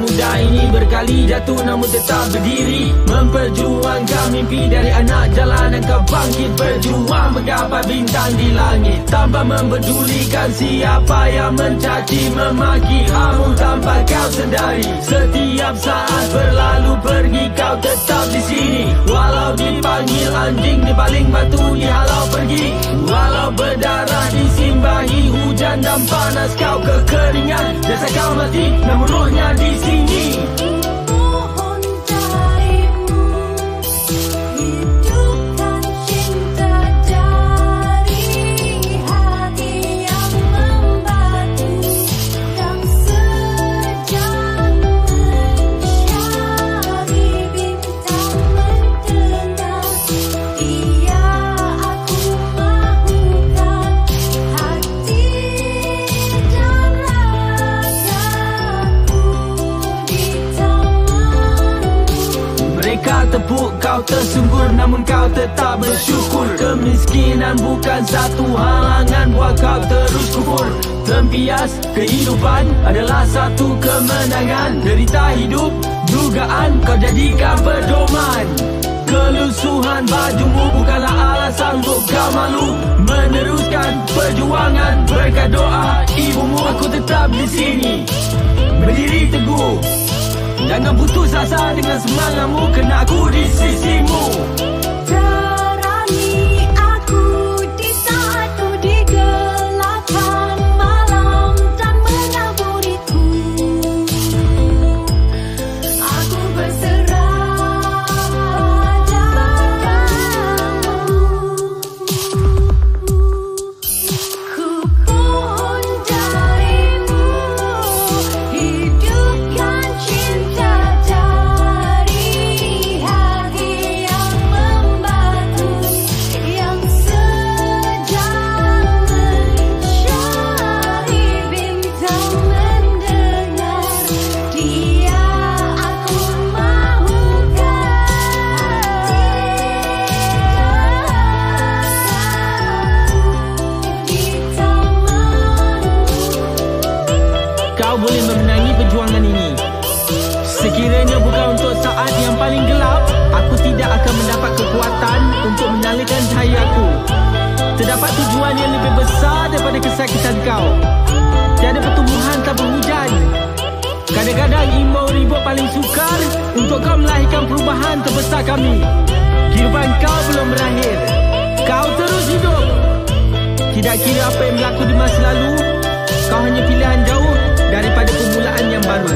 muda ini berkali jatuh namun tetap berdiri, memperjuangkan mimpi dari anak jalanan. Kau bangkit berjuang menggapai bintang di langit, tanpa mempedulikan siapa yang mencaci memaki kamu tanpa kau sedari. Setiap saat berlalu pergi kau tetap di sini, walau dipanggil anjing di paling batu dihalau pergi, walau berdarah disimbangi hujan dan panas kau kekeringan. Jasa kau mati namun rohnya di sini. Tepuk kau tersungkur namun kau tetap bersyukur. Kemiskinan bukan satu halangan buat kau terus kufur. Tempias kehidupan adalah satu kemenangan. Derita hidup dugaan kau jadikan pedoman. Kelusuhan bajumu bukanlah alasan untuk kau malu. Meneruskan perjuangan berkat doa ibumu. Aku tetap di sini berdiri teguh. Jangan putus asa dengan semangatmu, kerana aku di sisimu. Terangi aku di saat ku di gelapan malam dan menaburiku. Aku berserah padamu. Ku mohon darimu, hidupkan cinta dari hati yang membatu, yang sedang mencari bintang mendengar. Dia aku mahukan di tamanmu. Kau boleh memenangi perjuangan ini. Sekiranya bukan untuk saat yang paling gelap, aku tidak akan mendapat kekuatan untuk menyalakan cahayaku. Terdapat tujuan yang lebih besar daripada kesakitan kau. Tiada pertumbuhan tanpa hujan. Kadang-kadang imbau ribut paling sukar untuk kau melahirkan perubahan terbesar kami. Kehidupan kau belum berakhir. Kau terus hidup. Tidak kira apa yang berlaku di masa lalu, kau hanya pilihan jauh daripada permulaan yang baru.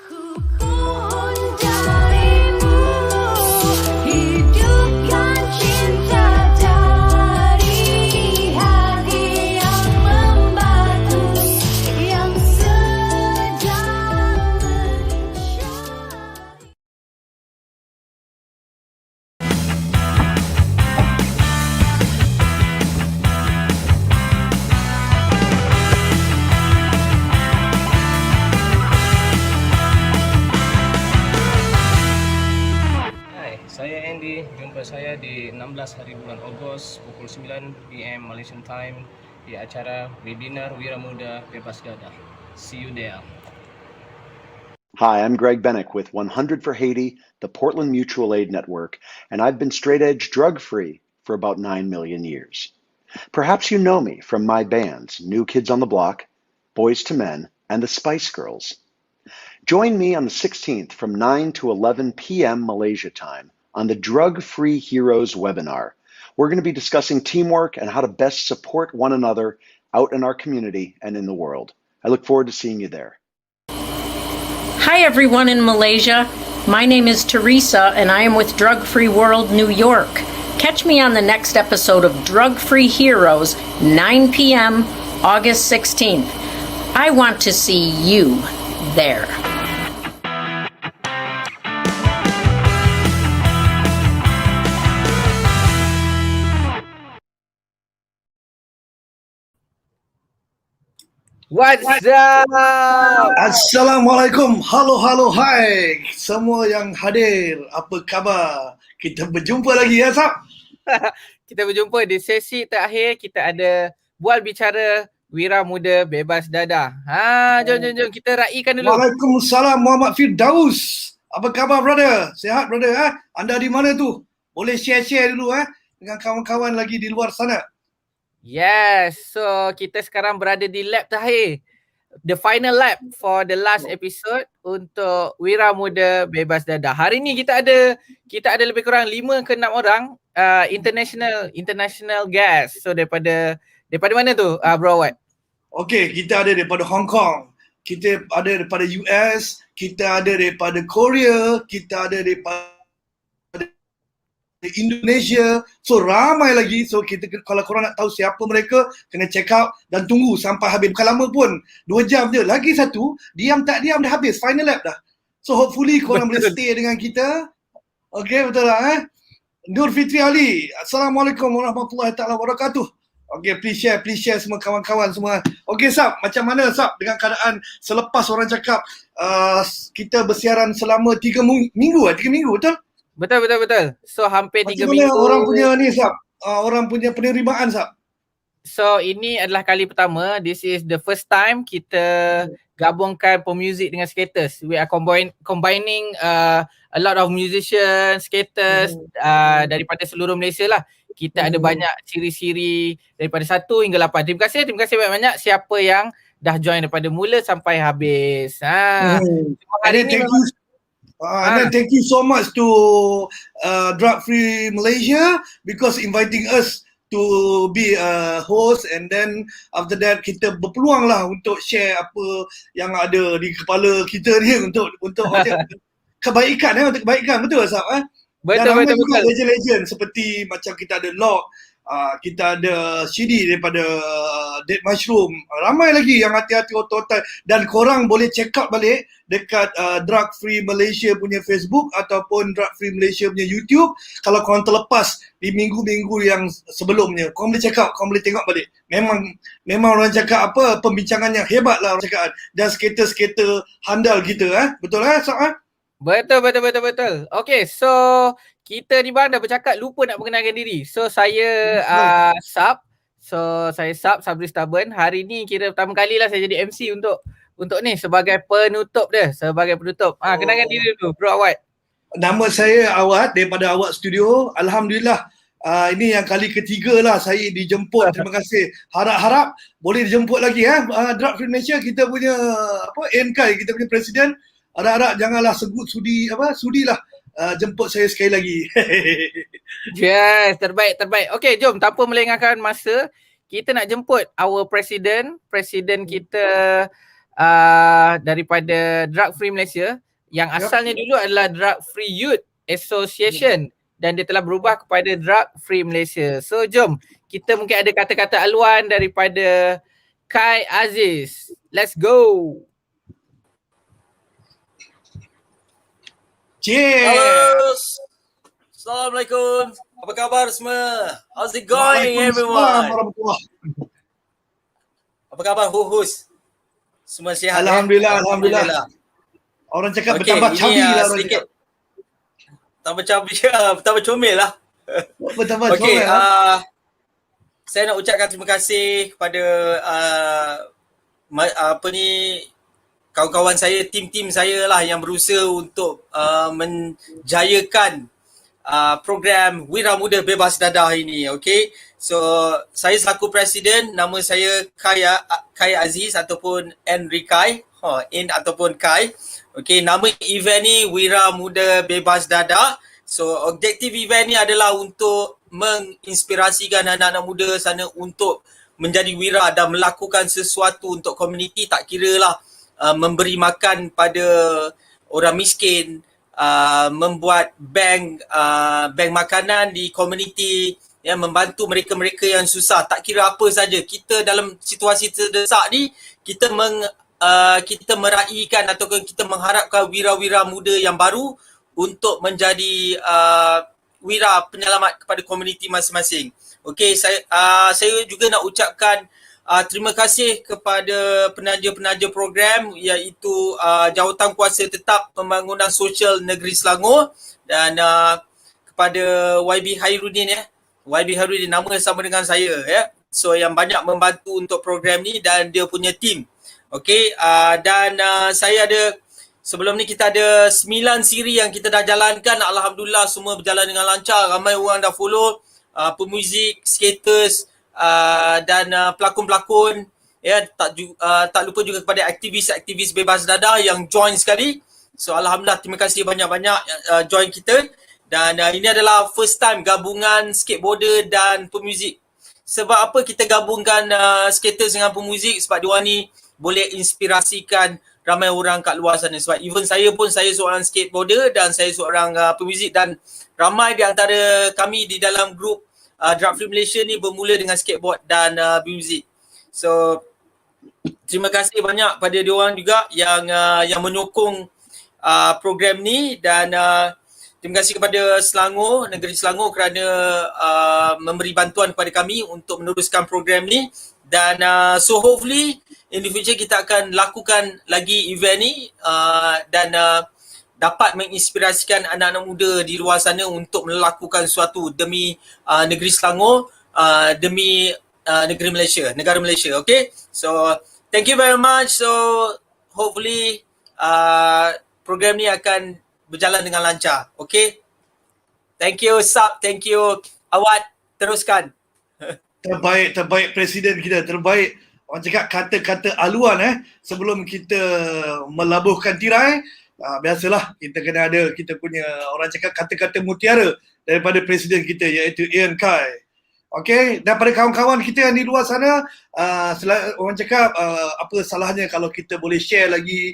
Ku mohon darimu, hidupkan cinta dari hati yang membatu, yang sedang mencari. Hai, saya Andy. Jumpa saya di 16 hari bulan Ogos pukul 9 PM Malaysian Time di acara webinar Wira Muda Bebas Dadah. See you there. Hi, I'm Greg Bennick with 100 for Haiti, the Portland Mutual Aid Network, and I've been straight edge drug free for about 9 million years. Perhaps you know me from my bands, New Kids on the Block, Boys to Men, and the Spice Girls. Join me on the 16th from 9 to 11 p.m. Malaysia time on the Drug Free Heroes webinar. We're going to be discussing teamwork and how to best support one another out in our community and in the world. I look forward to seeing you there. Hi everyone in Malaysia. My name is Terresa and I am with Drug Free World New York. Catch me on the next episode of Drug Free Heroes, 9 p.m. August 16th. I want to see you there. What's up? Assalamualaikum, halo, hai semua yang hadir, apa khabar? Kita berjumpa lagi ya, Sab? Kita berjumpa di sesi terakhir. Kita ada bual bicara Wira Muda Bebas Dadah. Jom kita raikan dulu. Waalaikumsalam Muhammad Firdaus. Apa khabar brother? Sihat brother Anda di mana tu? Boleh share dulu dengan kawan-kawan lagi di luar sana. Yes, so kita sekarang berada di lap terakhir. The final lap for the last episode untuk Wira Muda Bebas Dadah. Hari ni kita ada lebih kurang 5 ke 6 orang international guest. So daripada mana tu Bro Wat? Okey, kita ada daripada Hongkong, kita ada daripada US, kita ada daripada Korea, kita ada daripada Indonesia. So ramai lagi. So kita, kalau korang nak tahu siapa mereka, kena check out dan tunggu sampai habis. Bukan lama pun, 2 jam je. Lagi satu, diam tak diam dah habis, final lap dah. So hopefully korang boleh stay dengan kita. Okay, betul lah Nur Fitri Ali, Assalamualaikum warahmatullahi taala wabarakatuh. Okay, please share semua kawan-kawan semua. Okay Sab, macam mana Sab dengan keadaan selepas orang cakap kita bersiaran selama 3 minggu 3 minggu, betul? Betul. So hampir 3 minggu. Macam mana orang punya ni Sab? Orang punya penerimaan Sab? So ini adalah kali pertama. This is the first time kita gabungkan pemuzik dengan skaters. We are combining a lot of musicians, skaters daripada seluruh Malaysia lah. Kita ada banyak ciri-ciri daripada 1 hingga 8. Terima kasih banyak-banyak siapa yang dah join daripada mula sampai habis. Hari ni and then thank you so much to Drug Free Malaysia because inviting us to be a host, and then after that kita berpeluang lah untuk share apa yang ada di kepala kita ni untuk kebaikan untuk kebaikan, betul Sab Betul. Legend-legend seperti macam kita ada Lock, kita ada CD daripada Dead Mushroom, ramai lagi yang hati-hati otot-otot, dan korang boleh check out balik dekat Drug Free Malaysia punya Facebook ataupun Drug Free Malaysia punya YouTube. Kalau korang terlepas di minggu-minggu yang sebelumnya, korang boleh check out, korang boleh tengok balik. Memang orang cakap apa, pembincangan yang hebat lah orang cakap, dan skater-skater handal kita Betul Sab Betul. Okay, so kita ni bang dah bercakap, lupa nak mengenalkan diri. So saya Sab. So saya Sabri Stubborn. Hari ni kira pertama kali lah saya jadi MC untuk ni sebagai penutup dia. Kenalkan diri dulu, Bro Awad. Nama saya Awad daripada Awad Studio. Alhamdulillah. Ini yang kali ketiga lah saya dijemput. Terima kasih. Harap-harap boleh dijemput lagi Drug Free Malaysia, kita punya NK, kita punya presiden. Harap-harap janganlah sudi lah. Jemput saya sekali lagi. Yes, terbaik. Okay, jom tanpa melengahkan masa, kita nak jemput our presiden kita daripada Drug Free Malaysia yang asalnya dulu adalah Drug Free Youth Association dan dia telah berubah kepada Drug Free Malaysia. So jom, kita mungkin ada kata-kata aluan daripada Khai Aziz. Let's go. Halo, Assalamualaikum. Apa khabar semua? How's it going everyone? Apa khabar Huhus? Semua sihat? Alhamdulillah. Orang cakap bertambah cabi lah. Tambah cabi, bertambah comel lah. Bertambah comel. Okay, saya nak ucapkan terima kasih kepada kawan-kawan saya, tim-tim saya lah yang berusaha untuk menjayakan program Wira Muda Bebas Dadah ini. Okay, so saya selaku presiden, nama saya Khai Aziz ataupun Kai, ataupun Kai. Okay, nama event ni Wira Muda Bebas Dadah. So objektif event ni adalah untuk menginspirasikan anak-anak muda sana untuk menjadi wira dan melakukan sesuatu untuk komuniti, tak kira lah memberi makan pada orang miskin, membuat bank makanan di komuniti, membantu mereka-mereka yang susah, tak kira apa saja. Kita dalam situasi terdesak ni, kita meraihkan ataupun kita mengharapkan wira-wira muda yang baru untuk menjadi wira penyelamat kepada komuniti masing-masing. Okey, saya juga nak ucapkan terima kasih kepada penaja-penaja program, iaitu Jawatan Kuasa Tetap Pembangunan Sosial Negeri Selangor, dan kepada YB Hairudin YB Hairudin, nama sama dengan saya so yang banyak membantu untuk program ni dan dia punya team. Okay, dan saya ada, sebelum ni kita ada 9 siri yang kita dah jalankan. Alhamdulillah semua berjalan dengan lancar. Ramai orang dah follow, pemuzik, skaters dan pelakon-pelakon. Ya, tak lupa juga kepada aktivis-aktivis bebas dadah yang join sekali. So alhamdulillah, terima kasih banyak-banyak join kita. Dan ini adalah first time gabungan skateboarder dan pemuzik. Sebab apa kita gabungkan skaters dengan pemuzik? Sebab diorang ni boleh inspirasikan ramai orang kat luar sana. Sebab even saya pun, saya seorang skateboarder dan saya seorang pemuzik, dan ramai di antara kami di dalam grup Drug Free Malaysia ni bermula dengan skateboard dan muzik. So terima kasih banyak pada diorang juga yang menyokong program ni, dan terima kasih kepada Selangor, negeri Selangor kerana memberi bantuan kepada kami untuk meneruskan program ni. Dan so hopefully in the future kita akan lakukan lagi event ni dan dapat menginspirasikan anak-anak muda di luar sana untuk melakukan sesuatu demi negeri Selangor, demi negeri Malaysia, negara Malaysia. Okay, so thank you very much. So hopefully program ni akan berjalan dengan lancar. Okay, thank you Sab, thank you Awad, teruskan. Terbaik Presiden kita, terbaik. Orang cakap kata-kata aluan sebelum kita melabuhkan tirai. Biasalah kita kena ada kita punya, orang cakap, kata-kata mutiara daripada Presiden kita, iaitu Ian Khai. Okay, daripada kawan-kawan kita yang di luar sana, orang cakap apa salahnya kalau kita boleh share lagi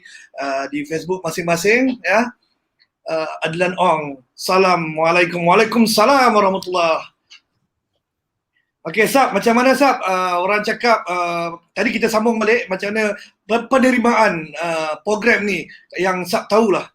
di Facebook masing-masing, ya. Adlan Ong, Assalamualaikum. Waalaikumsalam warahmatullahi. Okay, Sab, macam mana Sab? Orang cakap, tadi kita sambung balik macam mana penerimaan program ni yang Sab tahulah.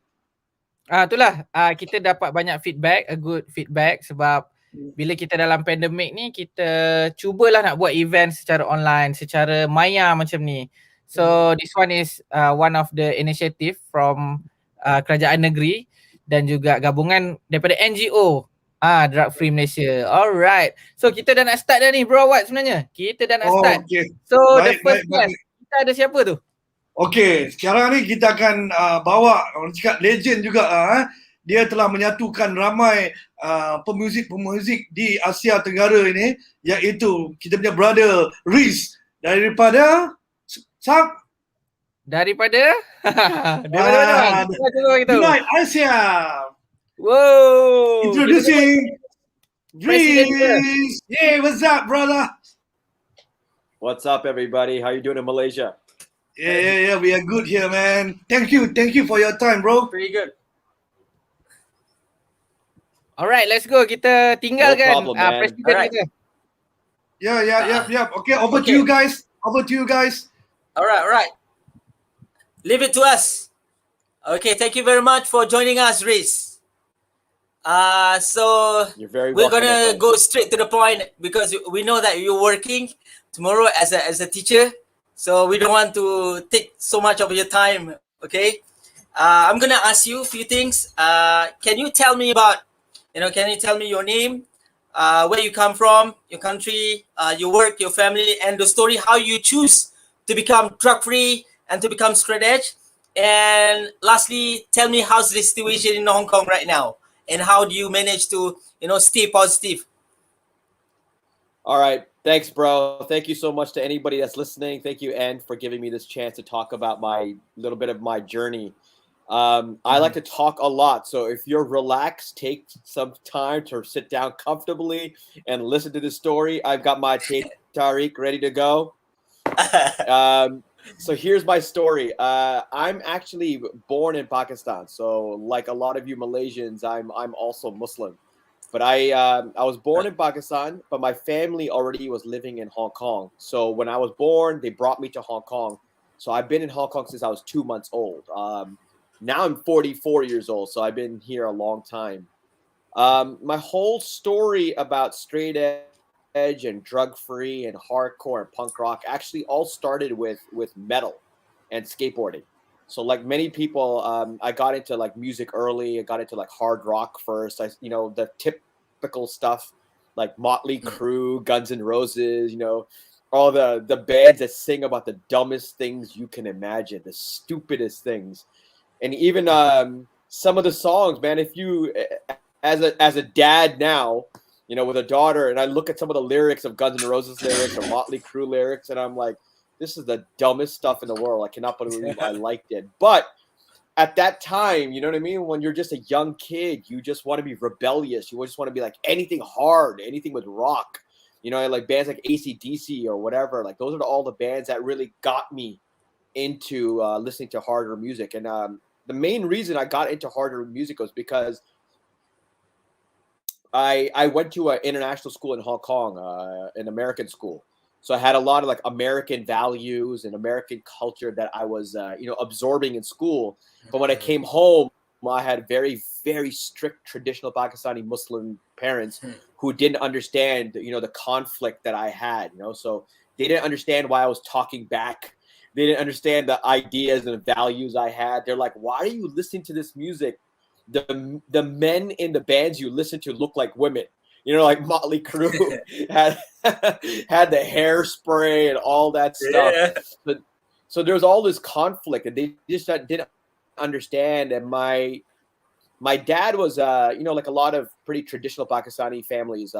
Itulah, kita dapat banyak feedback, a good feedback, sebab bila kita dalam pandemik ni, kita cubalah nak buat event secara online, secara maya macam ni. So this one is one of the initiative from kerajaan negeri dan juga gabungan daripada NGO Drug Free Malaysia. Alright. So kita dah nak start dah ni, bro Awad sebenarnya. Kita dah nak start. Okay. So Baik, the first guest, kita ada siapa tu? Okay, sekarang ni kita akan bawa, orang cakap, legend juga. Dia telah menyatukan ramai pemuzik-pemuzik di Asia Tenggara ini, iaitu kita punya brother Rizz daripada Sab? Daripada mana? United Asia. Wow. Introducing Presiden Rizz. Hey, what's up, brother? What's up, everybody? How you doing in Malaysia? Yeah, we are good here, man. Thank you for your time, bro. Pretty good. Alright, let's go. Kita tinggalkan No problem, man. presiden Alright. kita. Yeah. Okay, over to you guys. Alright. Leave it to us. Okay, thank you very much for joining us, Rizz. So You're very we're welcome. gonna everybody. go straight to the point because we know that you're working tomorrow as a teacher, so we don't want to take so much of your time. Okay, I'm gonna ask you a few things. Can you tell me about, can you tell me your name, where you come from, your country, your work, your family, and the story how you choose to become drug free and to become straight edge. And lastly, tell me how's the situation in Hong Kong right now, and how do you manage to, stay positive? All right. Thanks, bro. Thank you so much to anybody that's listening. Thank you, Ann, for giving me this chance to talk about my little bit of my journey. I like to talk a lot. So if you're relaxed, take some time to sit down comfortably and listen to the story. I've got my tape Tariq ready to go. So here's my story. I'm actually born in Pakistan. So like a lot of you Malaysians, I'm also Muslim. But I was born in Pakistan, but my family already was living in Hong Kong. So when I was born, they brought me to Hong Kong. So I've been in Hong Kong since I was 2 months old. Now I'm 44 years old, so I've been here a long time. My whole story about straight edge and drug free and hardcore and punk rock actually all started with metal and skateboarding. So like many people, I got into like music early. I got into like hard rock first. The typical stuff like Motley Crue, Guns N' Roses, you know, all the bands that sing about the dumbest things you can imagine, the stupidest things. And even some of the songs, man, if you as a dad now, you know, with a daughter, and I look at some of the lyrics of Guns N' Roses lyrics or Motley Crue lyrics, and I'm like, this is the dumbest stuff in the world. I cannot believe I liked it. But at that time, you know what I mean? When you're just a young kid, you just want to be rebellious. You just want to be like anything hard, anything with rock. You know, like bands like AC/DC or whatever. Like those are all the bands that really got me into listening to harder music. And the main reason I got into harder music was because I went to an international school in Hong Kong, an American school. So I had a lot of like American values and American culture that I was, you know, absorbing in school. But when I came home, I had very, very strict traditional Pakistani Muslim parents who didn't understand, you know, the conflict that I had, you know. So they didn't understand why I was talking back. They didn't understand the ideas and values I had. They're like, why are you listening to this music? The men in the bands you listen to look like women. You know, like Motley Crue had had the hairspray and all that stuff. Yeah. But so there's all this conflict, and they just didn't understand. And my dad was, you know, like a lot of pretty traditional Pakistani families.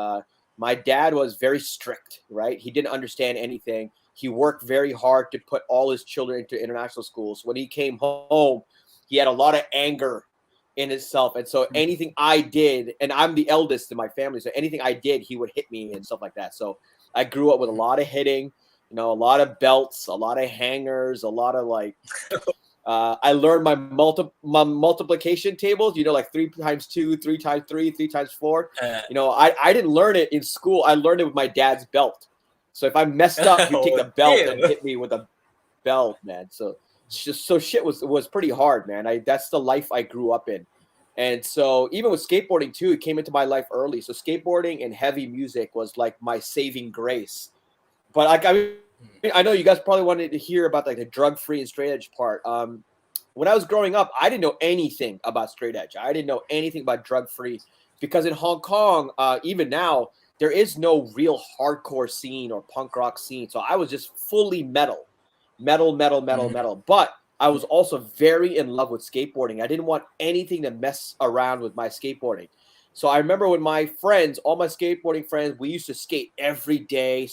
My dad was very strict, right? He didn't understand anything. He worked very hard to put all his children into international schools. When he came home, he had a lot of anger in itself. And so anything I did, and I'm the eldest in my family, so anything I did, he would hit me and stuff like that. So I grew up with a lot of hitting, you know, a lot of belts, a lot of hangers, a lot of like, I learned my multiplication tables, you know, like 3 times 2, 3 times 3, 3 times 4. You know, I didn't learn it in school. I learned it with my dad's belt. So if I messed up, he'd take the belt and hit me with a belt, man. So shit was pretty hard, man. That's the life I grew up in. And so even with skateboarding too, it came into my life early. So skateboarding and heavy music was like my saving grace. But like, I know you guys probably wanted to hear about like the drug-free and straight edge part. When I was growing up, I didn't know anything about straight edge. I didn't know anything about drug-free because in Hong Kong, even now, there is no real hardcore scene or punk rock scene. So I was just fully metal. But I was also very in love with skateboarding. I didn't want anything to mess around with my skateboarding. So I remember when my friends, all my skateboarding friends, we used to skate every day,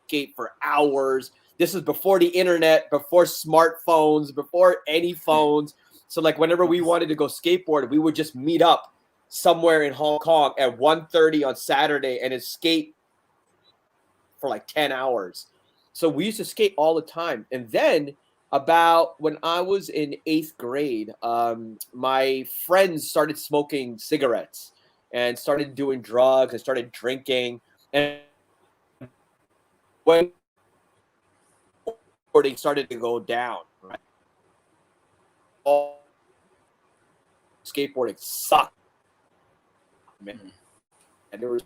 skate for hours. This is before the internet, before smartphones, before any phones. So like whenever we wanted to go skateboard, we would just meet up somewhere in Hong Kong at 1:30 on Saturday and then skate for like 10 hours. So we used to skate all the time. And then about when I was in 8th grade, my friends started smoking cigarettes and started doing drugs and started drinking. And when skateboarding started to go down, right? All skateboarding sucked, man. And there was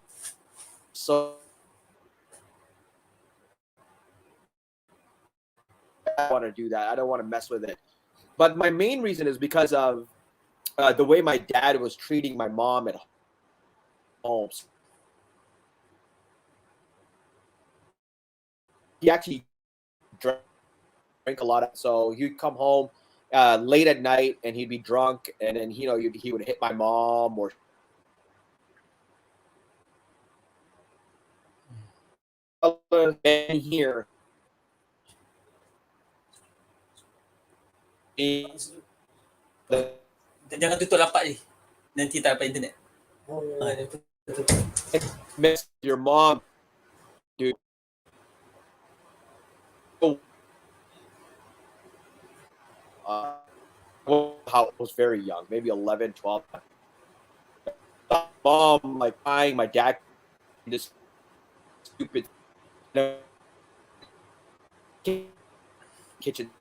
so I want to do that. I don't want to mess with it. But my main reason is because of the way my dad was treating my mom at home. He actually drank a lot. So he'd come home late at night and he'd be drunk. And then, you know, he would hit my mom or here. Jangan tutup lapak ni. Nanti tak dapat internet. Miss your mom, dude. How I was very young, maybe 11, 12. Mom, like crying, my dad, this stupid kitchen.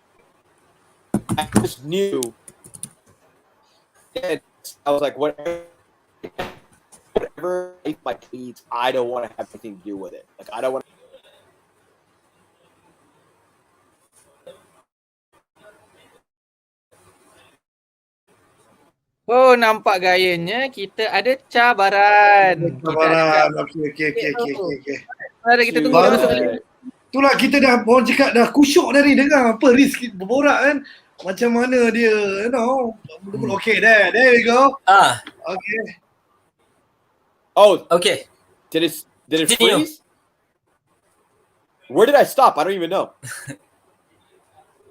I just knew. And I was like, whatever my needs, I don't want to have anything to do with it. Like, I don't want. Oh, nampak gayanya kita ada cabaran. Kita ada Sabaran. cabaran. Okey. Mari kita tunggu dia masuk balik. Itulah kita dah orang cakap dah kusyuk dah ni dengar apa Rizz berborak kan. Macam mana dia, you know. Okay, there we go. Okay. Oh, Okay. did it Continue. freeze? Where did I stop? I don't even know.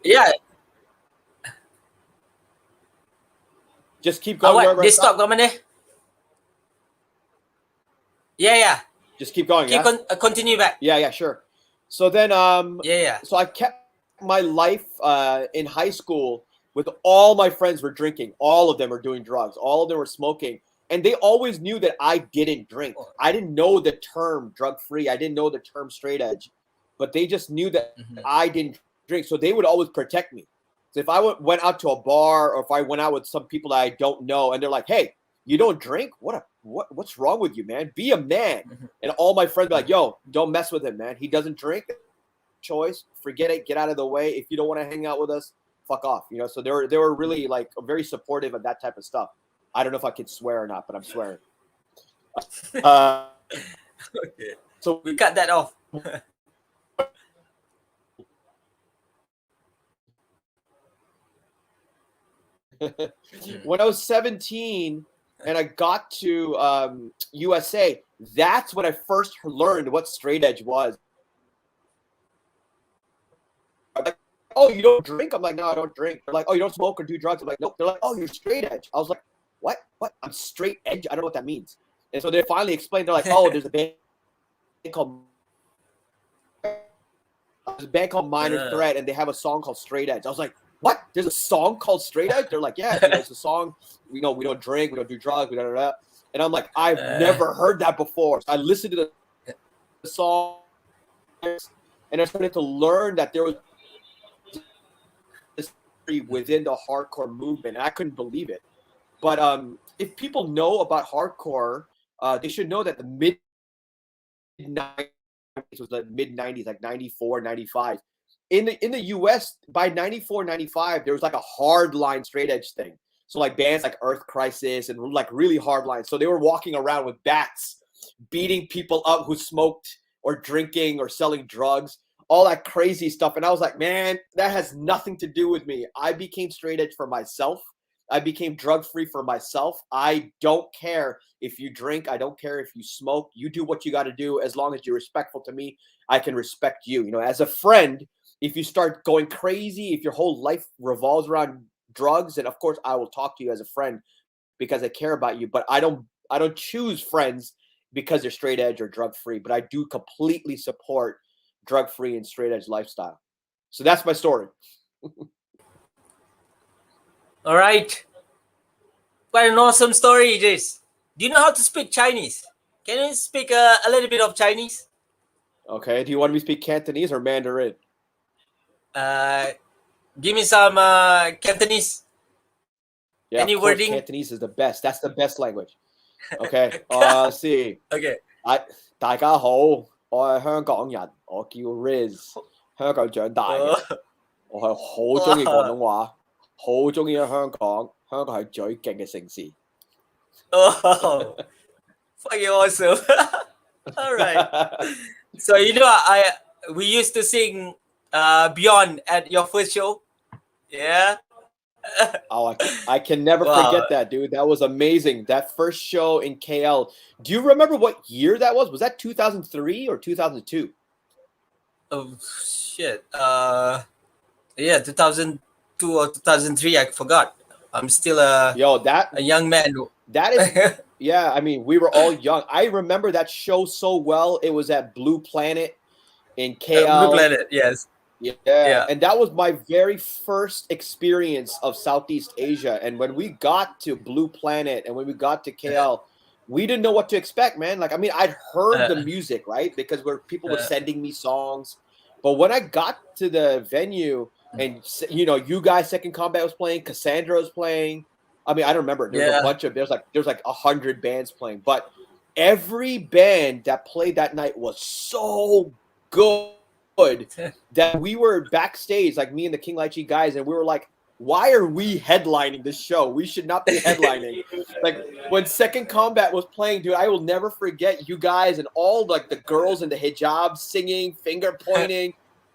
Yeah. Just keep going wherever I Dia stop kat mana? Yeah. Just keep going. Keep Yeah? continue back. Yeah, sure. So then, Yeah. so I kept my life in high school with all my friends were drinking. All of them were doing drugs. All of them were smoking. And they always knew that I didn't drink. I didn't know the term drug-free. I didn't know the term straight edge. But they just knew that I didn't drink. So they would always protect me. So if I went out to a bar or if I went out with some people that I don't know and they're like, hey, you don't drink? What's wrong with you, man? Be a man. And all my friends be like, yo, don't mess with him, man. He doesn't drink. Choice. Forget it. Get out of the way. If you don't want to hang out with us, fuck off. You know, so they were really like very supportive of that type of stuff. I don't know if I can swear or not, but I'm swearing. Okay. So We cut that off. when I was 17 and I got to USA, that's when I first learned what straight edge was. I'm like, oh, you don't drink? I'm like, no, I don't drink. They're like, oh, you don't smoke or do drugs? I'm like, nope. They're like, oh, you're straight edge. I was like, what? I'm straight edge? I don't know what that means. And so they finally explained. They're like, oh, there's a band called Minor Threat, and they have a song called Straight Edge. I was like, what? There's a song called Straight Edge? They're like, yeah, it's a song. We don't drink, we don't do drugs, and I'm like, I've never heard that before. So I listened to the song, and I started to learn that there was this within the hardcore movement. And I couldn't believe it. But if people know about hardcore, they should know that the mid-90s was the mid-90s, like 94, 95. In the US, by 94, 95, there was like a hard line straight edge thing. So like bands like Earth Crisis and like really hard lines. So they were walking around with bats, beating people up who smoked or drinking or selling drugs, all that crazy stuff. And I was like, man, that has nothing to do with me. I became straight edge for myself. I became drug-free for myself. I don't care if you drink. I don't care if you smoke. You do what you got to do. As long as you're respectful to me, I can respect you. You know, as a friend, if you start going crazy, if your whole life revolves around drugs, and of course I will talk to you as a friend because I care about you, but I don't choose friends because they're straight edge or drug-free, but I do completely support drug-free and straight edge lifestyle. So that's my story. All right. Quite an awesome story, Rizz. Do you know how to speak Chinese? Can you speak a little bit of Chinese? Okay. Do you want me to speak Cantonese or Mandarin? Give me some Cantonese. Yeah, Any of course, wording? Cantonese is the best. That's the best language. Okay. Let's see. Okay. 大家好，我係香港人，我叫 Rizz，香港長大嘅，我係好中意廣東話，好中意香港，香港係最勁嘅城市。Oh, fucking awesome. All right. So you know, we used to sing Beyond at your first show. Yeah. Oh, I can never Wow. forget that, dude. That was amazing. That first show in KL. Do you remember what year that was? Was that 2003 or 2002? Oh shit. Yeah, 2002 or 2003. I forgot. I'm still a young man. That is, yeah. I mean, we were all young. I remember that show so well. It was at Blue Planet in KL. Blue Planet, yes. Yeah. And that was my very first experience of Southeast Asia. And when we got to Blue Planet and when we got to KL, we didn't know what to expect, man. Like, I mean, I'd heard the music, right? Because people were sending me songs. But when I got to the venue and, you know, you guys, Second Combat was playing, Cassandra was playing. I mean, I don't remember. There's a bunch of, there's like 100 bands playing. But every band that played that night was so good that we were backstage, like me and the King Lychee guys, and we were like, why are we headlining this show? We should not be headlining. Like when Second Combat was playing, dude, I will never forget you guys and all like the girls in the hijab singing, finger pointing.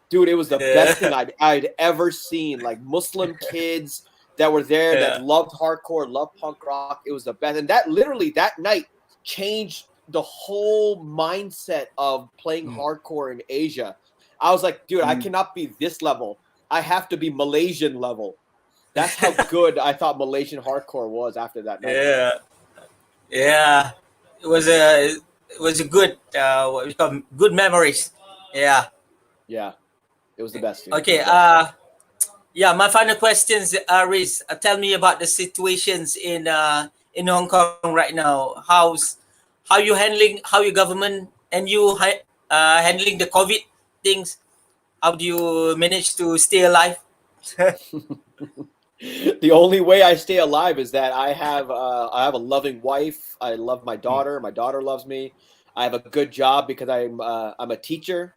Dude, it was the best thing I'd ever seen. Like Muslim kids that were there that loved hardcore, loved punk rock. It was the best. And that literally that night changed the whole mindset of playing hardcore in Asia. I was like, dude, I cannot be this level. I have to be Malaysian level. That's how good I thought Malaysian hardcore was after that night. Yeah. It was a good what we call good memories. Yeah. It was the best. Dude. Okay. My final questions, Rizz. Tell me about the situations in Hong Kong right now. How your government and you handling the COVID things? How do you manage to stay alive? The only way I stay alive is that I have a loving wife. I love my daughter. My daughter loves me. I have a good job because I'm a teacher.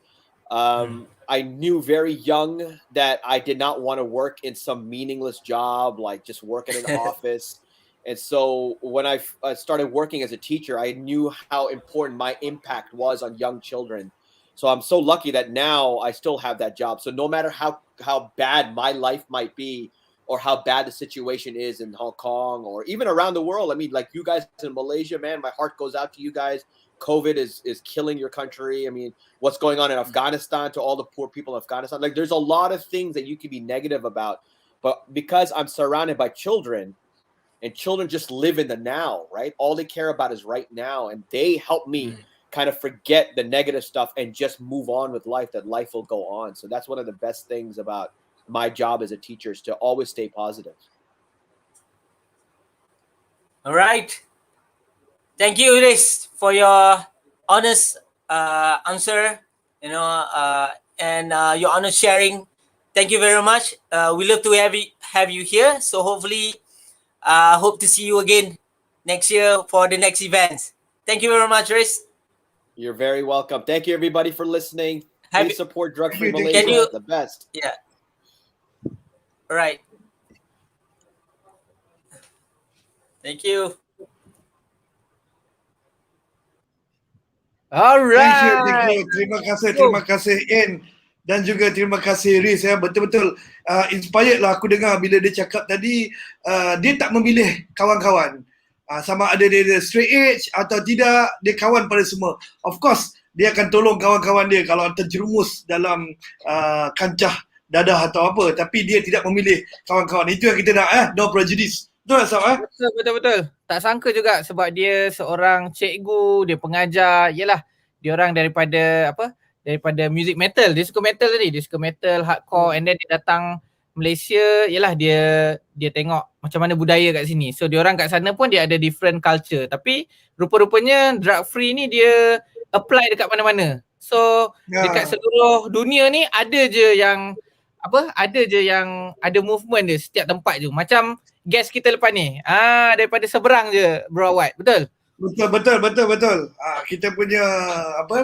I knew very young that I did not want to work in some meaningless job, like just work in an office. And so when I started working as a teacher, I knew how important my impact was on young children. So I'm so lucky that now I still have that job. So no matter how bad my life might be or how bad the situation is in Hong Kong or even around the world, I mean, like you guys in Malaysia, man, my heart goes out to you guys. COVID is killing your country. I mean, what's going on in Afghanistan to all the poor people in Afghanistan. Like there's a lot of things that you can be negative about. But because I'm surrounded by children, and children just live in the now, right? All they care about is right now. And they help me kind of forget the negative stuff and just move on with life, that life will go on. So that's one of the best things about my job as a teacher is to always stay positive. All right. Thank you, Rizz, for your honest answer, and your honest sharing. Thank you very much. We love to have you here. So hopefully, hope to see you again next year for the next events. Thank you very much, Rizz. You're very welcome. Thank you, everybody, for listening. Please support Drug Free Thank you. Malaysia. The best. Yeah. All right. Thank you. Alright. Thank you. Terima kasih In dan juga terima kasih Rizz ya. Betul-betul inspired lah aku dengar bila dia cakap tadi dia tak memilih kawan-kawan. Sama ada dia straight edge atau tidak, dia kawan pada semua. Of course, dia akan tolong kawan-kawan dia kalau terjerumus dalam kancah dadah atau apa, tapi dia tidak memilih kawan-kawan. Itu yang kita nak no prejudice. Betul tak Sab? Betul. Tak sangka juga sebab dia seorang cikgu, dia pengajar. Yelah, dia orang daripada music metal. Dia suka metal tadi. Dia suka metal, hardcore, and then dia datang Malaysia. Yelah, dia tengok macam mana budaya kat sini. So dia orang kat sana pun dia ada different culture. Tapi rupa-rupanya drug free ni dia apply dekat mana-mana. So dekat seluruh dunia ni ada je yang ada movement dia setiap tempat je. Macam guest kita lepas ni. Daripada seberang je Bro Awad. Betul? Betul. Kita punya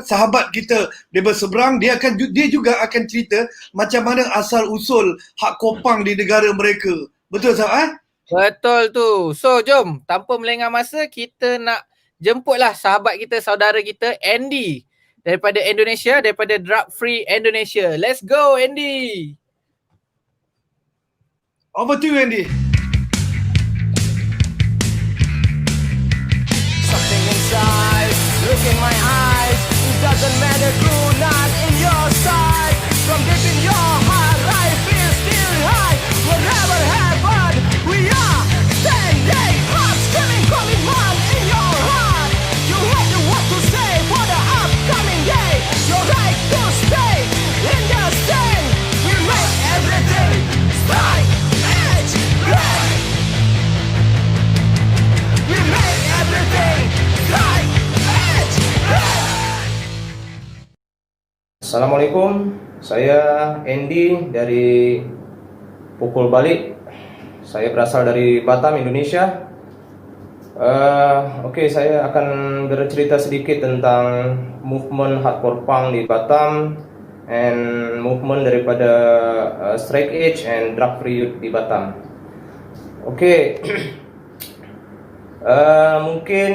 sahabat kita dia berseberang, dia juga akan cerita macam mana asal usul hak kopang di negara mereka. Betul Sab? Betul tu. So jom, tanpa melengah masa, kita nak jemputlah sahabat kita, saudara kita Andy daripada Indonesia, daripada Drug Free Indonesia. Let's go Andy. Over to you Andy. Something inside, look in my eyes. It doesn't matter who, not in your side. From deep in your heart, life is still high. Whatever happened, we are standing up, screaming, calling one in your heart. You have the what to say for the upcoming day. Your right to stay in the stand. We make everything strike edge right. We make everything strike edge right. Assalamualaikum, saya Andy dari Pukul Balik. Saya berasal dari Batam, Indonesia. Oke, saya akan bercerita sedikit tentang movement hardcore punk di Batam. and movement daripada straight edge and drug free youth di Batam. Okay. Mungkin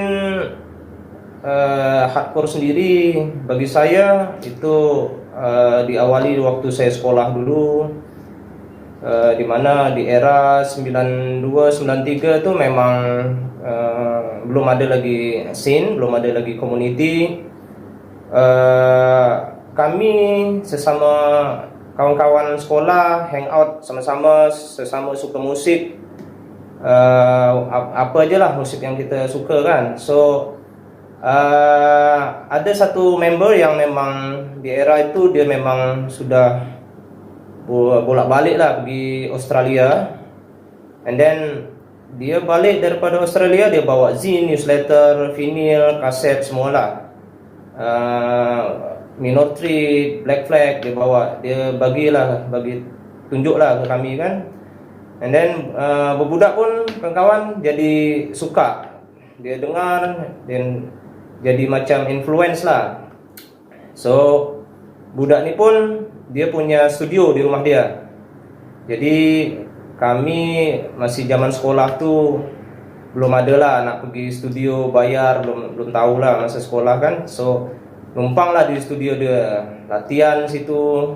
hardcore sendiri bagi saya itu diawali waktu saya sekolah dulu, di mana di era 92-93 itu memang belum ada lagi scene, belum ada lagi komuniti. Kami sesama kawan-kawan sekolah hangout sama-sama, sesama suka musik, apa aja lah musik yang kita suka kan. So ada satu member yang memang di era itu dia memang sudah bolak-balik lah pergi Australia, and then dia balik daripada Australia, dia bawa zine, newsletter, vinyl, kaset semualah. Minor Threat, Black Flag dia bawa, dia bagi tunjuklah ke kami kan. And then berbudak pun kawan-kawan jadi suka, dia dengar dan jadi macam influence lah. So budak ni pun dia punya studio di rumah dia. Jadi kami masih zaman sekolah tu belum ada lah nak pergi studio bayar, belum tahu lah masa sekolah kan. So numpang lah di studio dia, latihan situ,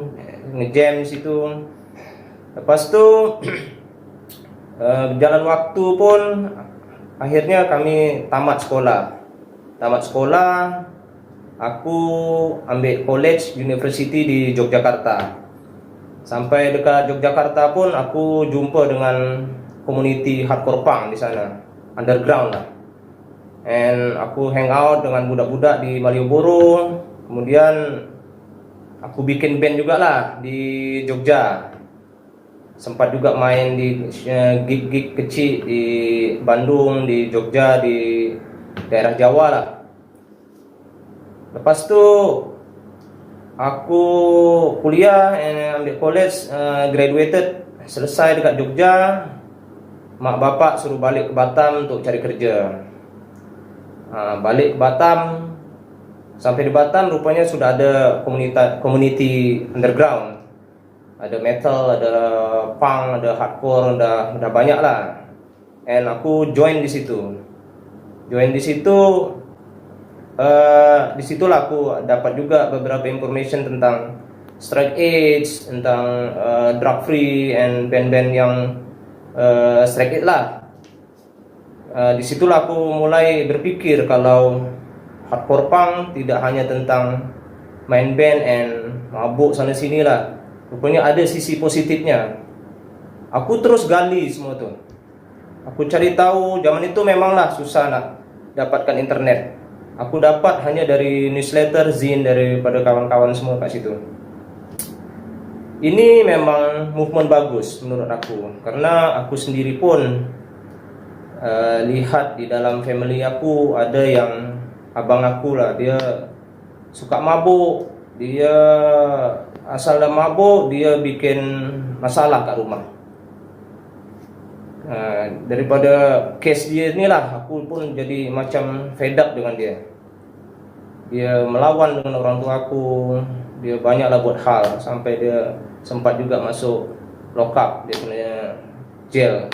ngejam situ. Lepas tu berjalan waktu pun akhirnya kami tamat sekolah. Aku ambil college university di Yogyakarta. Sampai dekat Yogyakarta pun aku jumpa dengan komuniti hardcore punk di sana, underground lah. And aku hang out dengan budak-budak di Malioboro. Kemudian aku bikin band juga lah di Jogja. Sempat juga main di gig-gig kecil di Bandung, di Jogja, di daerah Jawa lah. Lepas tu aku kuliah and ambil college, graduated, selesai dekat Jogja. Mak bapak suruh balik ke Batam untuk cari kerja. Balik ke Batam, sampai di Batam rupanya sudah ada komuniti underground. Ada metal, ada punk, ada hardcore, udah banyak lah. And aku join di situ. Disitulah aku dapat juga beberapa information tentang straight edge, tentang drug free and band-band yang straight edge lah. Disitulah aku mulai berpikir kalau hardcore punk tidak hanya tentang main band and mabuk sana sini lah. Rupanya ada sisi positifnya. Aku terus gali semua tu. Aku cari tahu, zaman itu memanglah susah nak dapatkan internet. Aku dapat hanya dari newsletter, zine daripada kawan-kawan semua kat situ. Ini memang movement bagus menurut aku, karena aku sendiri pun lihat di dalam family aku ada yang abang aku lah, dia suka mabuk, dia asal dah mabuk dia bikin masalah kat rumah. Daripada kes dia ni lah aku pun jadi macam fed up dengan dia. Dia melawan dengan orang tua aku, dia banyaklah buat hal sampai dia sempat juga masuk lock up, dia kena jail,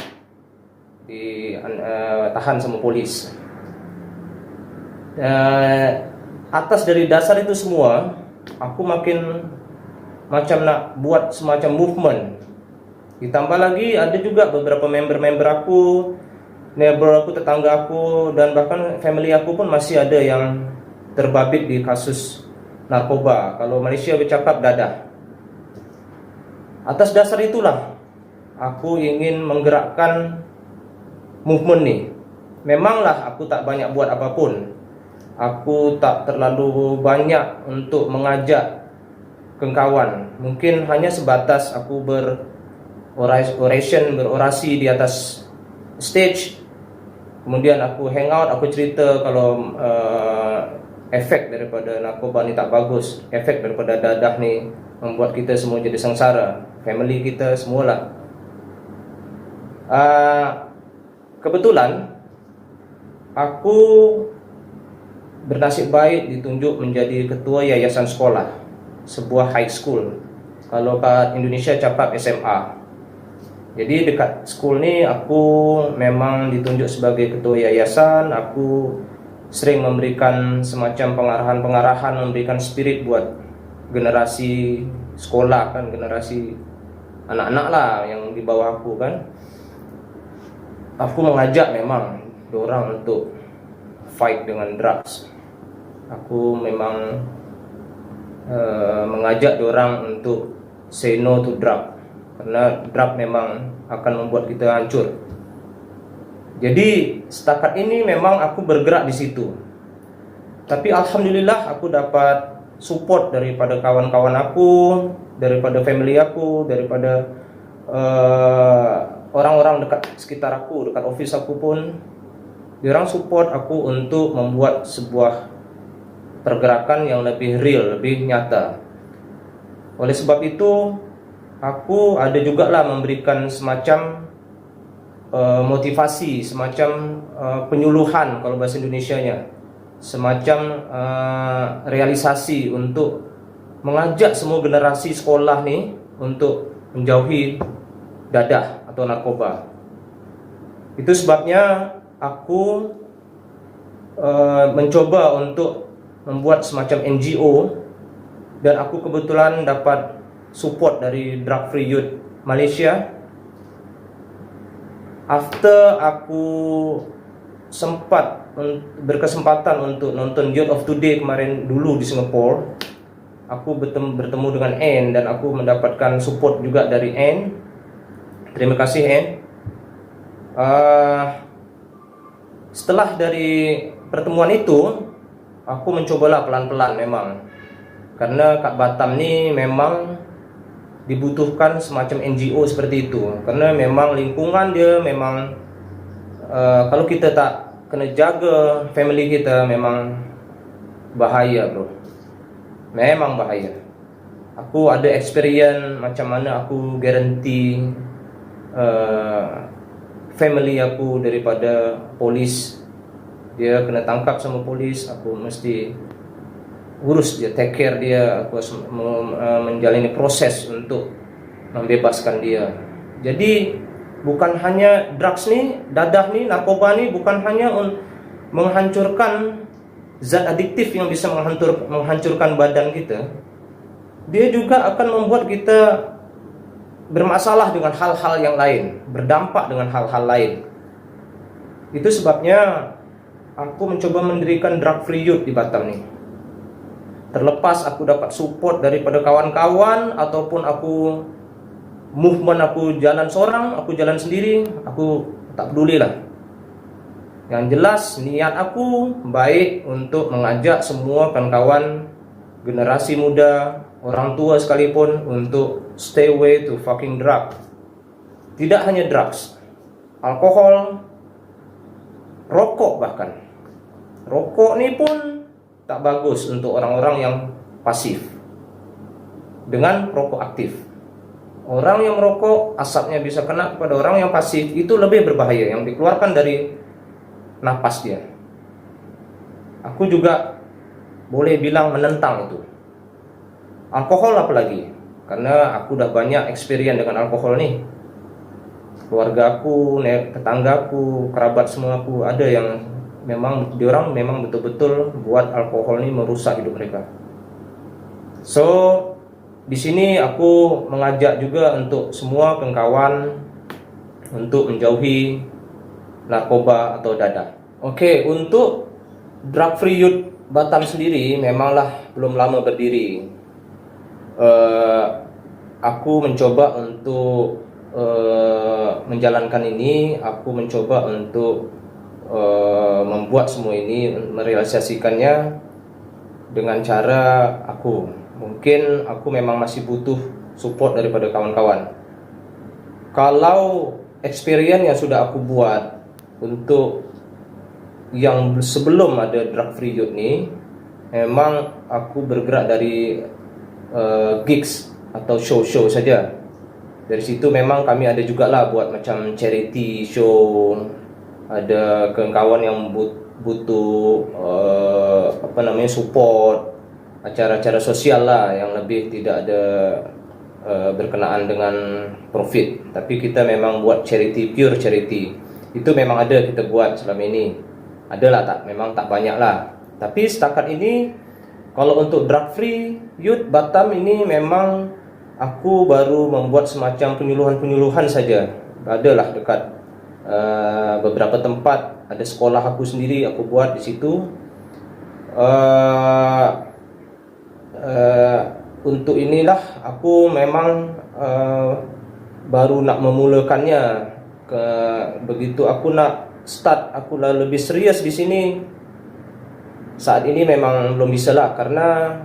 tahan sama polis. Atas dari dasar itu semua, aku makin macam nak buat semacam movement. Ditambah lagi ada juga beberapa member-member aku, neighbor aku, tetangga aku, dan bahkan family aku pun masih ada yang terbabit di kasus narkoba. Kalau Malaysia bercakap dadah. Atas dasar itulah aku ingin menggerakkan movement ni. Memanglah aku tak banyak buat apapun. Aku tak terlalu banyak untuk mengajak kawan. Mungkin hanya sebatas aku berorasi di atas stage. Kemudian aku hangout, aku cerita kalau efek daripada narkoba ni tak bagus, efek daripada dadah ni membuat kita semua jadi sengsara, family kita semualah. Kebetulan aku bernasib baik ditunjuk menjadi ketua yayasan sekolah sebuah high school. Kalau kat Indonesia cakap SMA. Jadi dekat school ni aku memang ditunjuk sebagai ketua yayasan. Aku sering memberikan semacam pengarahan-pengarahan, memberikan spirit buat generasi sekolah kan, generasi anak-anak lah yang di bawah aku kan. Aku mengajak memang diorang untuk fight dengan drugs. Aku memang mengajak diorang untuk say no to drug, karena drug memang akan membuat kita hancur. Jadi setakat ini memang aku bergerak di situ. Tapi alhamdulillah aku dapat support daripada kawan-kawan aku, daripada family aku, daripada orang-orang dekat sekitar aku, dekat office aku pun. Diorang support aku untuk membuat sebuah pergerakan yang lebih real, lebih nyata. Oleh sebab itu, aku ada juga lah memberikan semacam motivasi, semacam penyuluhan kalau bahasa Indonesianya, semacam realisasi untuk mengajak semua generasi sekolah ni untuk menjauhi dadah atau narkoba. Itu sebabnya aku mencoba untuk membuat semacam NGO, dan aku kebetulan dapat support dari Drug Free Youth Malaysia. After aku sempat berkesempatan untuk nonton Youth of Today kemarin dulu di Singapura, aku bertemu dengan Anne dan aku mendapatkan support juga dari Anne. Terima kasih Anne. Setelah dari pertemuan itu, aku mencobalah pelan-pelan memang, karena kat Batam ni memang dibutuhkan semacam NGO seperti itu. Karena memang lingkungan dia memang kalau kita tak kena jaga family kita, memang bahaya bro. Memang bahaya. Aku ada experience macam mana aku guarantee family aku daripada polis. Dia kena tangkap sama polis, aku mesti urus dia, take care dia. Aku harus menjalani proses untuk membebaskan dia. Jadi bukan hanya drugs ni, dadah ni, narkoba ni bukan hanya menghancurkan zat adiktif yang bisa menghancurkan badan kita. Dia juga akan membuat kita bermasalah dengan hal-hal yang lain, berdampak dengan hal-hal lain. Itu sebabnya aku mencoba mendirikan Drug Free Youth di Batam ni. Terlepas aku dapat support daripada kawan-kawan ataupun aku movement, aku jalan seorang, aku jalan sendiri, aku tak peduli lah. Yang jelas niat aku baik untuk mengajak semua kawan-kawan generasi muda, orang tua sekalipun untuk stay away to fucking drug. Tidak hanya drugs, alkohol, rokok bahkan. Rokok ni pun tak bagus untuk orang-orang yang pasif dengan rokok aktif. Orang yang merokok asapnya bisa kena kepada orang yang pasif, itu lebih berbahaya, yang dikeluarkan dari napas dia. Aku juga boleh bilang menentang itu. Alkohol apalagi, karena aku dah banyak experience dengan alkohol ni. Keluarga aku, tetanggaku, kerabat semua aku ada yang memang diorang memang betul-betul buat alkohol ni merusak hidup mereka. So di sini aku mengajak juga untuk semua kawan untuk menjauhi narkoba atau dadah. Okey, untuk Drug Free Youth Batam sendiri memanglah belum lama berdiri. Aku mencoba untuk menjalankan ini. Aku mencoba untuk membuat semua ini, merealisasikannya dengan cara aku. Mungkin aku memang masih butuh support daripada kawan-kawan. Kalau experience yang sudah aku buat untuk yang sebelum ada Drug Free Youth ni, memang aku bergerak dari gigs atau show-show saja. Dari situ memang kami ada jugalah buat macam charity show. Ada kawan-kawan yang butuh support. acara-acara sosial lah yang lebih tidak ada berkenaan dengan profit. Tapi kita memang buat charity, pure charity. Itu memang ada kita buat selama ini. Adalah tak, memang tak banyak lah. Tapi setakat ini kalau untuk drug free youth Batam ini memang aku baru membuat semacam penyuluhan-penyuluhan saja. Adalah dekat beberapa tempat, ada sekolah aku sendiri aku buat di situ. Untuk inilah aku memang baru nak memulakannya. Begitu aku nak start, aku lah lebih serius di sini. Saat ini memang belum bisa lah karena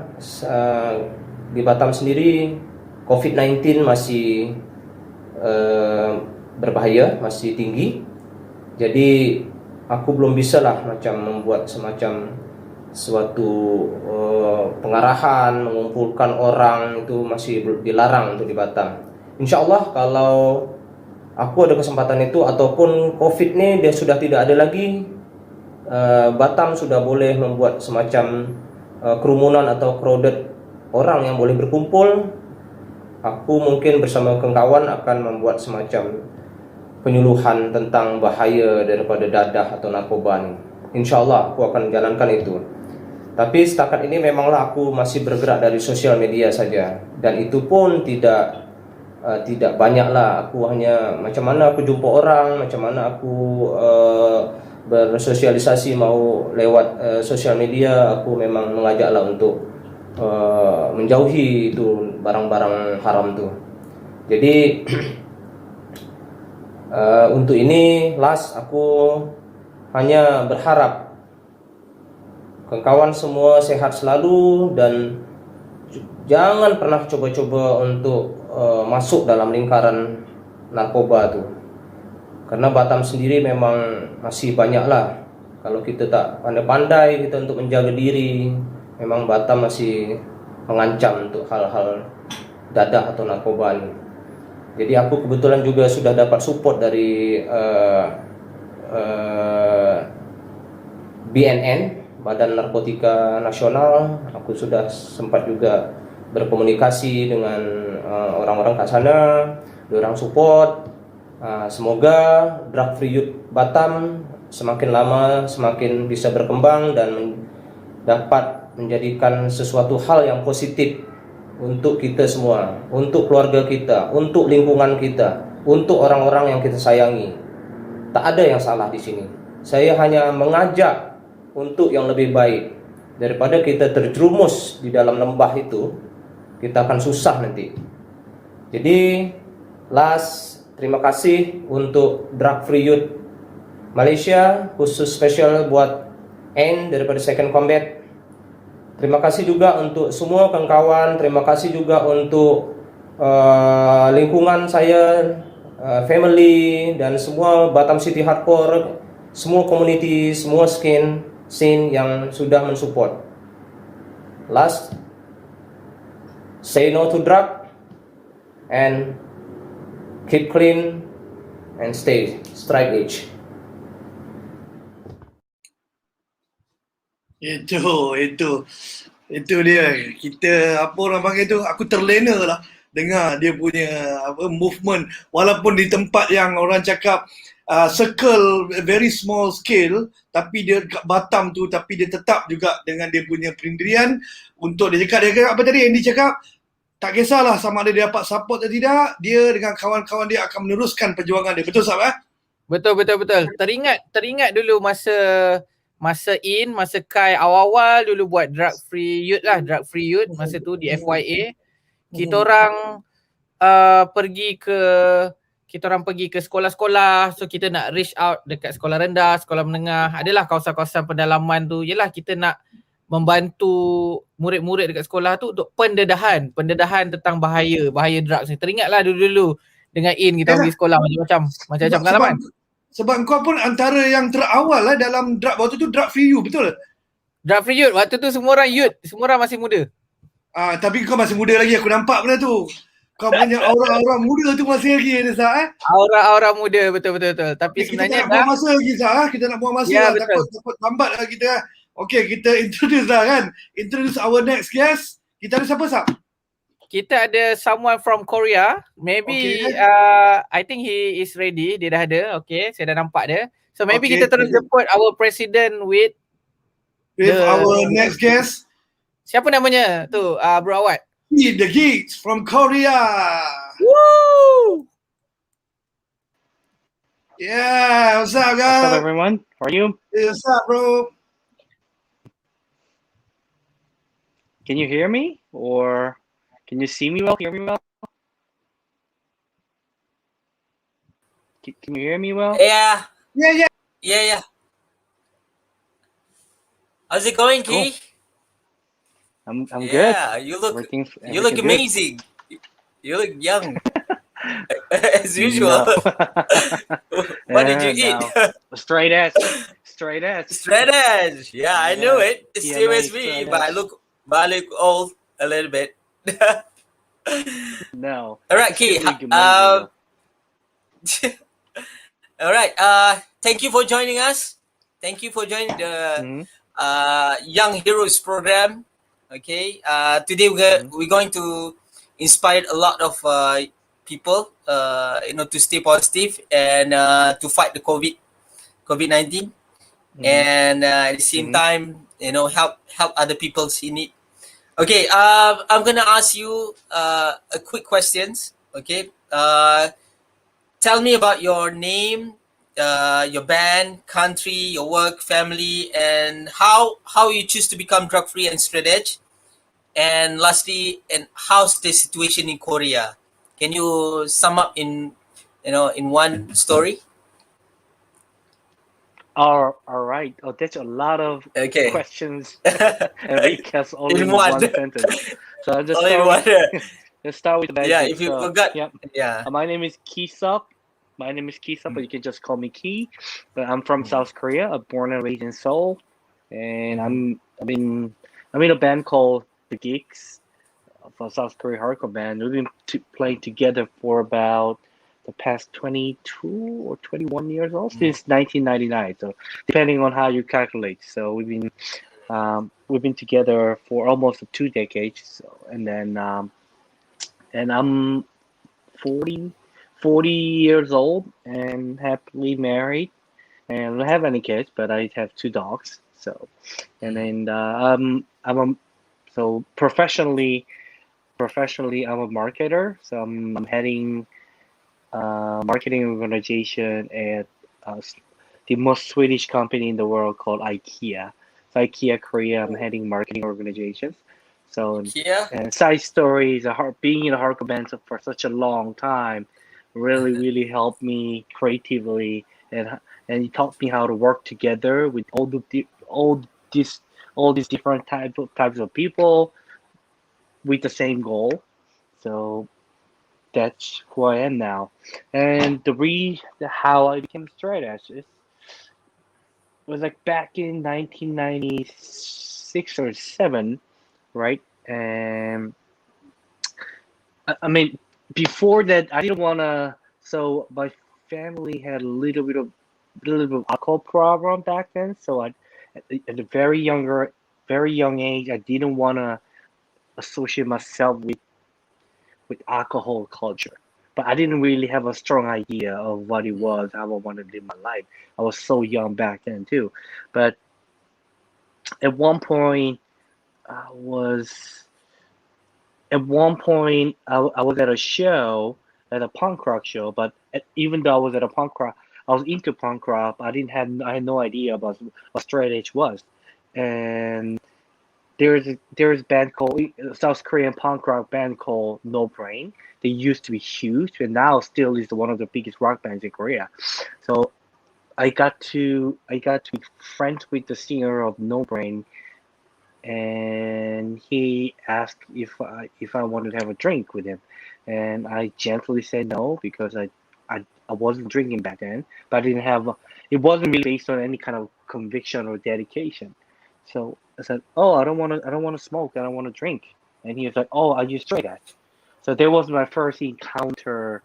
di Batam sendiri COVID-19 masih berbahaya, masih tinggi. Jadi aku belum bisa lah macam membuat semacam suatu pengarahan, mengumpulkan orang, itu masih dilarang untuk di Batam. InsyaAllah kalau aku ada kesempatan itu ataupun COVID ni dia sudah tidak ada lagi, Batam sudah boleh membuat semacam kerumunan atau crowded orang yang boleh berkumpul. Aku mungkin bersama kawan akan membuat semacam penyuluhan tentang bahaya daripada dadah atau narkoba ni. InsyaAllah aku akan jalankan itu. Tapi setakat ini memanglah aku masih bergerak dari sosial media saja. Dan itu pun tidak banyaklah. Aku hanya macam mana aku jumpa orang, macam mana aku bersosialisasi mau lewat sosial media. Aku memang mengajaklah untuk menjauhi itu barang-barang haram tu. Jadi untuk ini last aku hanya berharap kawan semua sehat selalu dan jangan pernah coba-coba untuk masuk dalam lingkaran narkoba tu. Karena Batam sendiri memang masih banyaklah. Kalau kita tak pandai-pandai kita untuk menjaga diri, memang Batam masih mengancam untuk hal-hal dadah atau narkoba ni. Jadi aku kebetulan juga sudah dapat support dari BNN, Badan Narkotika Nasional. Aku sudah sempat juga berkomunikasi dengan orang-orang kat sana, diorang support. Semoga drug free youth Batam semakin lama semakin bisa berkembang dan dapat menjadikan sesuatu hal yang positif untuk kita semua, untuk keluarga kita, untuk lingkungan kita, untuk orang-orang yang kita sayangi. Tak ada yang salah di sini. Saya hanya mengajak untuk yang lebih baik. Daripada kita terjerumus di dalam lembah itu, kita akan susah nanti. Jadi last, terima kasih untuk Drug Free Youth Malaysia, khusus spesial buat N daripada Second Combat. Terima kasih juga untuk semua kawan-kawan. Terima kasih juga untuk lingkungan saya, family dan semua Batam City Hardcore, semua komuniti, semua scene yang sudah mensupport. Last, say no to drug and keep clean and stay strike edge. Itu dia. Kita apa orang panggil tu, aku terlena lah dengar dia punya movement, walaupun di tempat yang orang cakap circle very small scale, tapi dia kat Batam tu, tapi dia tetap juga dengan dia punya pendirian untuk dia cakap apa tadi yang dia cakap, tak kisahlah sama ada dia dapat support atau tidak, dia dengan kawan-kawan dia akan meneruskan perjuangan dia. Betul tak? Betul. Teringat dulu masa Khai awal-awal dulu buat drug free youth masa tu di FYA. Kita orang pergi ke sekolah-sekolah, so kita nak reach out dekat sekolah rendah, sekolah menengah, adalah kawasan-kawasan pendalaman tu. Yelah, kita nak membantu murid-murid dekat sekolah tu untuk pendedahan tentang bahaya drugs ni. Teringatlah dulu-dulu dengan In kita pergi sekolah macam-macam pengalaman. Sebab kau pun antara yang terawal lah dalam drug waktu tu, drug free youth, betul? Drug free youth waktu tu semua orang masih muda. Tapi kau masih muda lagi, aku nampak benda tu. Kau punya aura muda tu masih lagi ada sah Aura muda, betul. Tapi sebenarnya kita nak buang masa lagi sah, kita nak buang masa ya, lah. Takut lambat lah kita. Okay, kita introduce lah kan. Introduce our next guest. Kita ada siapa, Sab? Kita ada someone from Korea. Maybe Okay. I think he is ready. Dia dah ada. Okay, saya dah nampak dia. So maybe Okay. kita terus jemput our president with Our next guest, siapa namanya tu? Bro Awad. Kii the Geeks from Korea. Woo! Yeah, what's up, What's guys? up, everyone? How are you? Hey, what's up, bro? Can you hear me, or can you see me well? Hear me well? Can you hear me well? Yeah, Yeah. yeah. How's it going, Cool. Kii? I'm good. Yeah, you look Everything you look good. amazing. You look young. As usual. No. What did you eat? No. Straight edge. Straight edge. Straight edge. Yeah, I knew Yeah, it. It's same TMA as me, straight but I edge. look old a little bit. No. All right, Kii. Still look amazing, All right. Thank you for joining us. Thank you for joining the Mhm. Young Heroes program. Okay. Today we're going to inspire a lot of people. To stay positive and to fight the COVID-19, and at the same time, help other people in need. Okay. I'm gonna ask you a quick questions. Okay. Tell me about your name, your band, country, your work, family, and how you choose to become drug free and straight edge. And lastly, and how's the situation in Korea? Can you sum up in one story? All right. Oh, that's a lot of Okay. questions. And recast only In in one. one sentence. So I'll just Only start one. with, let's start with the basics. Yeah, if you forgot. Yep. Yeah. My name is Kii Seok. But you can just call me Kii. But I'm from South Korea. I'm born and raised in Seoul, and I'm in a band called The Geeks, for South Korea hardcore band. We've been playing together for about the past 22 or 21 years old, since 1999. So depending on how you calculate. So we've been together for almost 2 decades. So, and I'm 40 years old and happily married, and I don't have any kids, but I have 2 dogs. So, and then so professionally, I'm a marketer. So I'm heading marketing organization at the most Swedish company in the world called IKEA. So IKEA Korea, I'm heading marketing organizations. So Kia. and side stories, being in a hardcore band for such a long time, really helped me creatively, and he taught me how to work together with all these different types of people with the same goal. So that's who I am now. And how I became straight edge was like back in 1996 or 7, right? And I mean, before that, I didn't want to. So my family had a little bit of alcohol problem back then. So at a very young age, I didn't want to associate myself with alcohol culture. But I didn't really have a strong idea of what it was, how I wanted to live my life. I was so young back then too. But at one point, I was at a show, at a punk rock show. But even though I was at a punk rock, I was into punk rock. I had no idea about what straight edge was. And there's a band called South Korean punk rock band called No Brain. They used to be huge, and now still is one of the biggest rock bands in Korea. So I got to be friends with the singer of No Brain, and he asked if I wanted to have a drink with him, and I gently said no, because I wasn't drinking back then, but I didn't have. It wasn't really based on any kind of conviction or dedication. So I said, "Oh, I don't want to smoke. I don't want to drink." And he was like, "Oh, are you straight edge?" So that was my first encounter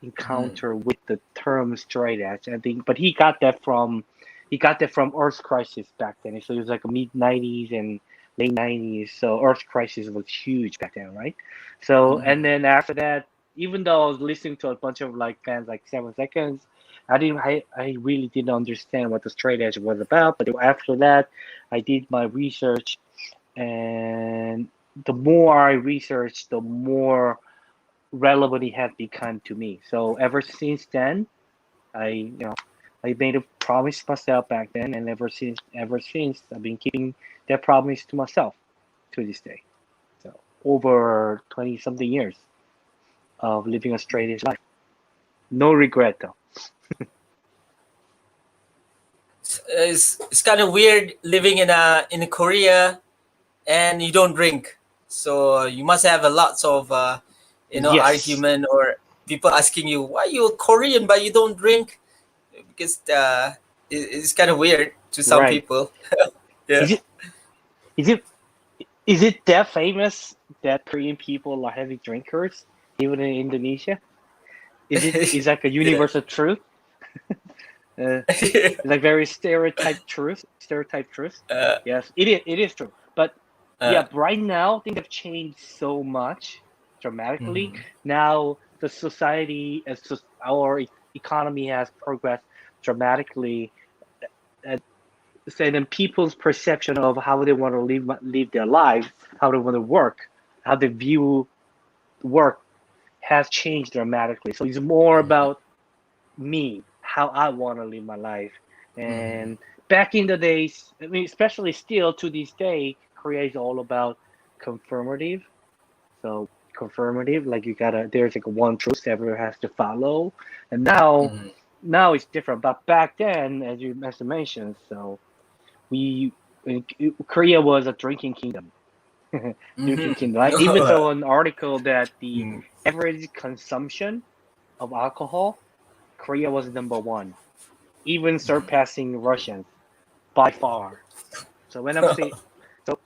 with the term straight edge. I think, but he got that from he got that from Earth Crisis back then. So it was like a mid '90s and late '90s. So Earth Crisis was huge back then, right? So and then after that, even though I was listening to a bunch of like bands like 7 Seconds, I really didn't understand what the straight edge was about. But after that, I did my research, and the more I researched, the more relevant it has become to me. So ever since then, I made a promise to myself back then, and ever since I've been keeping that promise to myself to this day. So over 20 something years of living a straight edge life. No regret though. It's kind of weird living in Korea and you don't drink. So you must have a lots of Yes. argument or people asking you why you're Korean but you don't drink, because it's kind of weird to some Right. people. Yeah. Is it that famous that Korean people are heavy drinkers even in Indonesia? Is like a universal truth? Like very stereotype truth. Yes, it is true. But yeah, right now things have changed so much dramatically. Now the society, our economy has progressed dramatically. So then people's perception of how they want to live their lives, how they want to work, how they view work has changed dramatically. So it's more about me, how I want to live my life. And back in the days, I mean, especially still to this day, Korea is all about confirmative. So confirmative, like there's like one truth everyone has to follow. And now it's different. But back then, as you mentioned, so Korea was a drinking kingdom. Drinking kingdom. Right? Even though an article that the average consumption of alcohol, Korea was number one, even surpassing Russians by far. So when I'm saying, so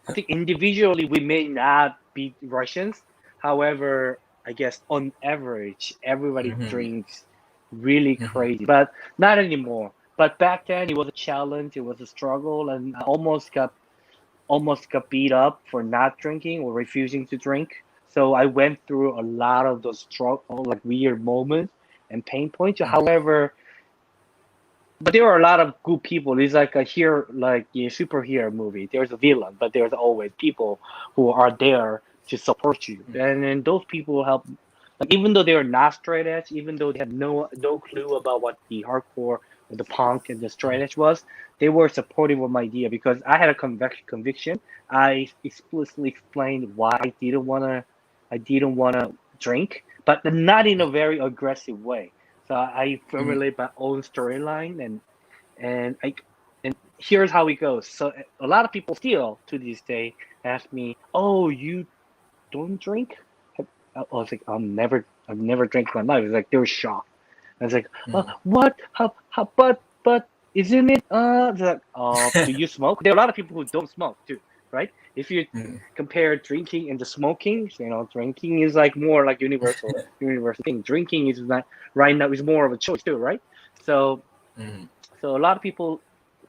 I think individually we may not beat Russians. However, I guess on average, everybody drinks really crazy, but not anymore. But back then, it was a challenge. It was a struggle, and I almost got beat up for not drinking or refusing to drink. So I went through a lot of those like weird moments and pain points. However, but there are a lot of good people. It's like a superhero movie. There's a villain, but there's always people who are there to support you. And then those people help. Like even though they're not straight edge, even though they had no clue about what the hardcore or the punk and the straight edge was, they were supportive of my idea because I had a conviction. I explicitly explained why I didn't wanna drink, but not in a very aggressive way. So I formulate my own storyline, and here's how it goes. So a lot of people still to this day ask me, "Oh, you don't drink?" I was like, I've never drank in my life. It's like they were shocked. I was like, what? How? But isn't it? They're like, do you smoke? There are a lot of people who don't smoke too, right? If you compare drinking and the smoking, drinking is like more like universal thing. Drinking is not right now is more of a choice too, right? So, so a lot of people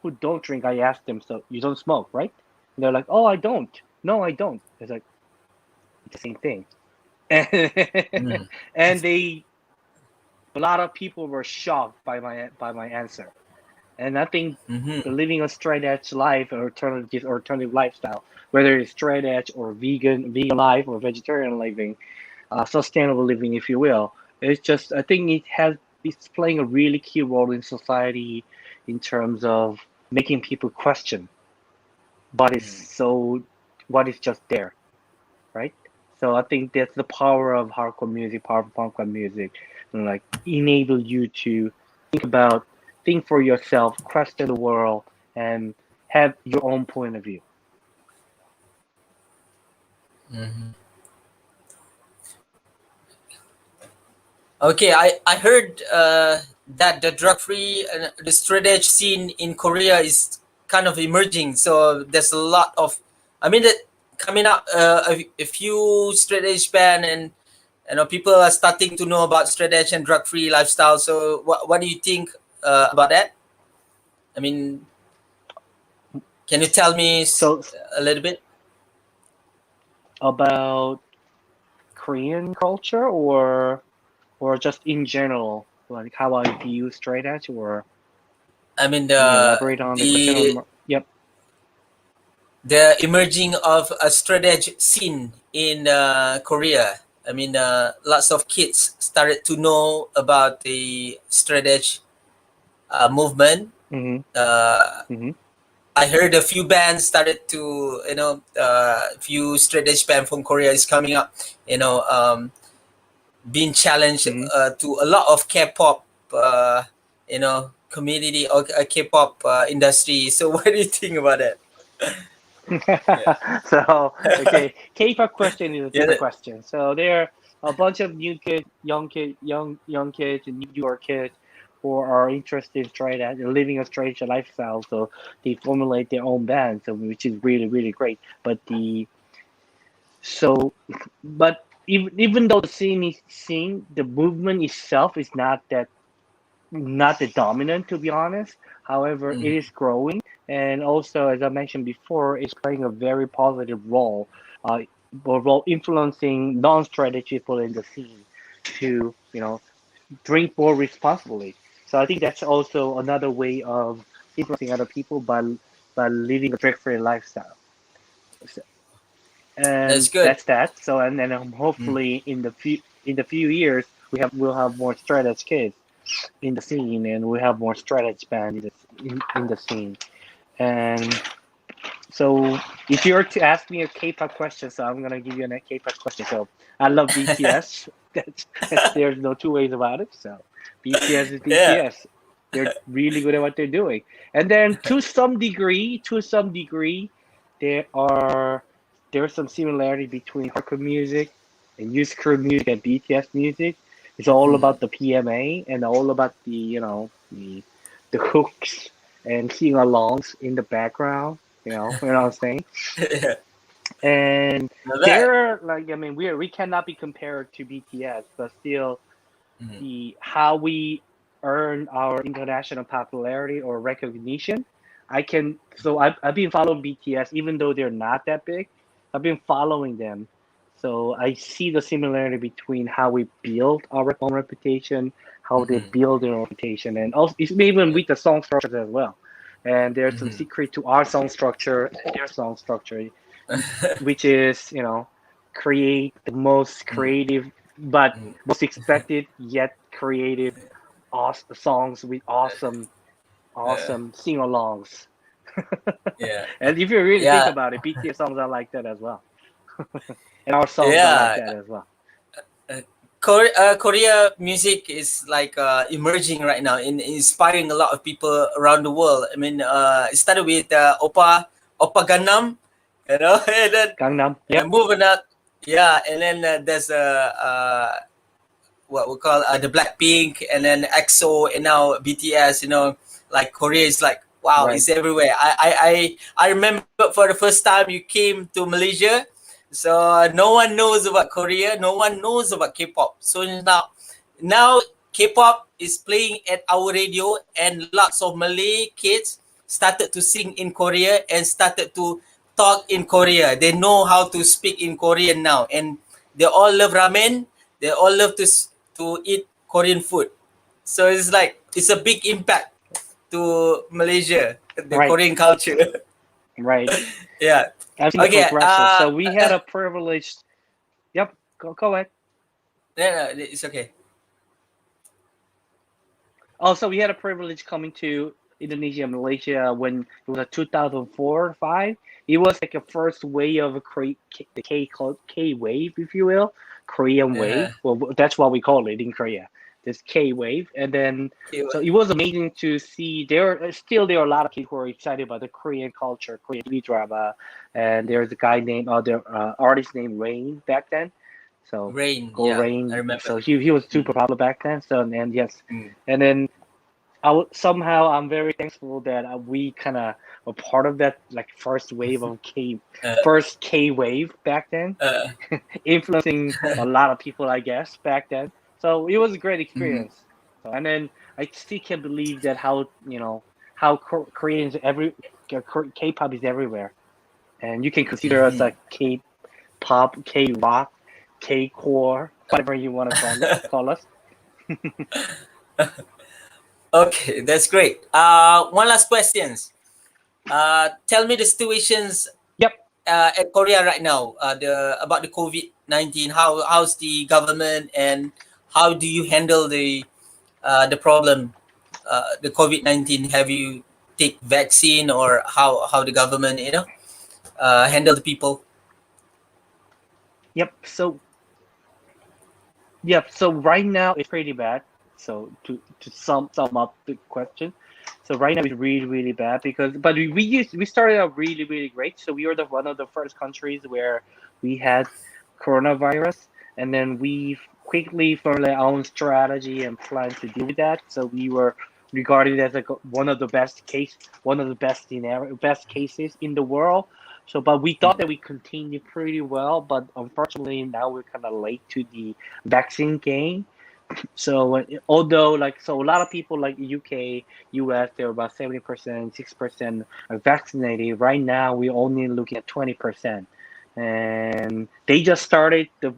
who don't drink, I ask them, so you don't smoke, right? And they're like, oh, I don't. No, I don't. It's like it's the same thing. And a lot of people were shocked by my answer. And I think living a straight edge life or alternative lifestyle, whether it's straight edge or vegan life or vegetarian living, sustainable living, if you will, it's just I think it's playing a really key role in society in terms of making people question what is just there, right? So I think that's the power of hardcore music, power of punk rock music, and like enable you to think for yourself, question the world, and have your own point of view. Okay, I heard that the drug-free, the straight edge scene in Korea is kind of emerging. So there's a lot of, that coming up a few straight edge band, and people are starting to know about straight edge and drug-free lifestyle. So what do you think about that? I mean, can you tell me So a little bit? about Korean culture or just in general, like how I view straight edge, or I mean can you elaborate on the question? Yep. the emerging of a straight edge scene in Korea. I mean, lots of kids started to know about the straight edge movement. Mm-hmm. Mm-hmm. I heard a few bands started to, few straight edge band from Korea is coming up, being challenged Mm-hmm. to a lot of K-pop, community or K-pop industry. So what do you think about that? So okay, K-pop question is a Yeah, different question. So there are a bunch of new kids, young kids, and New York kids who are interested in straight edge and living a straight edge lifestyle. So they formulate their own bands, so which is really great. But even though the scene, the movement itself is not the dominant, to be honest. However, it is growing, and also, as I mentioned before, it's playing a very positive role, a role influencing non-strategy people in the scene to, drink more responsibly. So I think that's also another way of influencing other people by living a drug-free lifestyle. So- that's and good. that's that. So and then hopefully in the few years we'll have more straight edge kids in the scene, and we have more strategy band in the scene. And so, if you were to ask me a K-pop question, so I'm gonna give you a K-pop question. So, I love BTS. There's no two ways about it. So, BTS is Yeah. BTS. They're really good at what they're doing. And then, to some degree, there's some similarity between hardcore music and youth crew music and BTS music. It's all about the PMA and all about the hooks and sing alongs in the background. You know what I'm saying? Yeah. And Now that. they're like, I mean, we cannot be compared to BTS, but still, Mhm. the how we earn our international popularity or recognition. I've been following BTS even though they're not that big. I've been following them, so I see the similarity between how we build our own reputation, how they build their own reputation, and also it's even with the song structures as well. And there's some secret to our song structure and their song structure, which is, create the most creative but most expected yet creative songs with awesome sing-alongs. Yeah. And if you really think Yeah. about it, BTS songs are like that as well. And our songs are like Yeah. that as well. Korea music is like emerging right now and inspiring a lot of people around the world. I mean, it started with Oppa Gangnam, and then Gangnam, yep. moving up, yeah, and then there's what we call the Blackpink, and then EXO, and now BTS. Like Korea is like wow, Right. it's everywhere. I remember for the first time you came to Malaysia. So no one knows about Korea. No one knows about K-pop. So now K-pop is playing at our radio, and lots of Malay kids started to sing in Korea and started to talk in Korea. They know how to speak in Korean now, and they all love ramen. They all love to eat Korean food. So it's like it's a big impact to Malaysia, the Right. Korean culture. Right. Yeah. I've seen the Okay. progression. So we had a privilege. Yep. Go ahead. No, it's okay. Also, we had a privilege coming to Indonesia and Malaysia when it was a 2004 or 5. It was like a first wave of the K wave, if you will, Korean wave. Well, that's what we call it in Korea, this K wave. And then, so it was amazing to see. There are a lot of people who are excited about the Korean culture, Korean TV drama. And there's a guy named, artist named Rain back then. So Rain, Go yeah, Rain. I remember. So he was super popular back then. So and yes, Mm. and then I'm very thankful that we kind of were part of that like first wave of first K wave back then, influencing a lot of people, I guess, back then. So it was a great experience. So, and then I still can't believe that how how Koreans K-pop is everywhere, and you can consider us like K-pop, K-rock, K-core, whatever you want to call us. Okay, that's great. One last questions. Tell me the situations Yep. at Korea right now. About the COVID-19. How's the government, and how do you handle the problem, the COVID-19? Have you take vaccine, or how the government handle the people? Yep. So right now it's pretty bad. So to sum up the question, so right now it's really bad but we started out really great. So we were one of the first countries where we had coronavirus, and then we quickly formed our own strategy and plan to deal with that. So we were regarded as like one of the best cases in the world. So, but we thought that we continued pretty well, but unfortunately now we're kind of late to the vaccine game. So although so a lot of people like UK, US, they're about 70%, 6% are vaccinated. Right now we're only looking at 20%, and they just started the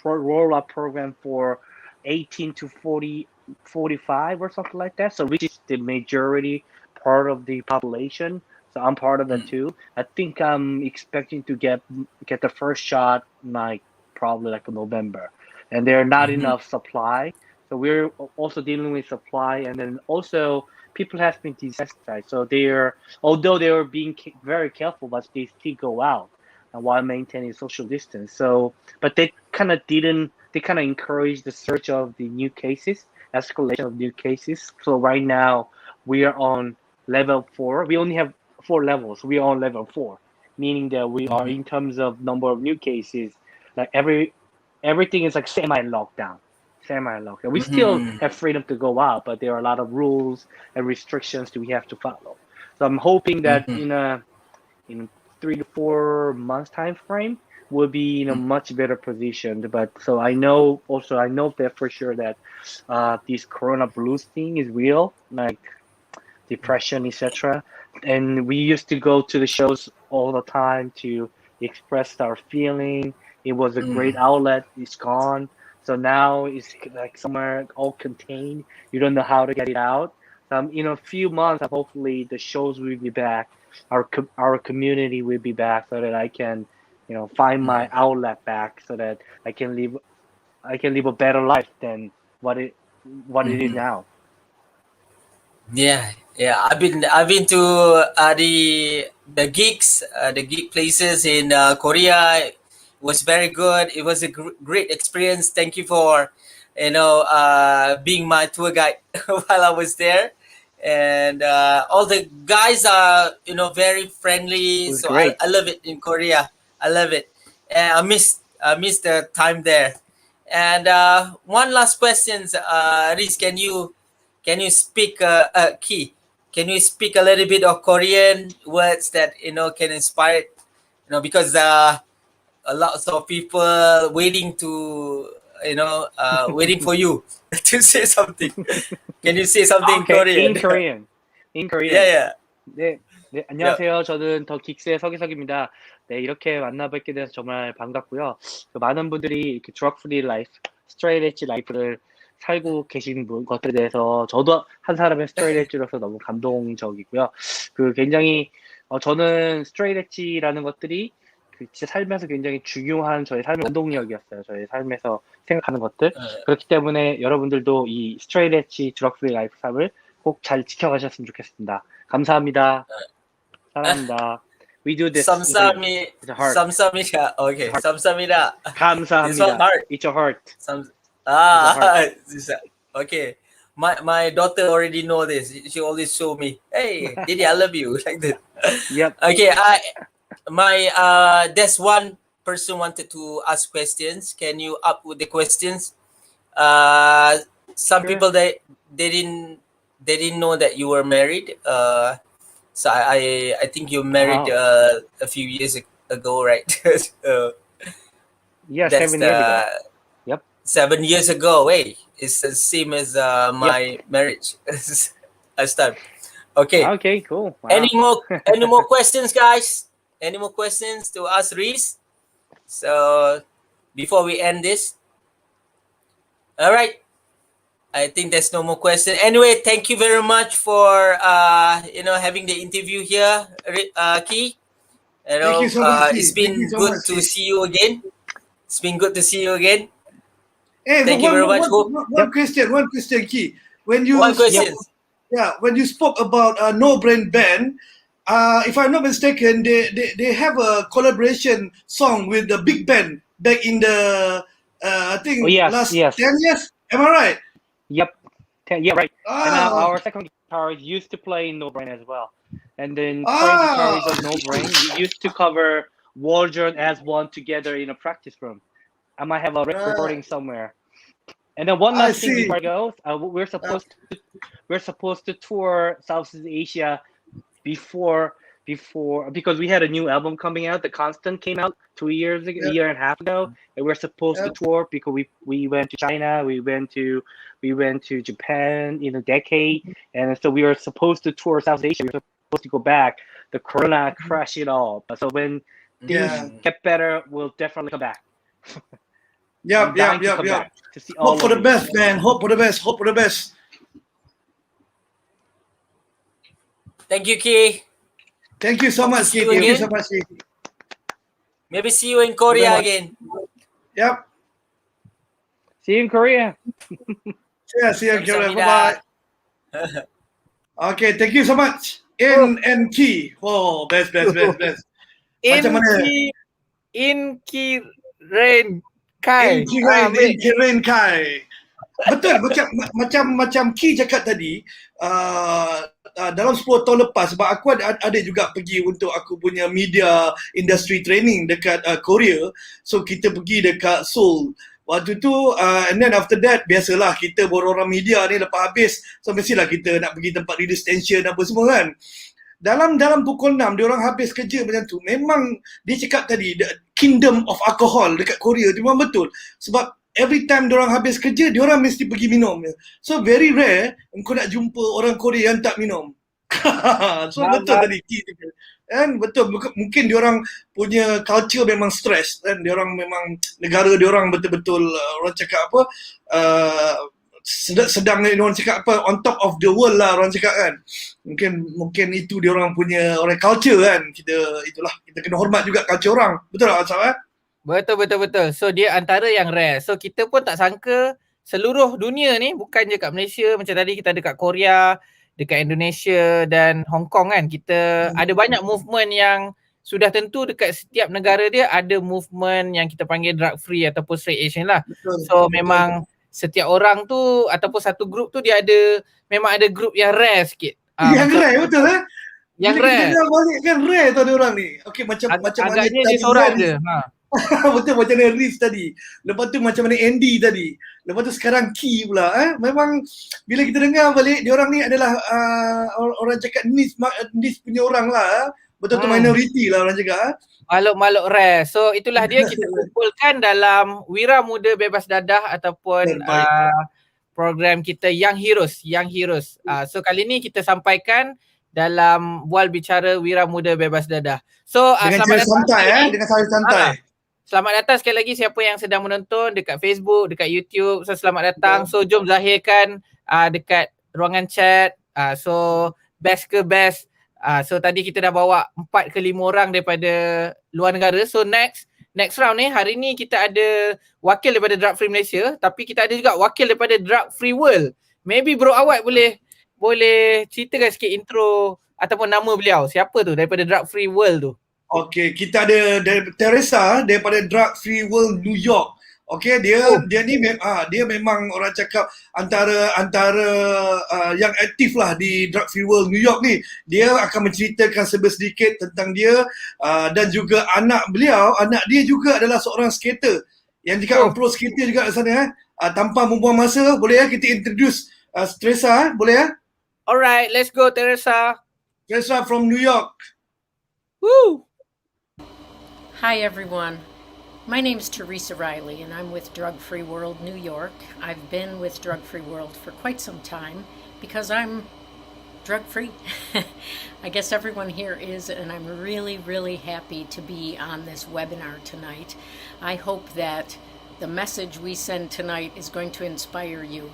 rollout program for 18 to 45 or something like that. So which is the majority part of the population. So I'm part of that too. I think I'm expecting to get the first shot probably like in November, and there are not enough supply. So we're also dealing with supply, and then also people have been desensitized. So although they were being very careful, but they still go out while maintaining social distance. So, but they kind of encouraged the surge of the new cases, escalation of new cases. So right now we are on level 4. We only have 4 levels. We are on level 4, meaning that we are, in terms of number of new cases, like everything is like semi-lockdown. We still have freedom to go out, but there are a lot of rules and restrictions that we have to follow. So I'm hoping that in 3 to 4 months time frame, we'll be in a much better position. But so I know that for sure that this corona blues thing is real, like depression, etc. And we used to go to the shows all the time to express our feeling. It was a great outlet. It's gone. So now it's like somewhere all contained. You don't know how to get it out. In a few months, hopefully the shows will be back. Our community will be back, so that I can, find my outlet back, so that I can live a better life than what it is now. Yeah. I've been to the gigs, the gig places in Korea. It was very good. It was a great experience. Thank you for being my tour guide while I was there. And all the guys are very friendly. It was So great. I love it in Korea. I love it. And I miss the time there. And one last question, Rizz, can you speak Kii? Can you speak a little bit of Korean words that can inspire? Because a lot of people waiting to waiting for you to say something. Can you say something in Korean? In Korean. Yeah. 네, 안녕하세요. 저는 더 긱스의 서기석입니다. 네, 이렇게 만나뵙게 돼서 정말 반갑고요. 많은 분들이 이렇게 드럭 프리 라이프, 스트레이트 엣지 라이프를 살고 계신 것들에 대해서 저도 한 사람의 스트레이트 엣지로서 너무 감동적이고요. 굉장히 저는 스트레이트 엣지라는 것들이 진짜 살면서 굉장히 중요한 저의 삶의 원동력이었어요. 저의 삶에서 생각하는 것들. 그렇기 때문에 여러분들도 이 스트레이트 엣지 드럭 프리 라이프 삶을 꼭 잘 지켜가셨으면 좋겠습니다. 감사합니다. 사랑합니다. We do this. Samsamida. Okay. Samsamida. 감사합니다. This one hard. It's a heart. Okay. My daughter already know this. She always show me, hey, Didi, I love you, like that. Yep. Okay. There's one person wanted to ask questions. Can you up with the questions? Some Sure. people they didn't know that you were married. So I think you married a few years ago, right? Yeah, That's 7 years ago. Yep. 7 years ago. Hey, it's the same as my marriage last time. Okay. Okay, cool. Wow. Any more questions, guys? Any more questions to ask Rizz? So before we end this. All right. I think there's no more question. Anyway, thank you very much for having the interview here, Kii. Thank you so much, It's Kii. Thank you been so good much, to Kii. see you again. It's been good to see you again. Hey, Thank but you very much. one question, Kii. When you One question. when you spoke about No Brain Band, if I'm not mistaken, they have a collaboration song with the big band back in the I think Oh, yes, last yes. 10 years. Am I right? Yep. Yeah, right. And Ah, our second guitarist used to play No Brain as well. And then current guitarist of No Brain used to cover Wardrobe as one together in a practice room. I might have a recording somewhere. And then one I last thing see. before I go, we're supposed to tour Southeast Asia before because we had a new album coming out. The Constant came out 2 years ago, a year and a half ago, and we're supposed to tour because we went to China, we went to Japan in a decade, and so we were supposed to tour South Asia. We were supposed to go back. The Corona crashed it all. But so when things get better, we'll definitely come back. I'm dying to come back to see all Hope for of the you. best, man. Hope for the best. Hope for the best. Thank you, Kii. Thank you so much, See Kii. you Thank you again. so much, Kii. Maybe see you in Korea again. Yep. See you in Korea. Yeah, see you, Kii. Kamsahamnida. Bye-bye. Okay, thank you so much. And Kii. Oh, best. Macam mana? In Kii Rain Kai. Kirain Kai. Betul, macam Kii cakap tadi, dalam 10 tahun lepas, sebab aku ada juga pergi untuk aku punya media industry training dekat Korea. So kita pergi dekat Seoul. Waktu tu, and then after that, biasalah kita orang media ni lepas habis, so mestilah kita nak pergi tempat release tension apa semua kan. Dalam pukul 6, dia orang habis kerja macam tu. Memang dia cakap tadi, the kingdom of alcohol dekat Korea tu memang betul. Sebab every time dia orang habis kerja, dia orang mesti pergi minum. So very rare engkau nak jumpa orang Korea yang tak minum. So betul tadi Kii tu. Kan betul, mungkin dia orang punya culture memang stress kan, dia orang memang negara dia orang betul-betul orang cakap apa sedang orang cakap apa on top of the world lah orang cakap kan. Mungkin itu dia orang punya orang culture kan. Kita kena hormat juga culture orang. Betul tak Asaf? Betul. So dia antara yang rare. So kita pun tak sangka seluruh dunia ni, bukan je kat Malaysia, macam tadi kita ada kat Korea, dekat Indonesia dan Hongkong kan. Kita ada banyak movement yang sudah tentu dekat setiap negara dia ada movement yang kita panggil drug free ataupun straight edge ni lah. So memang setiap orang tu ataupun satu group tu dia memang ada group yang rare sikit. Yang rare betul Yang bila rare. kita dengar balik kan rare tau dia orang ni. Okey macam Agaknya mana dia seorang je. Betul macam mana Rizz tadi. Lepas tu macam mana Andy tadi. Lepas tu sekarang Kii pula. Memang bila kita dengar balik dia orang ni adalah orang cakap niche punya orang lah. Betul tu minority lah orang cakap. Makhluk-makhluk rare. So itulah dia kita kumpulkan dalam Wira Muda Bebas Dadah ataupun program kita Young Heroes. So kali ni kita sampaikan dalam bual bicara Wira Muda Bebas Dadah. So dengan selamat datang santai dengan santai. Selamat datang sekali lagi siapa yang sedang menonton dekat Facebook, dekat YouTube. So selamat datang. So jom zahirkan dekat ruangan chat. So best ke best. So tadi kita dah bawa 4 ke 5 orang daripada luar negara. So next round ni, hari ni kita ada wakil daripada Drug Free Malaysia, tapi kita ada juga wakil daripada Drug Free World. Maybe Bro Awad boleh ceritakan sikit intro ataupun nama beliau. Siapa tu daripada Drug Free World tu? Okey, kita ada Terresa daripada Drug Free World New York. Okey, dia ni dia memang orang cakap antara yang aktif lah di Drug Free World New York ni. Dia akan menceritakan sedikit tentang dia dan juga anak dia juga adalah seorang skater yang juga pro skater juga di sana. Tanpa membuang masa, boleh kita introduce Terresa boleh ya? Alright, let's go Terresa. Terresa from New York. Woo! Hi, everyone. My name's Terresa Riley, and I'm with Drug Free World New York. I've been with Drug Free World for quite some time because I'm drug-free. I guess everyone here is, and I'm really, really happy to be on this webinar tonight. I hope that the message we send tonight is going to inspire you.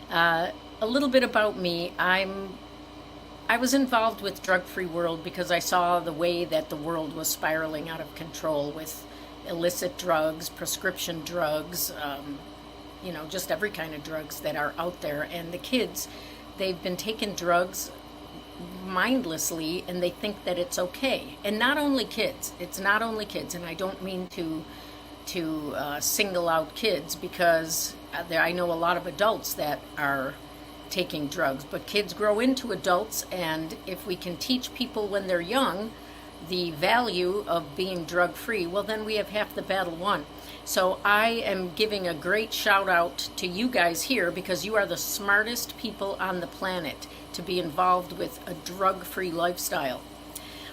A little bit about me. I was involved with Drug Free World because I saw the way that the world was spiraling out of control with illicit drugs, prescription drugs, you know, just every kind of drugs that are out there. And the kids, they've been taking drugs mindlessly and they think that it's okay. And not only kids, it's not only kids. And I don't mean to single out kids, because I know a lot of adults that are taking drugs, but kids grow into adults, and if we can teach people when they're young the value of being drug free, well, then we have half the battle won. So I am giving a great shout out to you guys here, because you are the smartest people on the planet to be involved with a drug free lifestyle.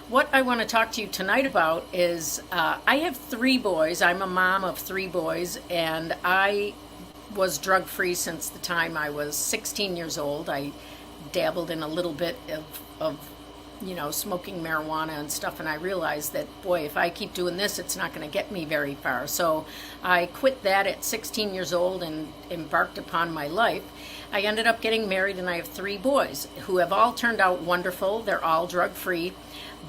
What I want to talk to you tonight about is I have 3 boys. I'm a mom of 3 boys, and I was drug free since the time I was 16 years old. I dabbled in a little bit of you know, smoking marijuana and stuff, and I realized that, boy, if I keep doing this, it's not going to get me very far. So I quit that at 16 years old and embarked upon my life. I ended up getting married, and I have 3 boys who have all turned out wonderful. They're all drug free.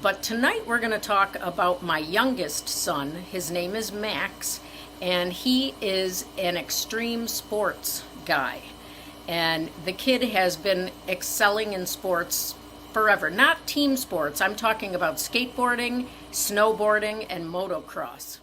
But tonight we're going to talk about my youngest son. His name is Max, and he is an extreme sports guy. And the kid has been excelling in sports forever. Not team sports. I'm talking about skateboarding, snowboarding, and motocross.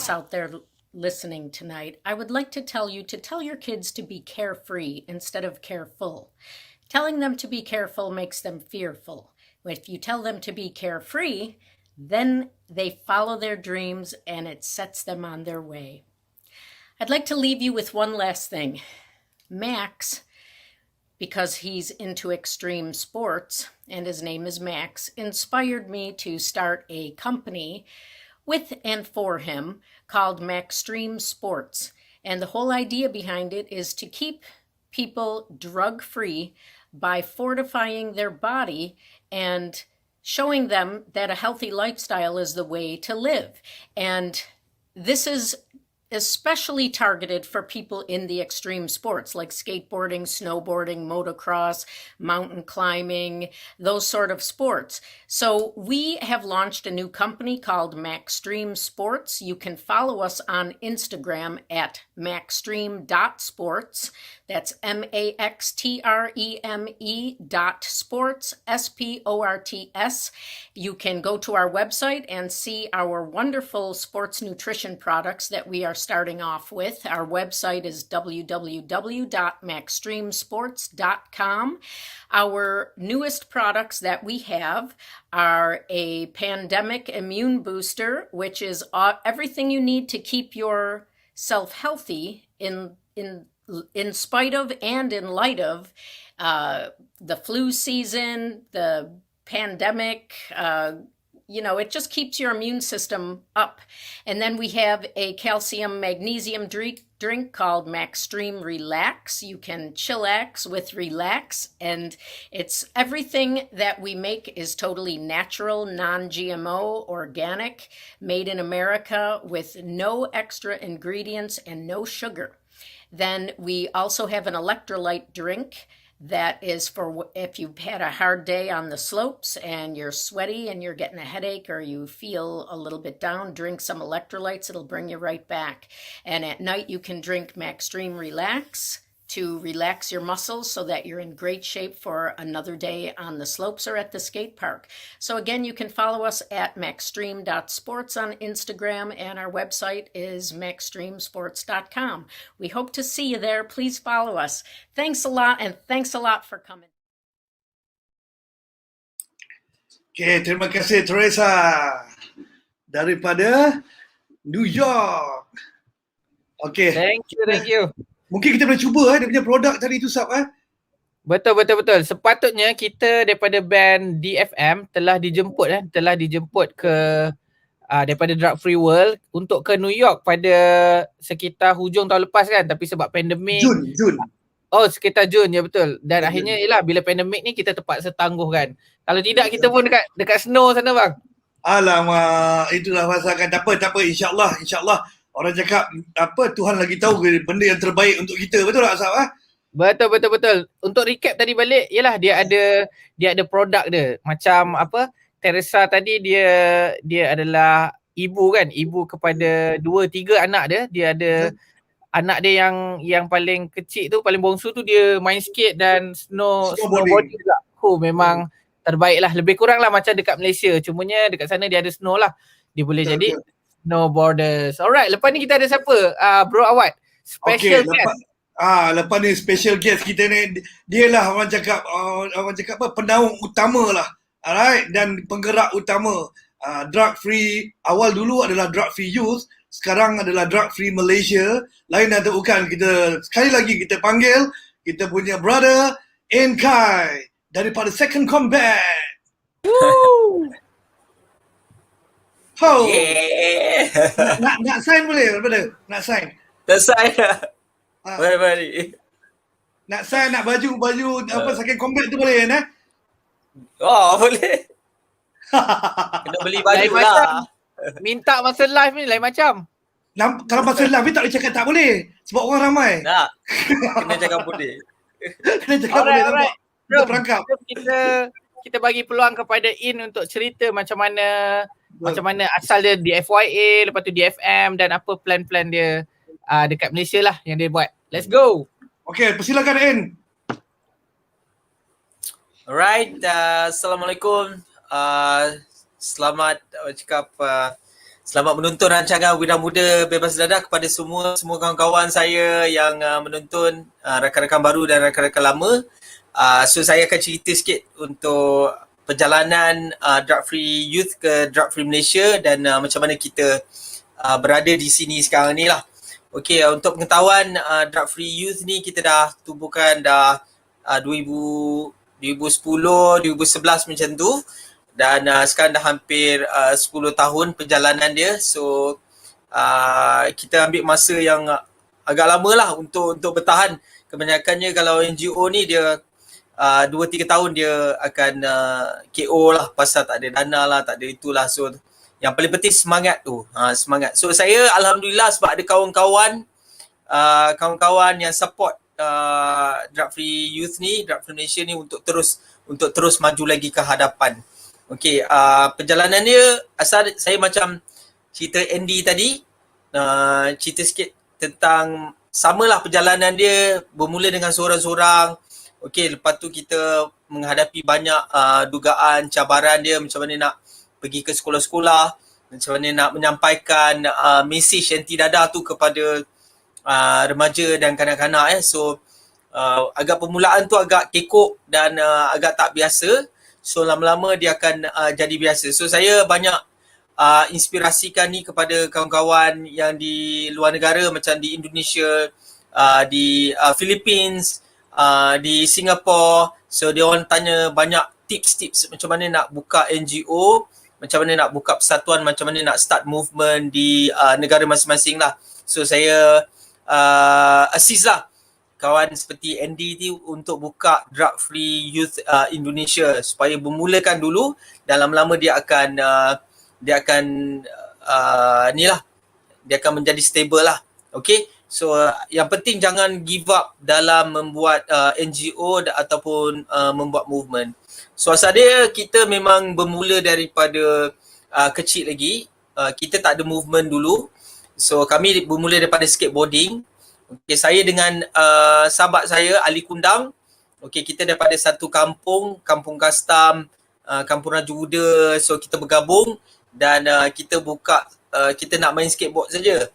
Out there listening tonight, I would like to tell you to tell your kids to be carefree instead of careful. Telling them to be careful makes them fearful. If you tell them to be carefree, then they follow their dreams and it sets them on their way. I'd like to leave you with one last thing. Max, because he's into extreme sports and his name is Max, inspired me to start a company with and for him called Maxstream Sports. And the whole idea behind it is to keep people drug-free by fortifying their body and showing them that a healthy lifestyle is the way to live. And this is especially targeted for people in the extreme sports like skateboarding, snowboarding, motocross, mountain climbing, those sort of sports. So we have launched a new company called Maxstream Sports. You can follow us on Instagram at maxstream.sports. That's MAXTREME.sports, SPORTS. You can go to our website and see our wonderful sports nutrition products that we are starting off with. Our website is www.maxstreamsports.com. Our newest products that we have are a pandemic immune booster, which is everything you need to keep yourself healthy in spite of and in light of the flu season, the pandemic, it just keeps your immune system up. And then we have a calcium magnesium drink called Maxstream Relax. You can chillax with relax, and it's everything that we make is totally natural, non-GMO, organic, made in America with no extra ingredients and no sugar. Then we also have an electrolyte drink That is for if you've had a hard day on the slopes and you're sweaty and you're getting a headache or you feel a little bit down, drink some electrolytes. It'll bring you right back. And at night, you can drink Maxstream Relax to relax your muscles so that you're in great shape for another day on the slopes or at the skate park. So again, you can follow us at maxstream.sports on Instagram, and our website is maxstreamsports.com. We hope to see you there. Please follow us. Thanks a lot, and thanks a lot for coming. Okay, terima kasih Terresa daripada New York. Okay. Thank you. Mungkin kita boleh cuba dia punya produk tadi tu Sab Betul. Sepatutnya kita daripada band DFM telah dijemput ke daripada Drug Free World untuk ke New York pada sekitar hujung tahun lepas kan, tapi sebab pandemik Jun. Oh, sekitar Jun, ya betul. Dan akhirnya ialah bila pandemik ni kita terpaksa tangguh kan. Kalau tidak kita pun dekat snow sana bang. Alamak, itulah pasalkan. Tak apa, insyaAllah. Orang cakap Tuhan lagi tahu benda yang terbaik untuk kita. Betul tak Sab? Betul. Untuk recap tadi balik, ialah dia ada produk dia. Macam Terresa tadi dia adalah ibu kan, ibu kepada 2-3 anak dia. Dia ada anak dia yang paling kecil tu, paling bongsu tu dia main skate dan snowboarding juga. Memang terbaik lah. Lebih kurang lah macam dekat Malaysia. Cumanya dekat sana dia ada snow lah. Dia boleh jadi snowboarders. Alright, lepas ni kita ada siapa? Bro Awad. Special guest. Lepas ni special guest kita ni, dia lah orang cakap penaung utama lah. Alright, dan penggerak utama. Drug free, awal dulu adalah drug free youth, sekarang adalah drug free Malaysia. Lain dan bukan, kita sekali lagi kita panggil kita punya brother Khai daripada Second Combat. Woo! Yeah. Nak sign boleh brother? Nak sign? Tak saya. Baik. Nak sign, nak baju Second Combat tu boleh kan? Oh, boleh. Kena beli baju Lain lah. macam. Minta masa live ni lain macam. Kalau masa live ni tak boleh cakap tak boleh. Sebab orang ramai. Tak. Kena cakap boleh. Kena cakap boleh. Nampak? Kita perangkap. Kita bagi peluang kepada In untuk cerita macam mana asal dia di FYA, lepas tu di FM dan apa plan-plan dia dekat Malaysia lah yang dia buat. Let's go. Okay, persilakan In. Alright, Assalamualaikum. Selamat selamat menonton rancangan Wira Muda Bebas Dadah kepada semua kawan-kawan saya yang menonton, rakan-rakan baru dan rakan-rakan lama. So saya akan cerita sikit untuk perjalanan Drug Free Youth ke Drug Free Malaysia dan macam mana kita berada di sini sekarang ni lah. Okay, untuk pengetahuan Drug Free Youth ni kita dah tubuhkan dah 2010, 2011 macam tu. Dan sekarang dah hampir 10 tahun perjalanan dia. So kita ambil masa yang agak lama lah untuk bertahan. Kebanyakannya kalau NGO ni dia 2-3 tahun dia akan KO lah pasal tak ada dana lah, tak ada itulah. So yang paling penting semangat tu, semangat. So saya alhamdulillah sebab ada kawan-kawan yang support Drug Free Youth ni, Drug Free Malaysia ni untuk terus maju lagi ke hadapan. Okey, perjalanan dia asal saya macam cerita Andy tadi, cerita sikit tentang samalah perjalanan dia bermula dengan seorang-seorang. Okey, lepas tu kita menghadapi banyak dugaan, cabaran dia macam mana nak pergi ke sekolah-sekolah, macam mana nak menyampaikan mesej anti-dadah tu kepada remaja dan kanak-kanak. So agak permulaan tu agak kekok dan agak tak biasa. So lama-lama dia akan jadi biasa. So saya banyak inspirasikan ni kepada kawan-kawan yang di luar negara macam di Indonesia, di Philippines, di Singapore. So dia orang tanya banyak tips-tips macam mana nak buka NGO, macam mana nak buka persatuan, macam mana nak start movement di negara masing-masing lah. So saya assist lah kawan seperti Andy ni untuk buka Drug Free Youth Indonesia supaya bermulakan dulu dan lama-lama dia akan ni lah, dia akan menjadi stable lah. Okay, So yang penting jangan give up dalam membuat NGO ataupun membuat movement. So asal dia kita memang bermula daripada kecil lagi. Kita tak ada movement dulu. So kami bermula daripada skateboarding. Okay, saya dengan sahabat saya Ali Kundang. Okay, kita daripada satu kampung, kampung custom, kampung Raja Muda. So kita bergabung dan kita buka, kita nak main skateboard saja.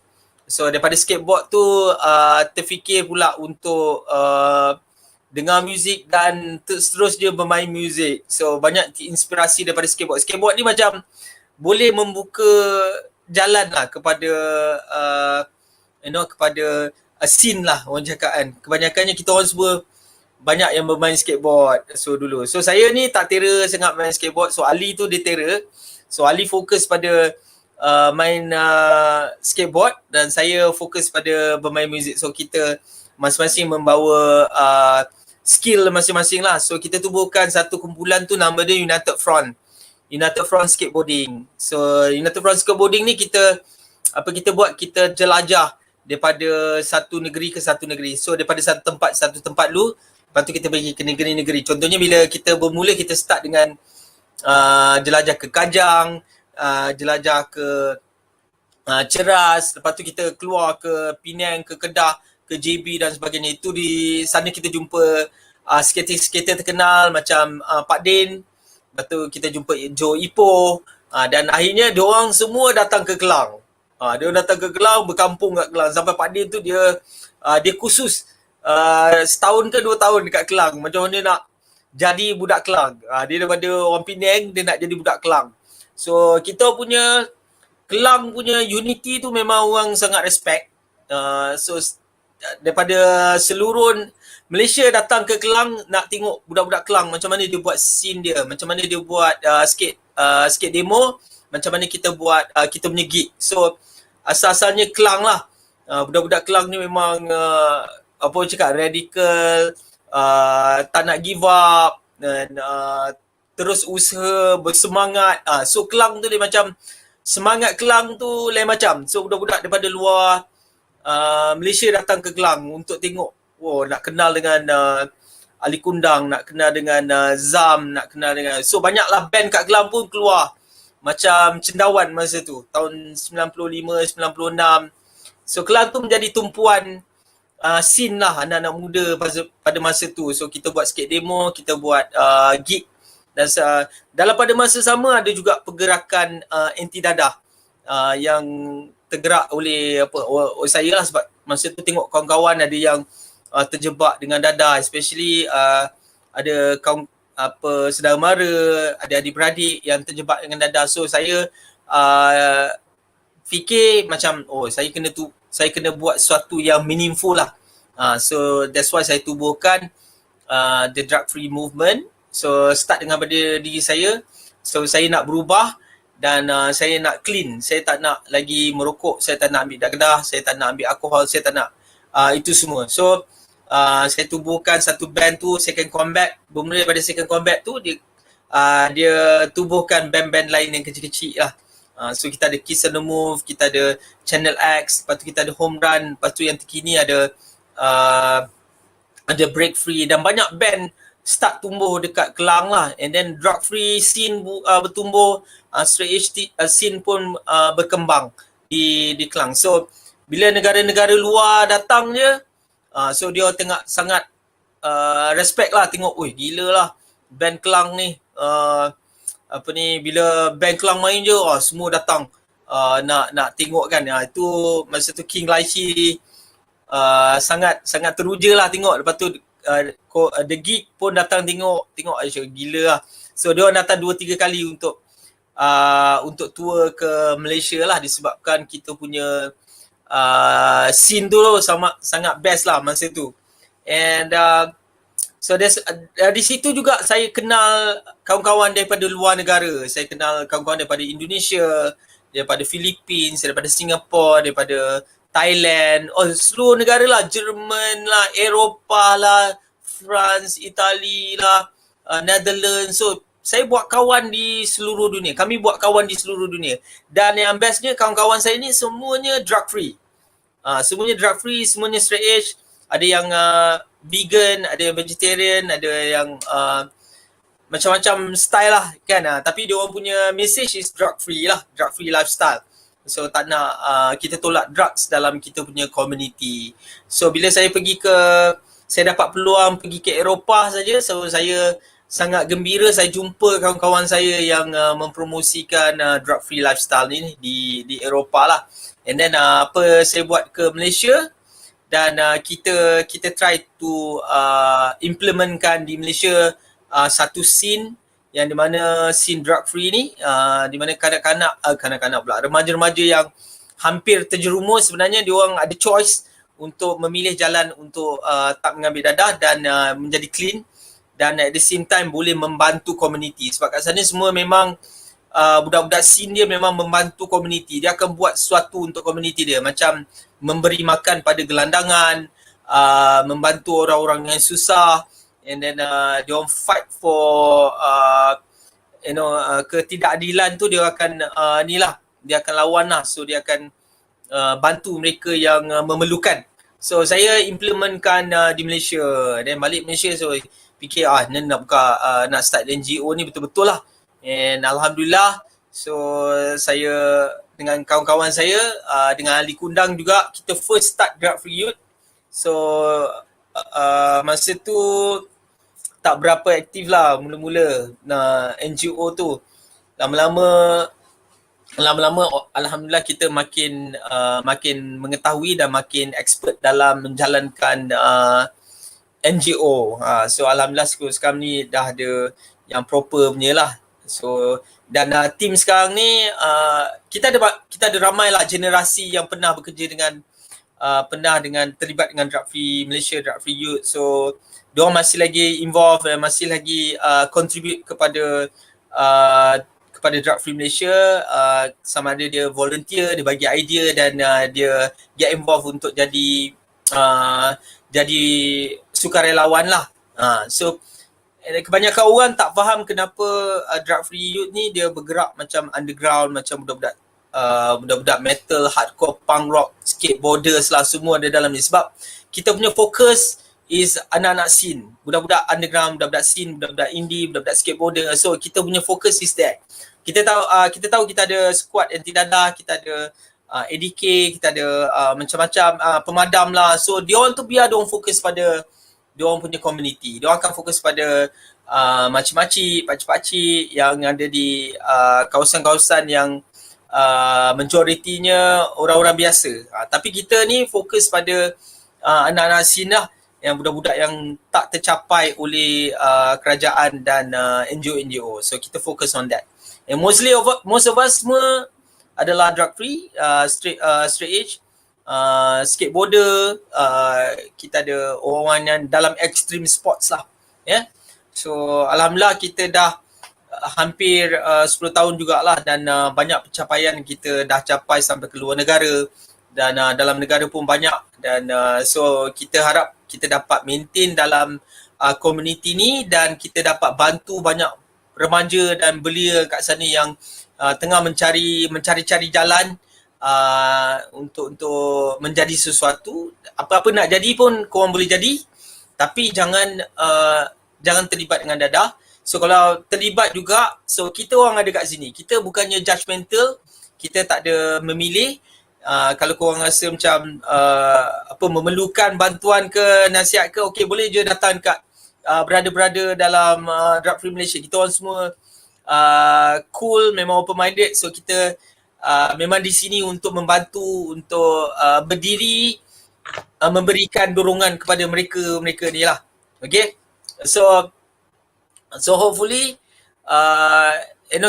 So daripada skateboard tu terfikir pula untuk dengar muzik dan terus dia bermain muzik. So banyak inspirasi daripada skateboard. Skateboard ni macam boleh membuka jalan lah kepada kepada scene lah orang cakap kan. Kebanyakannya kita orang semua banyak yang bermain skateboard dulu. So saya ni tak tera sangat main skateboard. So Ali tu dia tera. So Ali fokus pada main skateboard dan saya fokus pada bermain muzik. So kita masing-masing membawa skill masing-masing lah. So kita tubuhkan satu kumpulan tu, nama dia United Front. United Front Skateboarding. So United Front Skateboarding ni kita buat, kita jelajah daripada satu negeri ke satu negeri. So daripada satu tempat dulu, lepas tu kita pergi ke negeri-negeri. Contohnya bila kita bermula, kita start dengan jelajah ke Kajang, jelajah ke Ceras, lepas tu kita keluar ke Penang, ke Kedah, ke JB dan sebagainya. Itu di sana kita jumpa skater terkenal macam Pak Din. Lepas tu kita jumpa Joe Ipoh, dan akhirnya diorang semua datang ke Kelang. Dia datang ke Kelang, berkampung kat Kelang. Sampai Pak Din tu dia khusus setahun ke 2 tahun dekat Kelang. Macam mana nak jadi budak Kelang. Dia daripada orang Penang, dia nak jadi budak Kelang. So kita punya Kelang punya unity tu memang orang sangat respect. So daripada seluruh Malaysia datang ke Kelang nak tengok budak-budak Kelang macam mana dia buat scene dia, macam mana dia buat skate demo, macam mana kita buat kita punya gig. So asal-asalnya Kelang lah. Budak-budak Kelang ni memang apa orang cakap, radikal, tak nak give up dan terus usaha, bersemangat. So Kelang tu dia macam, semangat Kelang tu lain macam. So budak-budak daripada luar Malaysia datang ke Kelang untuk tengok. Nak kenal dengan Ali Kundang, nak kenal dengan Zam, nak kenal dengan, so banyaklah band kat Kelang pun keluar. Macam Cendawan masa tu, tahun 95, 96. So Kelang tu menjadi tumpuan scene lah anak-anak muda pada masa tu. So kita buat skate demo, kita buat gig. Dan dalam pada masa sama ada juga pergerakan anti dadah yang tergerak oleh saya lah, sebab masa tu tengok kawan-kawan ada yang terjebak dengan dadah, especially ada kaum saudara mara, ada adik-beradik yang terjebak dengan dadah. So saya fikir macam saya kena buat sesuatu yang meaningful lah. So that's why saya tubuhkan the drug free movement. So start dengan pada diri saya. So saya nak berubah dan saya nak clean. Saya tak nak lagi merokok, saya tak nak ambil dadah, saya tak nak ambil alkohol, saya tak nak itu semua. So saya tubuhkan satu band tu, Second Combat. Bermula daripada Second Combat tu, dia tubuhkan band-band lain yang kecil-kecil lah. So kita ada Kiss on the Move, kita ada Channel X, lepas tu kita ada Home Run, lepas tu yang terkini ada Break Free, dan banyak band start tumbuh dekat Kelang lah. And then drug free scene bertumbuh, straight edge scene pun berkembang di Kelang. So bila negara-negara luar datang je, so dia tengah sangat respect lah, tengok, gila lah band Kelang ni, bila band Kelang main je, semua datang nak tengok kan. Itu masa tu King Laishi sangat teruja lah tengok. Lepas tu The Gig pun datang tengok gila lah. So dia orang datang 2-3 kali untuk tour ke Malaysia lah, disebabkan kita punya scene tu sangat best lah masa tu. And so di situ juga saya kenal kawan-kawan daripada luar negara. Saya kenal kawan-kawan daripada Indonesia, daripada Philippines, daripada Singapore, daripada Thailand, seluruh negara lah, Jerman lah, Eropah lah, France, Itali lah, Netherlands. So saya buat kawan di seluruh dunia. Kami buat kawan di seluruh dunia. Dan yang bestnya kawan-kawan saya ni semuanya drug free. Semuanya drug free, semuanya straight edge. Ada yang vegan, ada yang vegetarian, ada yang macam-macam style lah kan. Tapi dia orang punya message is drug free lah, drug free lifestyle. So tak nak kita tolak drugs dalam kita punya community. So bila saya dapat peluang pergi ke Eropah saja, so saya sangat gembira saya jumpa kawan-kawan saya yang mempromosikan drug free lifestyle ni di Eropah lah. And then apa saya buat ke Malaysia, dan kita try to implementkan di Malaysia satu scene yang di mana scene drug free ni di mana kanak-kanak pula, remaja-remaja yang hampir terjerumus, sebenarnya dia orang ada choice untuk memilih jalan untuk tak mengambil dadah dan menjadi clean, dan at the same time boleh membantu komuniti. Sebab kat sana semua memang budak-budak scene dia memang membantu komuniti. Dia akan buat sesuatu untuk komuniti dia, macam memberi makan pada gelandangan, membantu orang-orang yang susah, and then dia orang fight for ketidakadilan tu. Dia akan dia akan lawan lah. So dia akan bantu mereka yang memerlukan. So saya implementkan di Malaysia, dan balik Malaysia so fikir ni nak buka nak start NGO ni betul-betul lah. And Alhamdulillah, so saya dengan kawan-kawan saya, dengan ahli kundang juga, kita first start Drug Free Youth. So masa tu tak berapa aktif lah mula-mula NGO tu. Lama-lama Alhamdulillah kita makin mengetahui dan makin expert dalam menjalankan NGO. So Alhamdulillah sekarang ni dah ada yang proper punya lah. So dan team sekarang ni kita ada ramai lah generasi yang pernah bekerja dengan terlibat dengan Drug Free Malaysia, Drug Free Youth. So diorang masih lagi involved, masih lagi contribute kepada Drug Free Malaysia, sama ada dia volunteer, dia bagi idea, dan dia get involved untuk jadi sukarelawan lah. So kebanyakan orang tak faham kenapa Drug Free Youth ni dia bergerak macam underground, macam budak-budak metal, hardcore, punk rock, skateboarders lah, semua ada dalam ni. Sebab kita punya fokus is anak-anak scene, budak-budak underground, budak-budak scene, budak-budak indie, budak-budak skateboarder. So kita punya fokus is that. Kita tahu kita ada squad anti dadah, kita ada ADK, kita ada macam-macam pemadam lah. So diorang tu biar diorang fokus pada diorang punya community. Diorang akan fokus pada makcik-makcik, pakcik-pakcik yang ada di kawasan-kawasan yang majoritinya orang-orang biasa. Tapi kita ni fokus pada anak-anak scene lah, yang budak-budak yang tak tercapai oleh kerajaan dan NGO-NGO. So kita fokus on that. And most of us semua adalah drug free, straight edge, skateboarder, kita ada orang yang dalam extreme sports lah. Yeah. So Alhamdulillah kita dah hampir 10 tahun jugalah, dan banyak pencapaian kita dah capai sampai ke luar negara, dan dalam negara pun banyak. Dan so kita harap kita dapat maintain dalam komuniti ni, dan kita dapat bantu banyak remaja dan belia kat sana yang tengah mencari jalan untuk menjadi sesuatu. Apa-apa nak jadi pun korang boleh jadi, tapi jangan terlibat dengan dadah. So kalau terlibat juga, so kita orang ada kat sini, kita bukannya judgemental, kita tak ada memilih. Kalau korang rasa macam memerlukan bantuan ke, nasihat ke, okey boleh je datang kat brother-brother dalam Drug Free Malaysia. Kita orang semua cool, memang open minded. So kita memang di sini untuk membantu, untuk berdiri, memberikan dorongan kepada mereka ni lah. Okay, so hopefully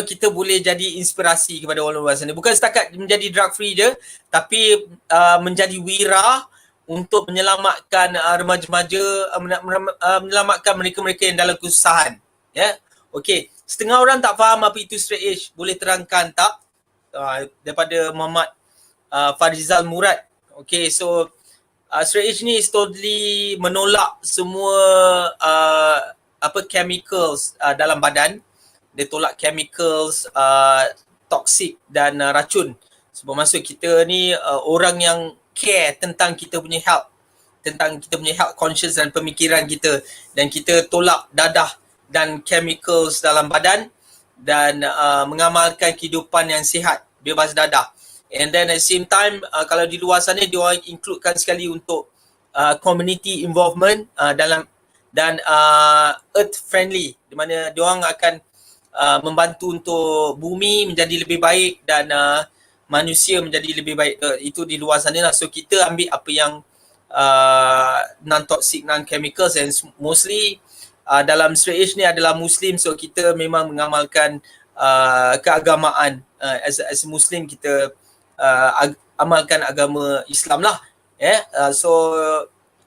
kita boleh jadi inspirasi kepada orang luar sana. Bukan setakat menjadi drug free je, tapi menjadi wira untuk menyelamatkan remaja-remaja, menyelamatkan mereka-mereka yang dalam kesusahan. Ya, okay. Setengah orang tak faham apa itu straight edge. Boleh terangkan tak? Daripada Muhammad Farizal Murad. Okay, so straight edge ni is totally menolak semua chemicals dalam badan. Dia tolak chemicals toxic dan racun. Sebab maksud kita ni orang yang care tentang kita punya health, tentang kita punya health conscious dan pemikiran kita, dan kita tolak dadah dan chemicals dalam badan dan mengamalkan kehidupan yang sihat, bebas dadah. And then at the same time, kalau di luar sana dia orang includekan sekali untuk community involvement dalam dan earth friendly, di mana dia orang akan membantu untuk bumi menjadi lebih baik dan manusia menjadi lebih baik. Itu di luar sana lah. So kita ambil apa yang non-toxic, non-chemicals, and mostly dalam straight edge ni adalah Muslim, so kita memang mengamalkan keagamaan. As a Muslim kita amalkan agama Islam lah. So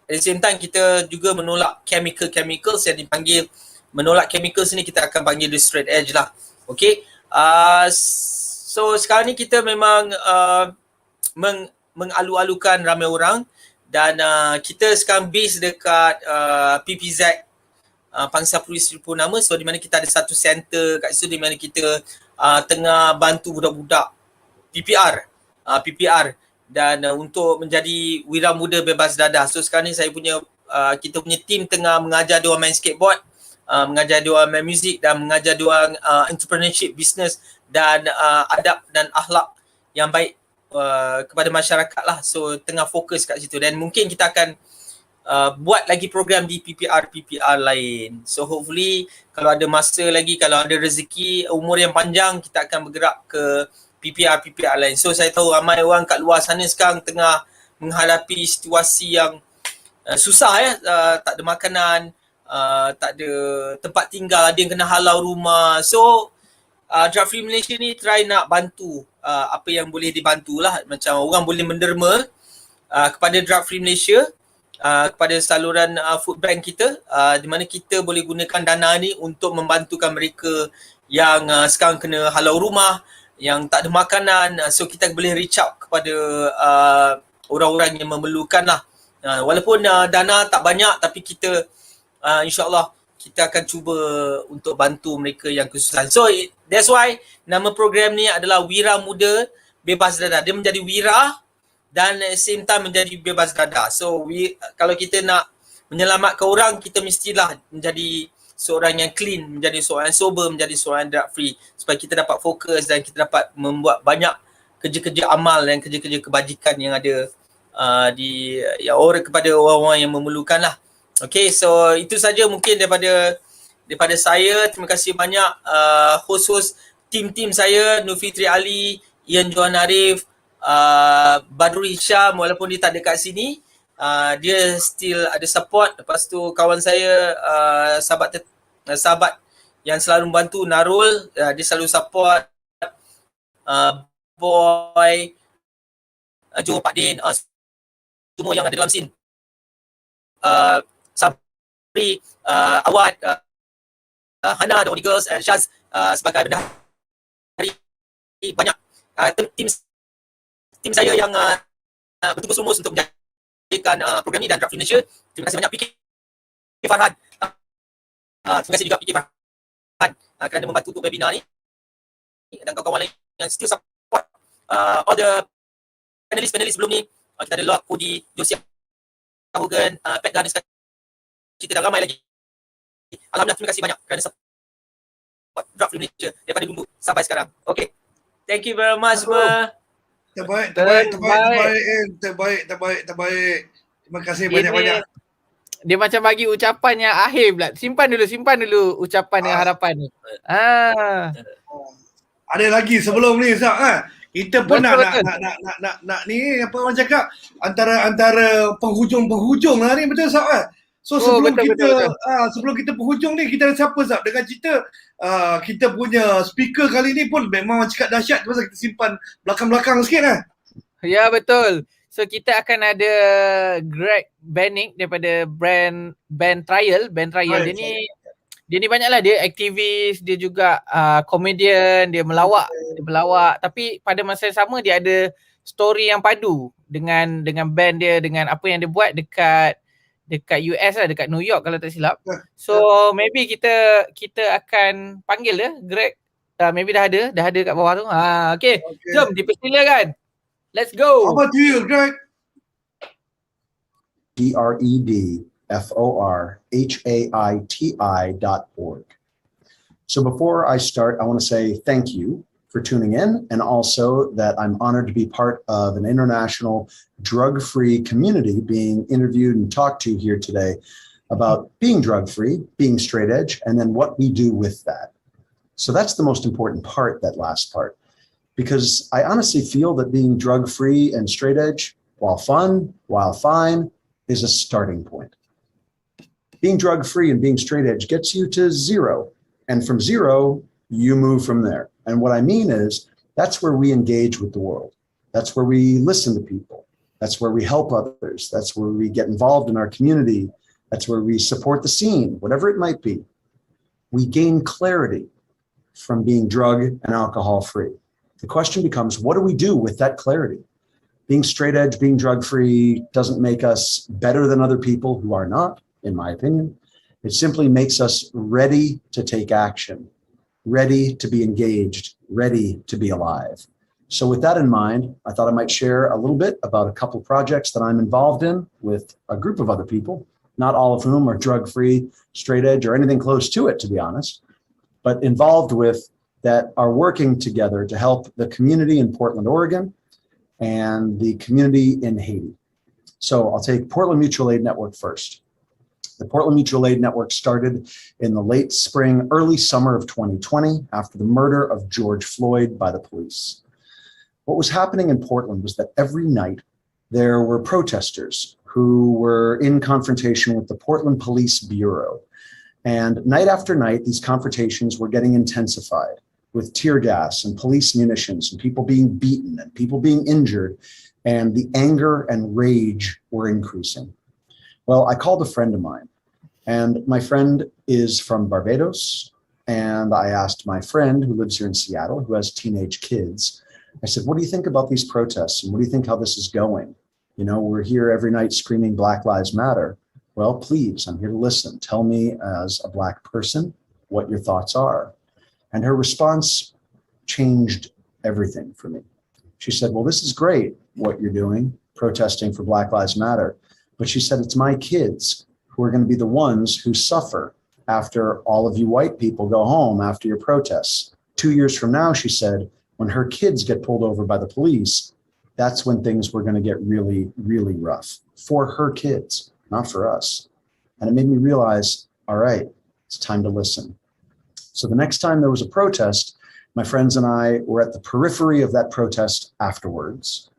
at the same time kita juga menolak chemicals yang dipanggil, menolak chemicals ni kita akan panggil the straight edge lah. Okay. So sekarang ni kita memang mengalu-alukan ramai orang, dan kita sekarang base dekat PPZ, Pangsa Polis Purnama. So di mana kita ada satu center kat situ di mana kita tengah bantu budak-budak PPR dan untuk menjadi wira muda bebas dadah. So sekarang ni saya punya kita punya team tengah mengajar dia orang main skateboard, mengajar dia orang main muzik, dan mengajar dia orang entrepreneurship, business dan adab dan akhlak yang baik kepada masyarakat lah. So tengah fokus kat situ, dan mungkin kita akan buat lagi program di PPR lain. So hopefully kalau ada masa lagi, kalau ada rezeki, umur yang panjang, kita akan bergerak ke PPR lain. So saya tahu ramai orang kat luar sana sekarang tengah menghadapi situasi yang susah tak ada makanan, tak ada tempat tinggal, ada yang kena halau rumah. So Drug Free Malaysia ni try nak bantu apa yang boleh dibantu lah. Macam orang boleh menderma kepada Drug Free Malaysia, kepada saluran food bank kita, di mana kita boleh gunakan dana ni untuk membantukan mereka yang sekarang kena halau rumah, yang tak ada makanan. So kita boleh reach out kepada orang-orang yang memerlukan lah. Walaupun dana tak banyak, tapi kita insyaAllah kita akan cuba untuk bantu mereka yang kesusahan. So that's why nama program ni adalah Wira Muda Bebas Dadah. Dia menjadi wira dan at the same time menjadi bebas dadah. So kalau kita nak menyelamatkan orang, kita mestilah menjadi seorang yang clean, menjadi seorang yang sober, menjadi seorang yang drug free, supaya kita dapat fokus dan kita dapat membuat banyak kerja-kerja amal dan kerja-kerja kebajikan yang ada kepada orang-orang yang memerlukan lah. Okay, so itu saja mungkin daripada saya. Terima kasih banyak host-host tim saya, Nur Fitri Ali, Ian Johan Arif, Badrul Hisham, walaupun dia tak ada kat sini, dia still ada support. Lepas tu kawan saya, sahabat yang selalu membantu, Narul, dia selalu support. Boy, Joe, Pak Din, semua yang ada dalam scene. Sabri, Awad, Hana, The Only Girls, Shaz, sebagai bendahari, banyak tim saya yang betul-betul rumus untuk menjadikan program ni dan Drug Free Malaysia. Terima kasih banyak PK Farhan. Terima kasih juga PK Farhan kerana membantu untuk webinar ni, dan kawan-kawan lain yang still support all the panelis sebelum ni. Kita ada Lord, Kodi, Josiah, Hogan, Pat Garden, kita dah ramai lagi. Alhamdulillah, terima kasih banyak kerana support Drug Free Malaysia daripada dulu sampai sekarang. Okay, thank you very much semua. Terbaik. Terima kasih banyak-banyak. Dia macam bagi ucapan yang akhir pula. Simpan dulu ucapan dengan harapan ni. Ada lagi sebelum ni Ustaz kita pun nak ni apa orang cakap antara penghujung lah ni, betul Ustaz So sebelum kita penghujung ni, kita ada siapa Ustaz dengan cerita kita punya speaker kali ni pun memang cakap dahsyat, pasal kita simpan belakang-belakang sikit Ya betul. So kita akan ada Greg Bennick daripada band Trial. Dia ni banyaklah, dia aktivis, dia juga komedian, dia melawak, tapi pada masa yang sama dia ada story yang padu dengan band dia, dengan apa yang dia buat dekat US lah, dekat New York kalau tak silap. So maybe kita akan panggil dia, Greg. Maybe dah ada kat bawah tu. Okay. Jom dipersilakan. Let's go. Over to you, Greg. GREDFORHAITI.org. So before I start, I want to say thank you for tuning in, and also that I'm honored to be part of an international drug-free community being interviewed and talked to here today about being drug-free, being straight edge, and then what we do with that. So that's the most important part, that last part, because I honestly feel that being drug-free and straight edge, while fun, while fine, is a starting point. Being drug-free and being straight edge gets you to zero, and from zero, you move from there. And what I mean is, that's where we engage with the world. That's where we listen to people. That's where we help others. That's where we get involved in our community. That's where we support the scene, whatever it might be. We gain clarity from being drug and alcohol free. The question becomes, what do we do with that clarity? Being straight edge, being drug free doesn't make us better than other people who are not, in my opinion. It simply makes us ready to take action, ready to be engaged, ready to be alive. So with that in mind, I thought I might share a little bit about a couple projects that I'm involved in with a group of other people, not all of whom are drug-free, straight edge, or anything close to it, to be honest, but involved with that are working together to help the community in Portland, Oregon, and the community in Haiti. So I'll take Portland Mutual Aid Network first. The Portland Mutual Aid Network started in the late spring, early summer of 2020 after the murder of George Floyd by the police. What was happening in Portland was that every night there were protesters who were in confrontation with the Portland Police Bureau. And night after night, these confrontations were getting intensified with tear gas and police munitions and people being beaten and people being injured, and the anger and rage were increasing. Well, I called a friend of mine, and my friend is from Barbados, and I asked my friend who lives here in Seattle, who has teenage kids, I said, what do you think about these protests, and what do you think how this is going? You know, we're here every night screaming Black Lives Matter. Well, please, I'm here to listen. Tell me as a Black person what your thoughts are. And her response changed everything for me. She said, well, this is great what you're doing, protesting for Black Lives Matter. But she said, it's my kids who are going to be the ones who suffer after all of you white people go home after your protests. 2 years from now, she said, when her kids get pulled over by the police, that's when things were going to get really, really rough for her kids, not for us. And it made me realize, all right, it's time to listen. So the next time there was a protest, my friends and I were at the periphery of that protest afterwards.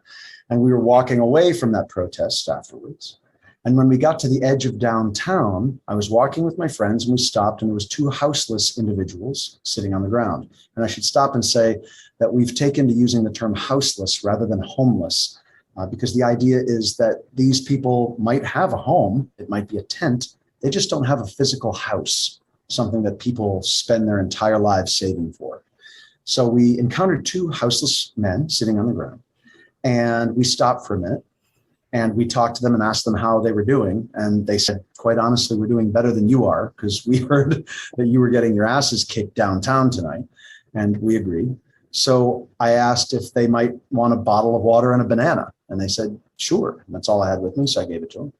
And we were walking away from that protest afterwards. And when we got to the edge of downtown, I was walking with my friends and we stopped, and there was two houseless individuals sitting on the ground. And I should stop and say that we've taken to using the term houseless rather than homeless, because the idea is that these people might have a home, it might be a tent, they just don't have a physical house, something that people spend their entire lives saving for. So we encountered two houseless men sitting on the ground, and we stopped for a minute. And we talked to them and asked them how they were doing. And they said, quite honestly, we're doing better than you are, because we heard that you were getting your asses kicked downtown tonight. And we agreed. So I asked if they might want a bottle of water and a banana. And they said, sure. And that's all I had with me. So I gave it to them.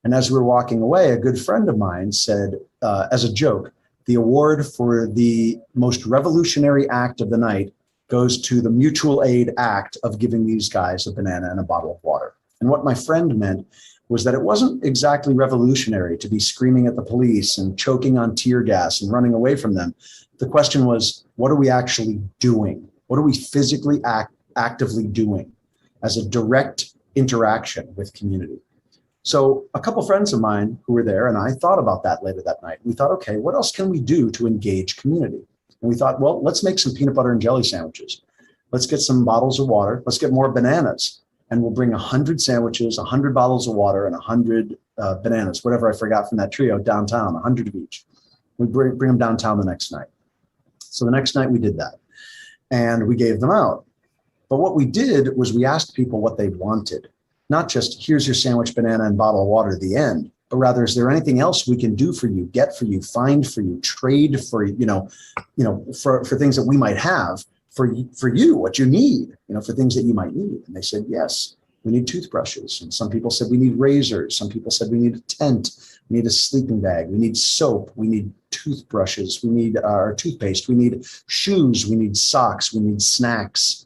And as we were walking away, a good friend of mine said, as a joke, the award for the most revolutionary act of the night goes to the mutual aid act of giving these guys a banana and a bottle of water. And what my friend meant was that it wasn't exactly revolutionary to be screaming at the police and choking on tear gas and running away from them. The question was, what are we actually doing? What are we physically actively doing as a direct interaction with community? So a couple friends of mine who were there, and I thought about that later that night. We thought, okay, what else can we do to engage community? And we thought, well, let's make some peanut butter and jelly sandwiches. Let's get some bottles of water. Let's get more bananas. And we'll bring 100 sandwiches, 100 bottles of water, and 100 bananas, whatever I forgot from that trio, downtown, 100 of each. We bring them downtown the next night. So the next night we did that, and we gave them out. But what we did was we asked people what they wanted, not just here's your sandwich, banana, and bottle of water at the end, but rather, is there anything else we can do for you, get for you, find for you, trade for for things that we might have for you, what you need, for things that you might need. And they said, yes, we need toothbrushes. And some people said we need razors. Some people said we need a tent. We need a sleeping bag. We need soap. We need toothbrushes. We need our toothpaste. We need shoes. We need socks. We need snacks.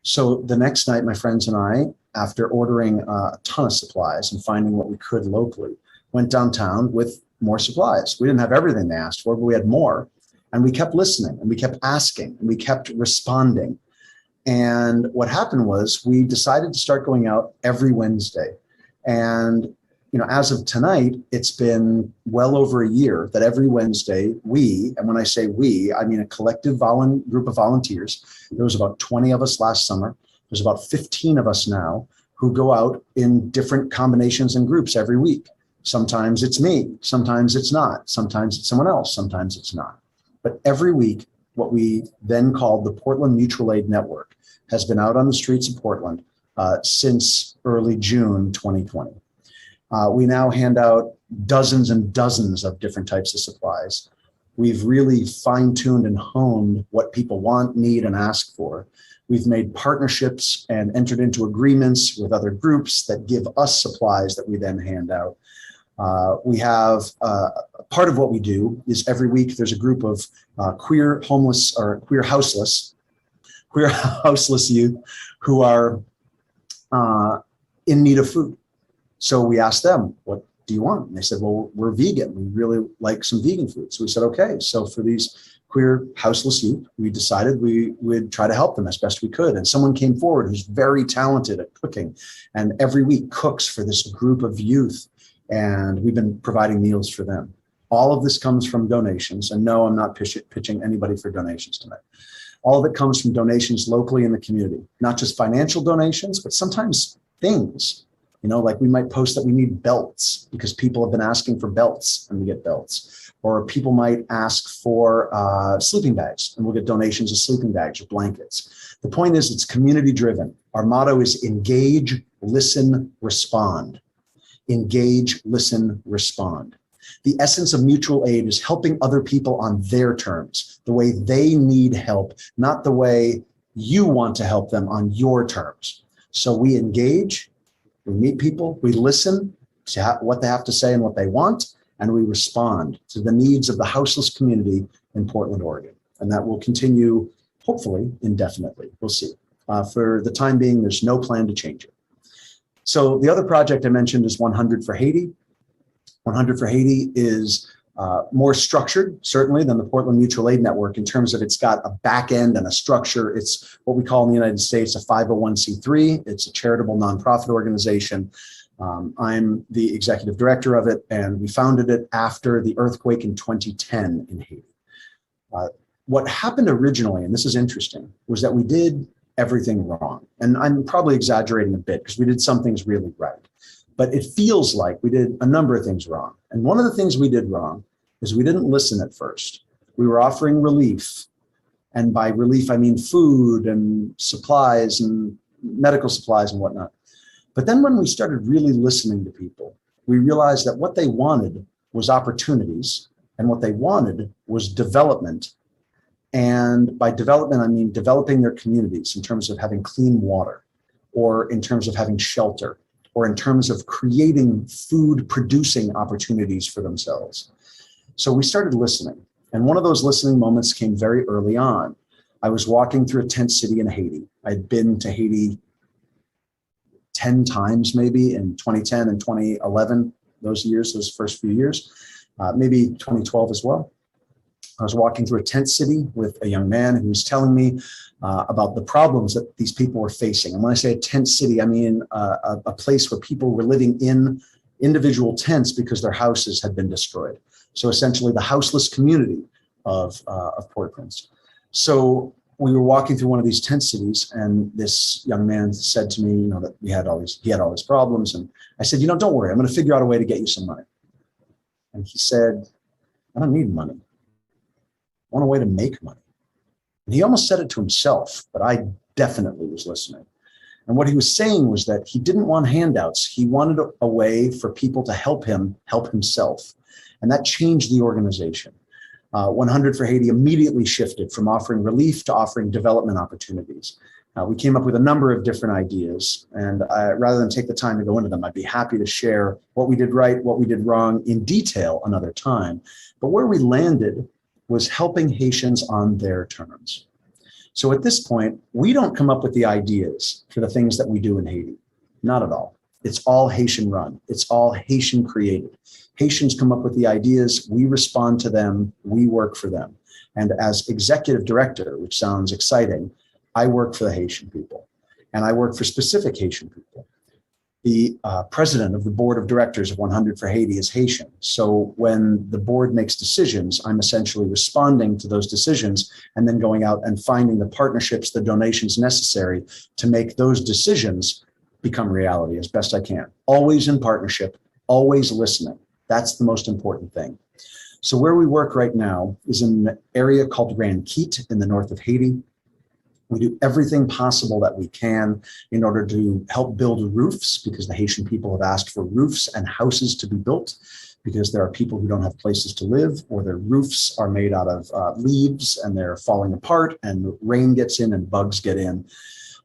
So the next night, my friends and I, after ordering a ton of supplies and finding what we could locally, went downtown with more supplies. We didn't have everything they asked for, but we had more. And we kept listening, and we kept asking, and we kept responding. And what happened was we decided to start going out every Wednesday. And as of tonight, it's been well over a year that every Wednesday and when I say we, I mean a collective group of volunteers. There was about 20 of us last summer. There's about 15 of us now who go out in different combinations and groups every week. Sometimes it's me, sometimes it's not, sometimes it's someone else, sometimes it's not. But every week, what we then called the Portland Mutual Aid Network has been out on the streets of Portland since early June 2020. We now hand out dozens and dozens of different types of supplies. We've really fine-tuned and honed what people want, need, and ask for. We've made partnerships and entered into agreements with other groups that give us supplies that we then hand out. We have part of what we do is every week there's a group of queer houseless youth who are in need of food. So we asked them, what do you want? And they said, well, we're vegan. We really like some vegan food. So we said, okay. So for these queer houseless youth, we decided we would try to help them as best we could. And someone came forward who's very talented at cooking and every week cooks for this group of youth. And we've been providing meals for them. All of this comes from donations. And no, I'm not pitching anybody for donations tonight. All of it comes from donations locally in the community, not just financial donations, but sometimes things. Like we might post that we need belts because people have been asking for belts and we get belts. Or people might ask for sleeping bags and we'll get donations of sleeping bags or blankets. The point is it's community driven. Our motto is engage, listen, respond. Engage, listen, respond. The essence of mutual aid is helping other people on their terms, the way they need help, not the way you want to help them on your terms. So we engage, we meet people, we listen to what they have to say and what they want, and we respond to the needs of the houseless community in Portland, Oregon. And that will continue, hopefully, indefinitely. We'll see. For the time being, there's no plan to change it. So the other project I mentioned is 100 for Haiti. 100 for Haiti is more structured, certainly, than the Portland Mutual Aid Network in terms of it's got a back end and a structure. It's what we call in the United States a 501c3. It's a charitable nonprofit organization. I'm the executive director of it, and we founded it after the earthquake in 2010 in Haiti. What happened originally, and this is interesting, was that we did everything wrong. And I'm probably exaggerating a bit because we did some things really right. But it feels like we did a number of things wrong. And one of the things we did wrong is we didn't listen at first. We were offering relief. And by relief, I mean food and supplies and medical supplies and whatnot. But then when we started really listening to people, we realized that what they wanted was opportunities, and what they wanted was development. And by development, I mean developing their communities in terms of having clean water, or in terms of having shelter, or in terms of creating food producing opportunities for themselves. So we started listening. And one of those listening moments came very early on. I was walking through a tent city in Haiti. I'd been to Haiti 10 times maybe in 2010 and 2011, those first few years, maybe 2012 as well. I was walking through a tent city with a young man who was telling me about the problems that these people were facing. And when I say a tent city, I mean a place where people were living in individual tents because their houses had been destroyed. So essentially the houseless community of Port-au-Prince. So we were walking through one of these tent cities, and this young man said to me, that he had all these problems. And I said, don't worry, I'm going to figure out a way to get you some money. And he said, I don't need money. I want a way to make money. And he almost said it to himself, but I definitely was listening. And what he was saying was that he didn't want handouts. He wanted a way for people to help him help himself. And that changed the organization. 100 for Haiti immediately shifted from offering relief to offering development opportunities. We came up with a number of different ideas, and rather than take the time to go into them, I'd be happy to share what we did right, what we did wrong in detail another time. But where we landed was helping Haitians on their terms. So at this point, we don't come up with the ideas for the things that we do in Haiti. Not at all. It's all Haitian run. It's all Haitian created. Haitians come up with the ideas, we respond to them, we work for them. And as executive director, which sounds exciting, I work for the Haitian people, and I work for specific Haitian people. The president of the board of directors of 100 for Haiti is Haitian. So when the board makes decisions, I'm essentially responding to those decisions and then going out and finding the partnerships, the donations necessary to make those decisions become reality as best I can. Always in partnership, always listening. That's the most important thing. So where we work right now is in an area called Grand Quite in the north of Haiti. We do everything possible that we can in order to help build roofs, because the Haitian people have asked for roofs and houses to be built, because there are people who don't have places to live, or their roofs are made out of leaves and they're falling apart and rain gets in and bugs get in.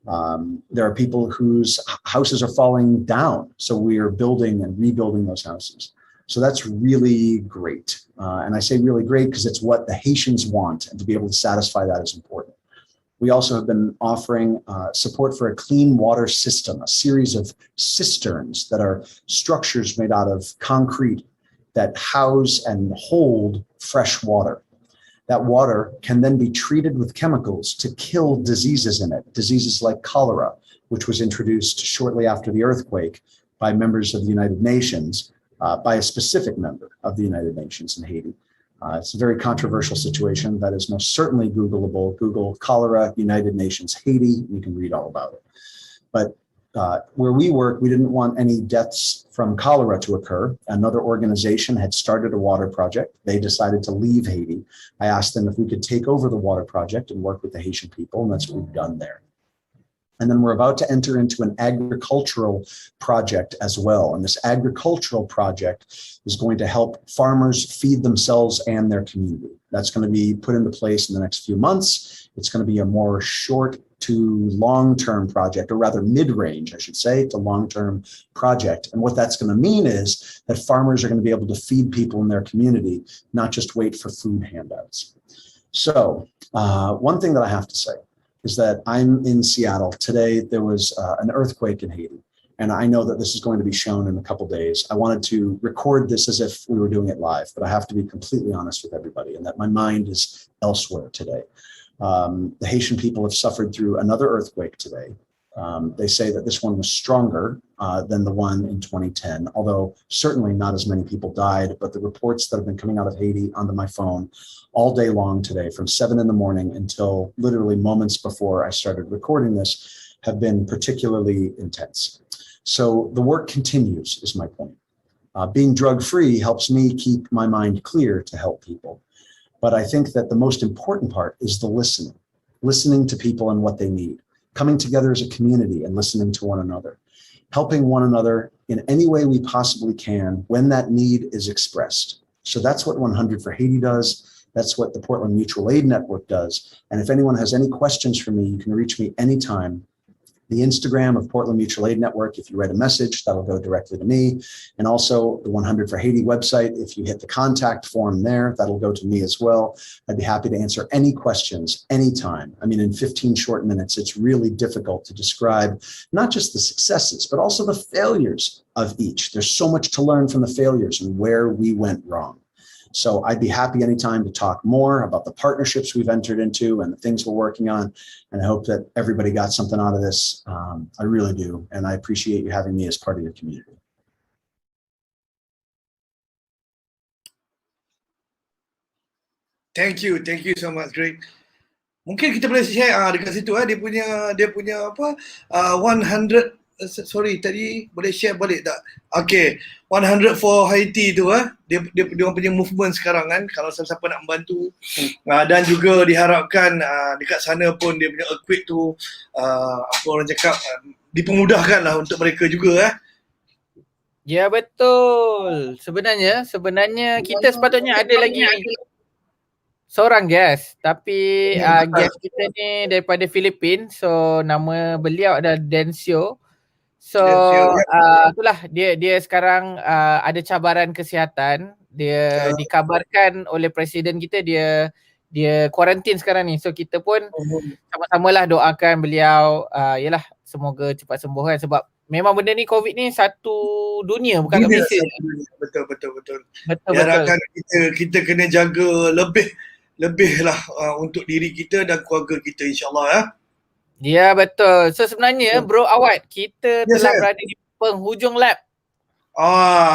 There are people whose houses are falling down. So we are building and rebuilding those houses. So that's really great. And I say really great because it's what the Haitians want, and to be able to satisfy that is important. We also have been offering support for a clean water system, a series of cisterns that are structures made out of concrete that house and hold fresh water. That water can then be treated with chemicals to kill diseases in it, diseases like cholera, which was introduced shortly after the earthquake by members of the United Nations, by a specific member of the United Nations in Haiti. It's a very controversial situation that is most certainly Googleable. Google cholera, United Nations, Haiti. You can read all about it. But where we work, we didn't want any deaths from cholera to occur. Another organization had started a water project. They decided to leave Haiti. I asked them if we could take over the water project and work with the Haitian people, and that's what we've done there. And then we're about to enter into an agricultural project as well. And this agricultural project is going to help farmers feed themselves and their community. That's going to be put into place in the next few months. It's going to be a more short to long-term project, or rather mid-range, I should say, to long-term project. And what that's going to mean is that farmers are going to be able to feed people in their community, not just wait for food handouts. So one thing that I have to say is that I'm in Seattle. Today, there was an earthquake in Haiti, and I know that this is going to be shown in a couple days. I wanted to record this as if we were doing it live, but I have to be completely honest with everybody, and that my mind is elsewhere today. The Haitian people have suffered through another earthquake today. They say that this one was stronger than the one in 2010, although certainly not as many people died, but the reports that have been coming out of Haiti onto my phone all day long today, from 7 in the morning until literally moments before I started recording this, have been particularly intense. So the work continues, is my point. Being drug-free helps me keep my mind clear to help people. But I think that the most important part is the listening to people and what they need, coming together as a community and listening to one another, helping one another in any way we possibly can when that need is expressed. So that's what 100 for Haiti does. That's what the Portland Mutual Aid Network does. And if anyone has any questions for me, you can reach me anytime. The Instagram of Portland Mutual Aid Network, if you write a message, that'll go directly to me. And also the 100 for Haiti website, if you hit the contact form there, that'll go to me as well. I'd be happy to answer any questions anytime. I mean, in 15 short minutes, it's really difficult to describe not just the successes, but also the failures of each. There's so much to learn from the failures and where we went wrong. So I'd be happy anytime to talk more about the partnerships we've entered into and the things we're working on. And I hope that everybody got something out of this. I really do. And I appreciate you having me as part of your community. Thank you so much, Greg. Mungkin kita boleh share dekat situ dia punya apa 100 sorry tadi boleh share balik tak? Okay, 100 for Haiti tu dia punya movement sekarang kan, kalau siapa nak membantu dan juga diharapkan dekat sana pun dia punya earthquake tu apa orang cakap dipermudahkan lah untuk mereka juga Ya betul. Sebenarnya kita sepatutnya ada lagi seorang guest, tapi guest kita ni daripada Filipina. So nama beliau adalah Dencio. So Dencio, itulah dia sekarang ada cabaran kesihatan. Dia dikabarkan oleh presiden kita dia kuarantin sekarang ni. So kita pun sama-samalah doakan beliau yalah semoga cepat sembuh kan, sebab memang benda ni COVID ni satu dunia bukan kat Dunia Malaysia. satu dunia. Betul. Betul. Diharapkan kita kena jaga lebih lah untuk diri kita dan keluarga kita, insyaAllah ya. Ya betul. So sebenarnya Bro Awad, kita telah saya. berada di penghujung lap.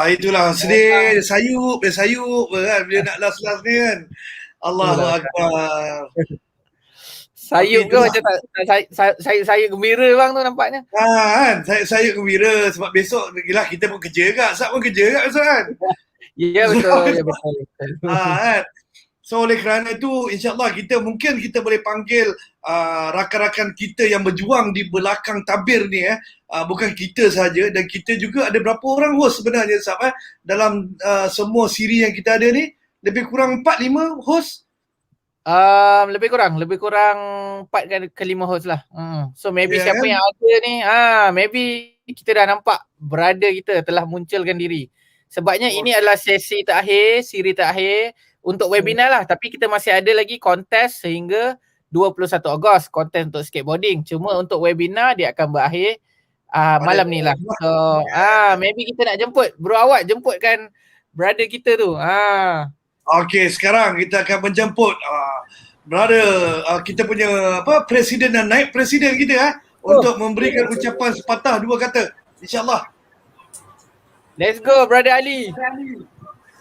Itulah sedih, sayup kan bila nak last ni kan. Allahu Akbar. Sayup Tapi ke macam saya gembira bang tu nampaknya. Kan, saya gembira sebab besok yelah kita pun kerja kat, Sat pun kerja kat besok kan. Ya betul. Kan. So oleh kerana itu insyaAllah kita boleh panggil rakan-rakan kita yang berjuang di belakang tabir ni bukan kita saja, dan kita juga ada berapa orang host sebenarnya Sat dalam semua siri yang kita ada ni, lebih kurang 4-5 host. Lebih kurang 4 ke 5 host lah. So maybe siapa kan? yang ada ni, maybe kita dah nampak brother kita telah munculkan diri. Sebabnya ini adalah sesi terakhir, siri terakhir untuk webinar lah. Tapi kita masih ada lagi kontes sehingga 21 Ogos, kontes untuk skateboarding. Cuma untuk webinar dia akan berakhir malam ni lah. So maybe kita nak jemput Bro Awad, jemputkan brother kita tu. Okey, sekarang kita akan menjemput brother kita punya presiden dan naib presiden kita untuk memberikan ucapan sepatah dua kata, insyaAllah. Let's go brother Ali.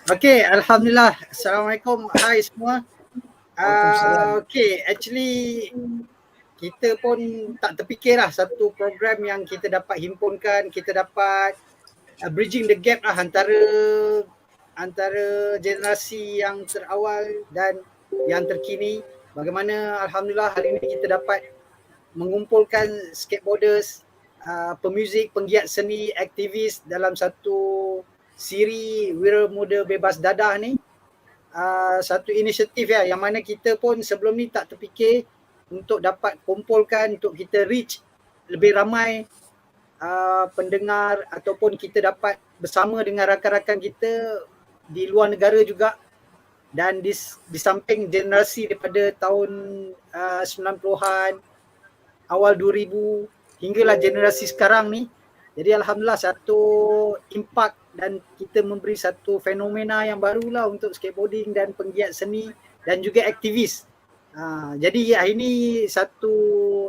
Okay, Alhamdulillah. Assalamualaikum. Hai semua. Okay, actually kita pun tak terfikir lah satu program yang kita dapat himpunkan, kita dapat bridging the gap lah antara generasi yang terawal dan yang terkini. Bagaimana Alhamdulillah hari ini kita dapat mengumpulkan skateboarders, pemuzik, penggiat seni, aktivis dalam satu siri Wira Muda Bebas Dadah ni. Satu inisiatif yang mana kita pun sebelum ni tak terfikir untuk dapat kumpulkan, untuk kita reach lebih ramai pendengar, ataupun kita dapat bersama dengan rakan-rakan kita di luar negara juga, dan di samping generasi daripada tahun 90-an, awal 2000 hinggalah generasi sekarang ni. Jadi Alhamdulillah satu impak dan kita memberi satu fenomena yang barulah untuk skateboarding dan penggiat seni dan juga aktivis. Jadi ini satu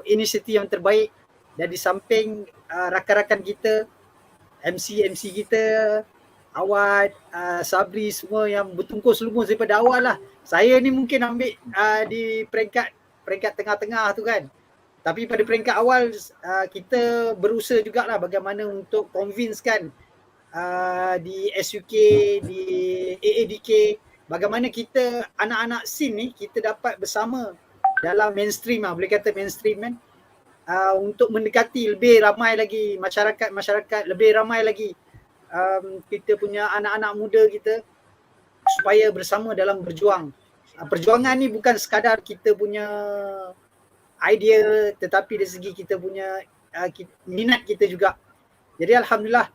inisiatif yang terbaik, dan di samping rakan-rakan kita, MC kita, Awad, Sabri, semua yang bertungkus lumus daripada awal lah. Saya ni mungkin ambil di peringkat tengah-tengah tu kan. Tapi pada peringkat awal kita berusaha jugalah bagaimana untuk convince kan di SUK, di AADK, bagaimana kita anak-anak scene ni kita dapat bersama dalam mainstream boleh kata mainstream kan, untuk mendekati lebih ramai lagi masyarakat, lebih ramai lagi kita punya anak-anak muda kita supaya bersama dalam berjuang. Perjuangan ni bukan sekadar kita punya idea, tetapi dari segi kita punya minat kita juga. Jadi Alhamdulillah,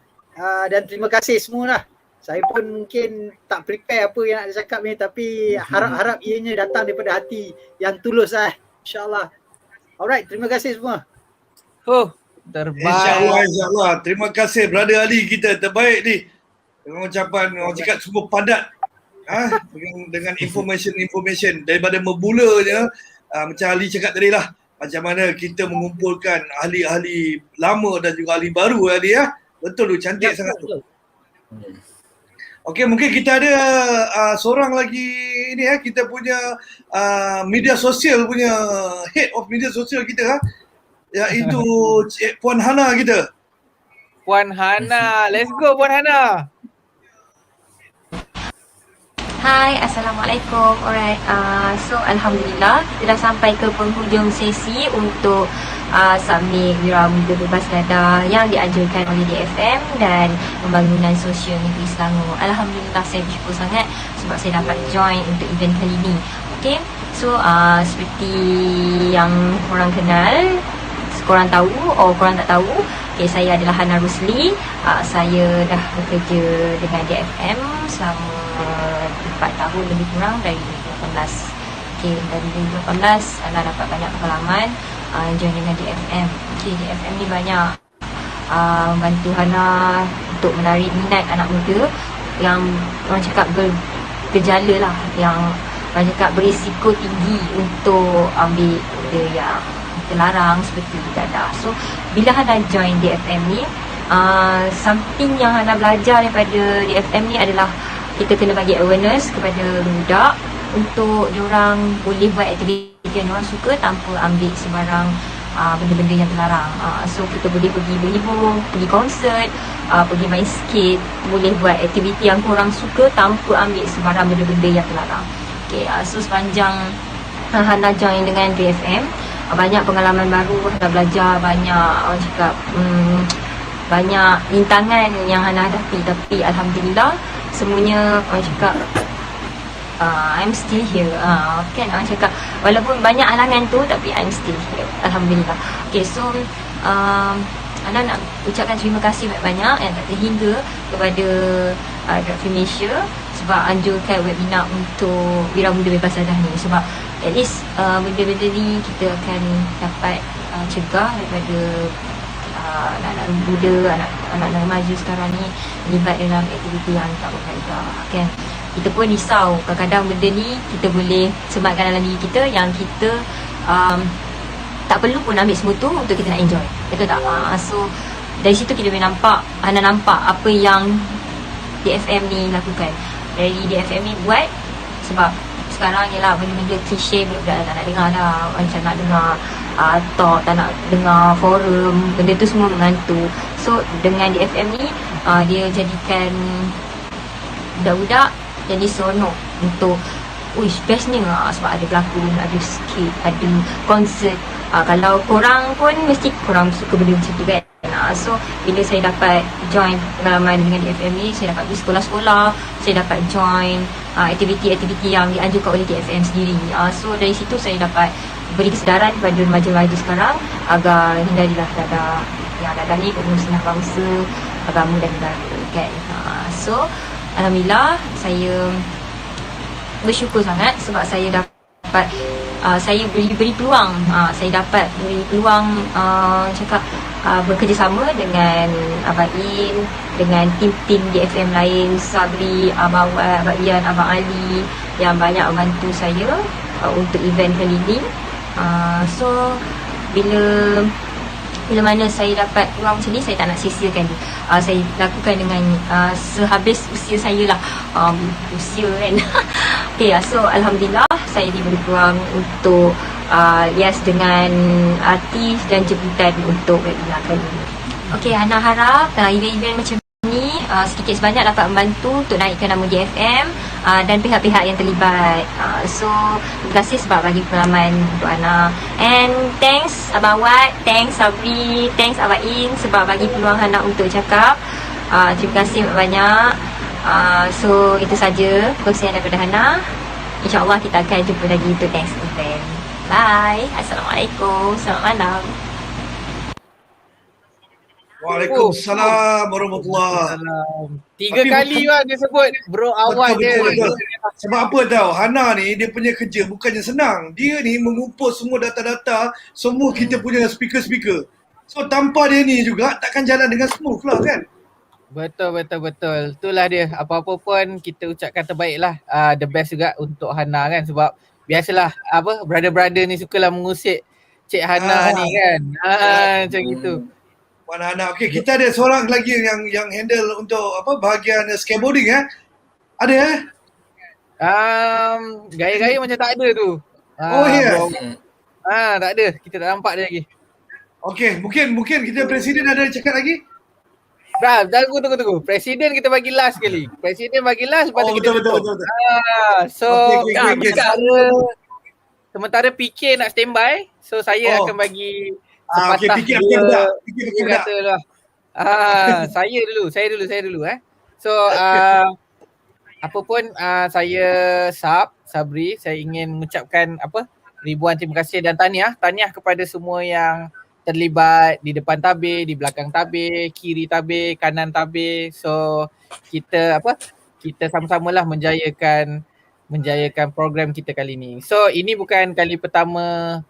dan terima kasih semualah. Saya pun mungkin tak prepare apa yang nak cakap ni, tapi harap-harap ianya datang daripada hati yang tulus insyaAllah. Alright, terima kasih semua. Terbaik. InsyaAllah. Terima kasih brother Ali kita, terbaik ni. Dengan ucapan orang cakap sungguh padat dengan information daripada memulanya, macam Ali cakap tadi lah, macam mana kita mengumpulkan ahli-ahli lama dan juga ahli baru Ali Betul tu, cantik sangat tu. Okey, mungkin kita ada seorang lagi ini kita punya media sosial punya head of media sosial kita iaitu Puan Hana kita. Puan Hana, let's go Puan Hana. Hai, Assalamualaikum. Alright, so Alhamdulillah kita dah sampai ke penghujung sesi untuk submit Wira Muda Bebas Dadah yang dianjurkan oleh DFM dan Pembangunan Sosial Negeri Selangor. Alhamdulillah saya bersyukur sangat sebab saya dapat join untuk event kali ini. Okay, so seperti yang korang kenal, korang tahu, korang tak tahu, okay, saya adalah Hana Rusli. Saya dah bekerja dengan DFM selama 4 tahun lebih kurang, dari 2018. Okay, dari 2018 Hana dapat banyak pengalaman join dengan DFM. Okay, DFM ni banyak bantu Hana untuk menarik minat anak muda yang orang cakap bergejala lah, yang orang cakap berisiko tinggi untuk ambil benda yang terlarang seperti dadah. So bila Hana join DFM ni, something yang Hana belajar daripada DFM ni adalah kita kena bagi awareness kepada budak untuk diorang boleh buat aktiviti yang diorang suka tanpa ambil sebarang benda-benda yang terlarang. So kita boleh pergi berhibur, pergi konsert, pergi main skate, boleh buat aktiviti yang korang suka tanpa ambil sebarang benda-benda yang terlarang. Okay, so sepanjang Hana join dengan DFM, banyak pengalaman baru, Hana belajar banyak, orang cakap banyak rintangan yang Hana hadapi, tapi Alhamdulillah semuanya orang cakap I'm still here. Kan orang cakap walaupun banyak halangan tu, tapi I'm still here, Alhamdulillah. Okay, so Hana nak ucapkan terima kasih banyak-banyak yang tak terhingga kepada Drug Free Malaysia sebab anjurkan webinar untuk Wira Muda Bebas Dadah ni, sebab at least benda-benda ni kita akan dapat cegah daripada anak-anak muda, anak-anak remaja sekarang ni terlibat dalam aktiviti yang tak berfaedah. Kan, kita pun risau kadang-kadang benda ni kita boleh sematkan dalam diri kita yang kita tak perlu pun ambil semua tu untuk kita nak enjoy, betul tak? So dari situ kita boleh nampak, Hana nampak apa yang DFM ni lakukan. Dari DFM ni buat sebab sekarang ni lah benda-benda klise budak-budak tak nak dengar dah, macam nak dengar talk, tak nak dengar forum, benda tu semua mengantuk. So dengan DFM ni dia jadikan budak-budak jadi seronok untuk bestnya sebab ada berlakon, ada skit, ada konsert. Kalau korang pun mesti korang suka benda macam tu kan. So bila saya dapat join pengalaman dengan DFM ni, saya dapat pergi sekolah-sekolah, saya dapat join aktiviti-aktiviti yang dianjurkan oleh DFM sendiri. So dari situ saya dapat beri kesedaran kepada remaja-remaja sekarang agar hindarilah dadah, yang dadah ni bermusnah bangsa, agama dan negara kan. So Alhamdulillah saya bersyukur sangat sebab saya dapat saya beri peluang, saya dapat beri peluang cakap bekerjasama dengan Abang In, dengan tim-tim DFM lain, Sabri, Abang Wad, Abang Ian, Abang Ali yang banyak membantu saya untuk event kali ini. So bila mana saya dapat peluang macam ni, saya tak nak sia-siakan dia. Saya lakukan dengan sehabis usia saya lah, usia kan. Okay, so Alhamdulillah saya diberi peluang untuk lias dengan artis dan jemputan untuk webinar kali ini. Okay, Hana harap event-event macam ni sedikit sebanyak dapat membantu untuk naikkan nama DFM dan pihak-pihak yang terlibat. So terima kasih sebab bagi pengalaman untuk Hana, and thanks Abang Wat, thanks Sabri, thanks Abang In sebab bagi peluang Hana untuk cakap. Terima kasih banyak. So itu saja perkongsian daripada Hana. InsyaAllah kita akan jumpa lagi untuk next event. Bye. Assalamualaikum. Selamat malam. Waalaikumsalam warahmatullahi. Tiga kali lah dia sebut bro awal dia. Betul. Sebab apa tahu, Hana ni dia punya kerja bukannya senang. Dia ni mengumpul semua data-data, semua kita punya speaker-speaker. So tanpa dia ni juga takkan jalan dengan smooth lah kan. Betul. Itulah dia. Apa-apa pun kita ucapkan terbaik lah. The best juga untuk Hana kan, sebab biasalah brother-brother ni sukalah mengusik Cik Hana ni kan. Macam gitu. Puan Hana. Okey, kita ada seorang lagi yang handle untuk bahagian skateboarding Ada Gaya-gaya macam tak ada tu. Oh ya. Tak ada. Kita tak nampak dia lagi. Okey, mungkin kita presiden ada cakap lagi? Tunggu. Presiden kita bagi last sekali. Presiden bagi last, lepas tu kita tutup. Betul. So sementara PK nak standby, so saya akan bagi sepatah PK kata lah. Saya dulu. So apa pun saya Sabri, saya ingin mengucapkan ribuan terima kasih dan tahniah kepada semua yang terlibat di depan tabir, di belakang tabir, kiri tabir, kanan tabir. So kita kita sama-samalah menjayakan program kita kali ni. So ini bukan kali pertama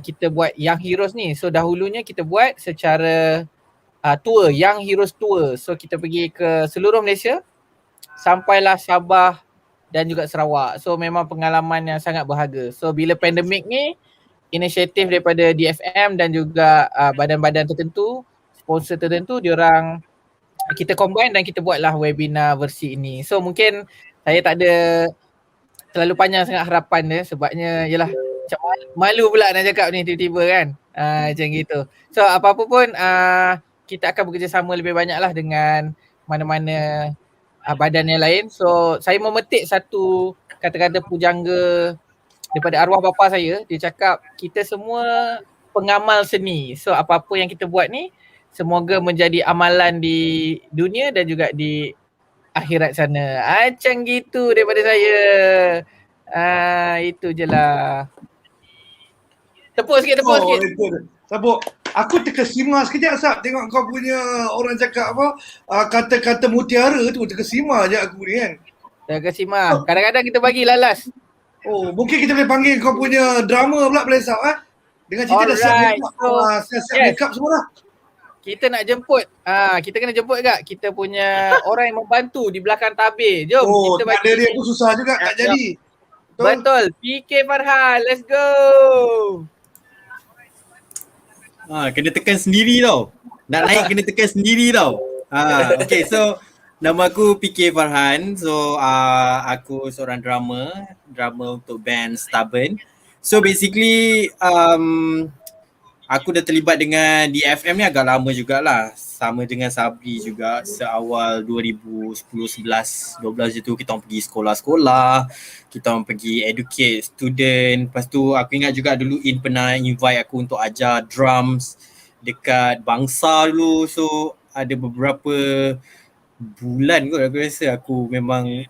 kita buat Young Heroes ni. So dahulunya kita buat secara tour, Young Heroes Tour. So kita pergi ke seluruh Malaysia sampailah Sabah dan juga Sarawak. So memang pengalaman yang sangat berharga. So bila pandemik ni, inisiatif daripada DFM dan juga badan-badan tertentu, sponsor tertentu, diorang kita combine dan kita buatlah webinar versi ini. So mungkin saya tak ada terlalu panjang sangat harapan dia sebabnya yalah macam malu pula nak cakap ni tiba-tiba kan. Macam gitu. So apa-apa pun kita akan bekerjasama lebih banyaklah dengan mana-mana badan yang lain. So saya memetik satu kata-kata pujangga daripada arwah bapa saya. Dia cakap kita semua pengamal seni. So apa-apa yang kita buat ni semoga menjadi amalan di dunia dan juga di akhirat sana. Macam gitu daripada saya. Itu je lah. Tepuk sikit. Sabuk. Aku terkesima sekejap Sab tengok kau punya orang cakap kata-kata mutiara tu, terkesima je aku ni kan. Terkesima. Kadang-kadang kita bagi lalas. Oh, mungkin kita boleh panggil kau punya drama pula boleh Sab dengan cerita dah siap Alright. make up. Siap make up semua lah. Kita nak jemput. Kita kena jemput kat kita punya orang yang membantu di belakang tabir. Jom kita tak ada dia pun susah juga tak jadi. Betul. PK Farhan, let's go. Kena tekan sendiri tau. Nak naik kena tekan sendiri tau. Okay, so nama aku PK Farhan. So aku seorang drama untuk band Stubborn. So basically aku dah terlibat dengan DFM ni agak lama jugalah. Sama dengan Sabri juga, seawal 2010-11-12 je tu kita orang pergi sekolah-sekolah, kita orang pergi educate student. Lepas tu aku ingat juga dulu pernah invite aku untuk ajar drums dekat Bangsa dulu. So ada beberapa bulan kot aku rasa aku memang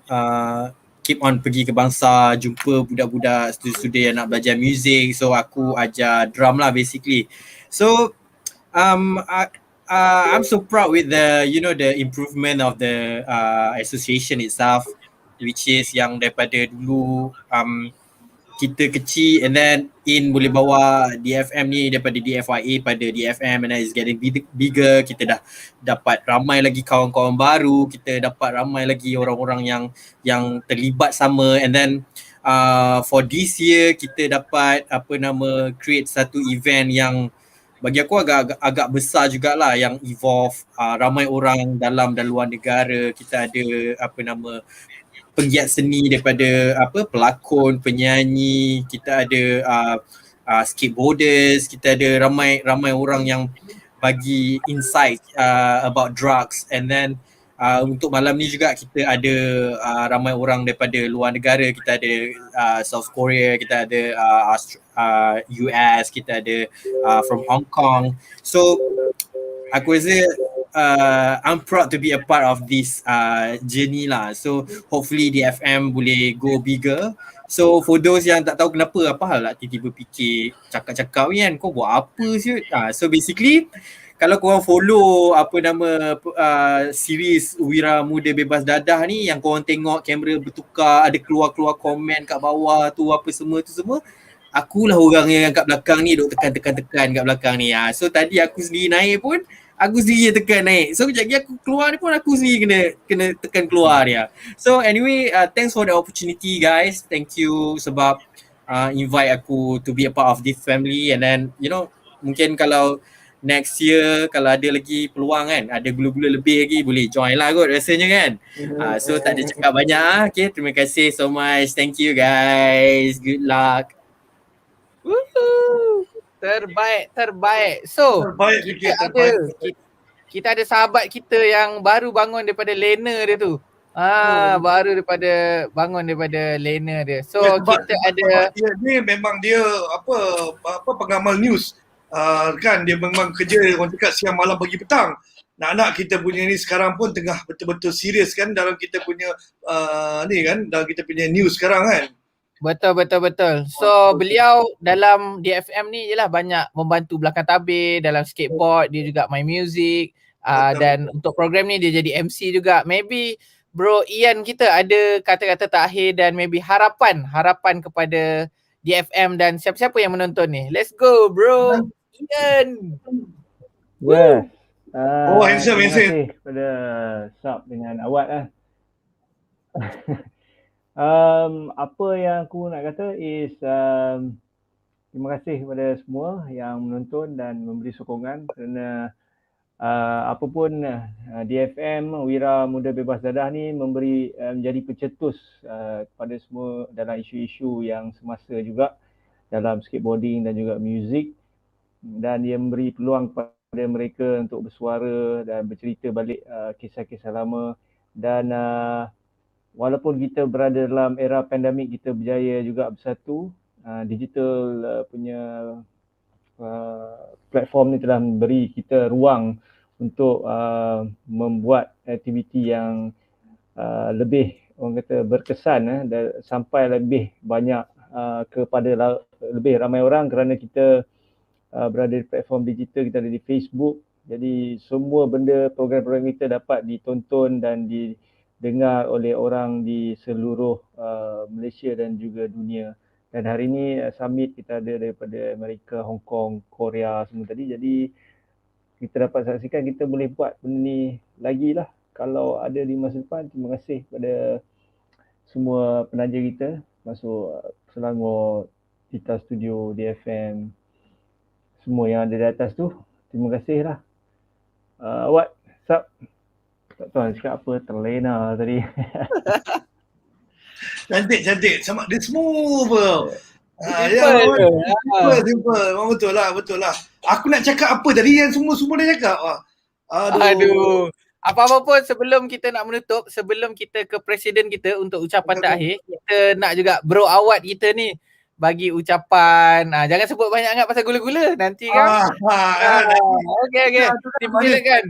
keep on pergi ke Bangsa, jumpa budak-budak student yang nak belajar muzik. So aku ajar drum lah basically. So I'm so proud with the the improvement of the association itself, which is yang daripada dulu kita kecil and then boleh bawa DFM ni daripada DFYA pada DFM and then it's getting bigger. Kita dah dapat ramai lagi kawan-kawan baru, kita dapat ramai lagi orang-orang yang terlibat sama and then for this year kita dapat create satu event yang bagi aku agak besar jugalah yang evolve ramai orang dalam dan luar negara. Kita ada penggiat seni daripada pelakon, penyanyi, kita ada skateboarders, kita ada ramai orang yang bagi insight about drugs and then untuk malam ni juga kita ada ramai orang daripada luar negara. Kita ada South Korea, kita ada US, kita ada from Hong Kong. So aku rasa I'm proud to be a part of this journey lah. So hopefully DFM boleh go bigger. So for those yang tak tahu kenapa apa hal lah tiba-tiba fikir cakap-cakap ni kan, kau buat apa sih? So basically kalau korang follow series Wira Muda Bebas Dadah ni, yang korang tengok kamera bertukar, ada keluar-keluar komen kat bawah tu apa semua tu semua, akulah orang yang kat belakang ni duk tekan kat belakang ni. So tadi aku sendiri naik pun aku sendiri yang tekan naik. So kejap lagi aku keluar ni pun aku sendiri kena tekan keluar dia. So anyway, thanks for the opportunity guys. Thank you sebab invite aku to be a part of this family and then mungkin kalau next year kalau ada lagi peluang kan, ada gula-gula lebih lagi, boleh join lah kot rasanya kan. So tak ada cakap banyak. Okay, terima kasih so much. Thank you guys. Good luck. Woohoo. Terbaik. So kita ada sahabat kita yang baru bangun daripada lena dia tu. Baru bangun daripada lena dia. So kita ada ni memang dia pengamal news. Kan dia memang kerja orang cakap siang malam pagi petang. nak kita punya ni sekarang pun tengah betul-betul serius kan dalam kita punya ni kan, dalam kita punya news sekarang kan. Betul. So beliau dalam DFM ni jelah banyak membantu belakang tabir dalam skateboard, dia juga main music dan untuk program ni dia jadi MC juga. Maybe Bro Ian kita ada kata-kata terakhir dan maybe harapan kepada DFM dan siapa-siapa yang menonton ni. Let's go Bro Ian. Yes. Handsome. Terima kasih kepada Sab dengan Awad lah. Apa yang aku nak kata is terima kasih kepada semua yang menonton dan memberi sokongan kerana apapun DFM Wira Muda Bebas Dadah ni memberi menjadi pencetus kepada semua dalam isu-isu yang semasa juga dalam skateboarding dan juga muzik, dan dia memberi peluang kepada mereka untuk bersuara dan bercerita balik kisah-kisah lama. Dan walaupun kita berada dalam era pandemik, kita berjaya juga bersatu. Digital punya platform ni telah memberi kita ruang untuk membuat aktiviti yang lebih orang kata berkesan dan sampai lebih banyak kepada lebih ramai orang kerana kita berada di platform digital, kita ada di Facebook. Jadi semua benda, program-program kita dapat ditonton dan didengar oleh orang di seluruh Malaysia dan juga dunia. Dan hari ini summit kita ada daripada Amerika, Hongkong, Korea semua tadi. Jadi kita dapat saksikan kita boleh buat benda ni lagi lah kalau ada di masa depan. Terima kasih kepada semua penaja kita masuk Selangor, Tita Studio, DFM, semua yang ada di atas tu. Terima kasih lah. Awak, Sab, tak tahu nak cakap apa, terlena tadi. Cantik. Sama dia smooth tau. Simple. Memang betul lah. Aku nak cakap apa tadi yang semua dah cakap. Aduh. Apa-apa pun sebelum kita nak menutup, sebelum kita ke presiden kita untuk ucapan terakhir, kita nak juga Bro Awad kita ni bagi ucapan. Jangan sebut banyak sangat pasal gula-gula nanti kan. Okey. Silakan.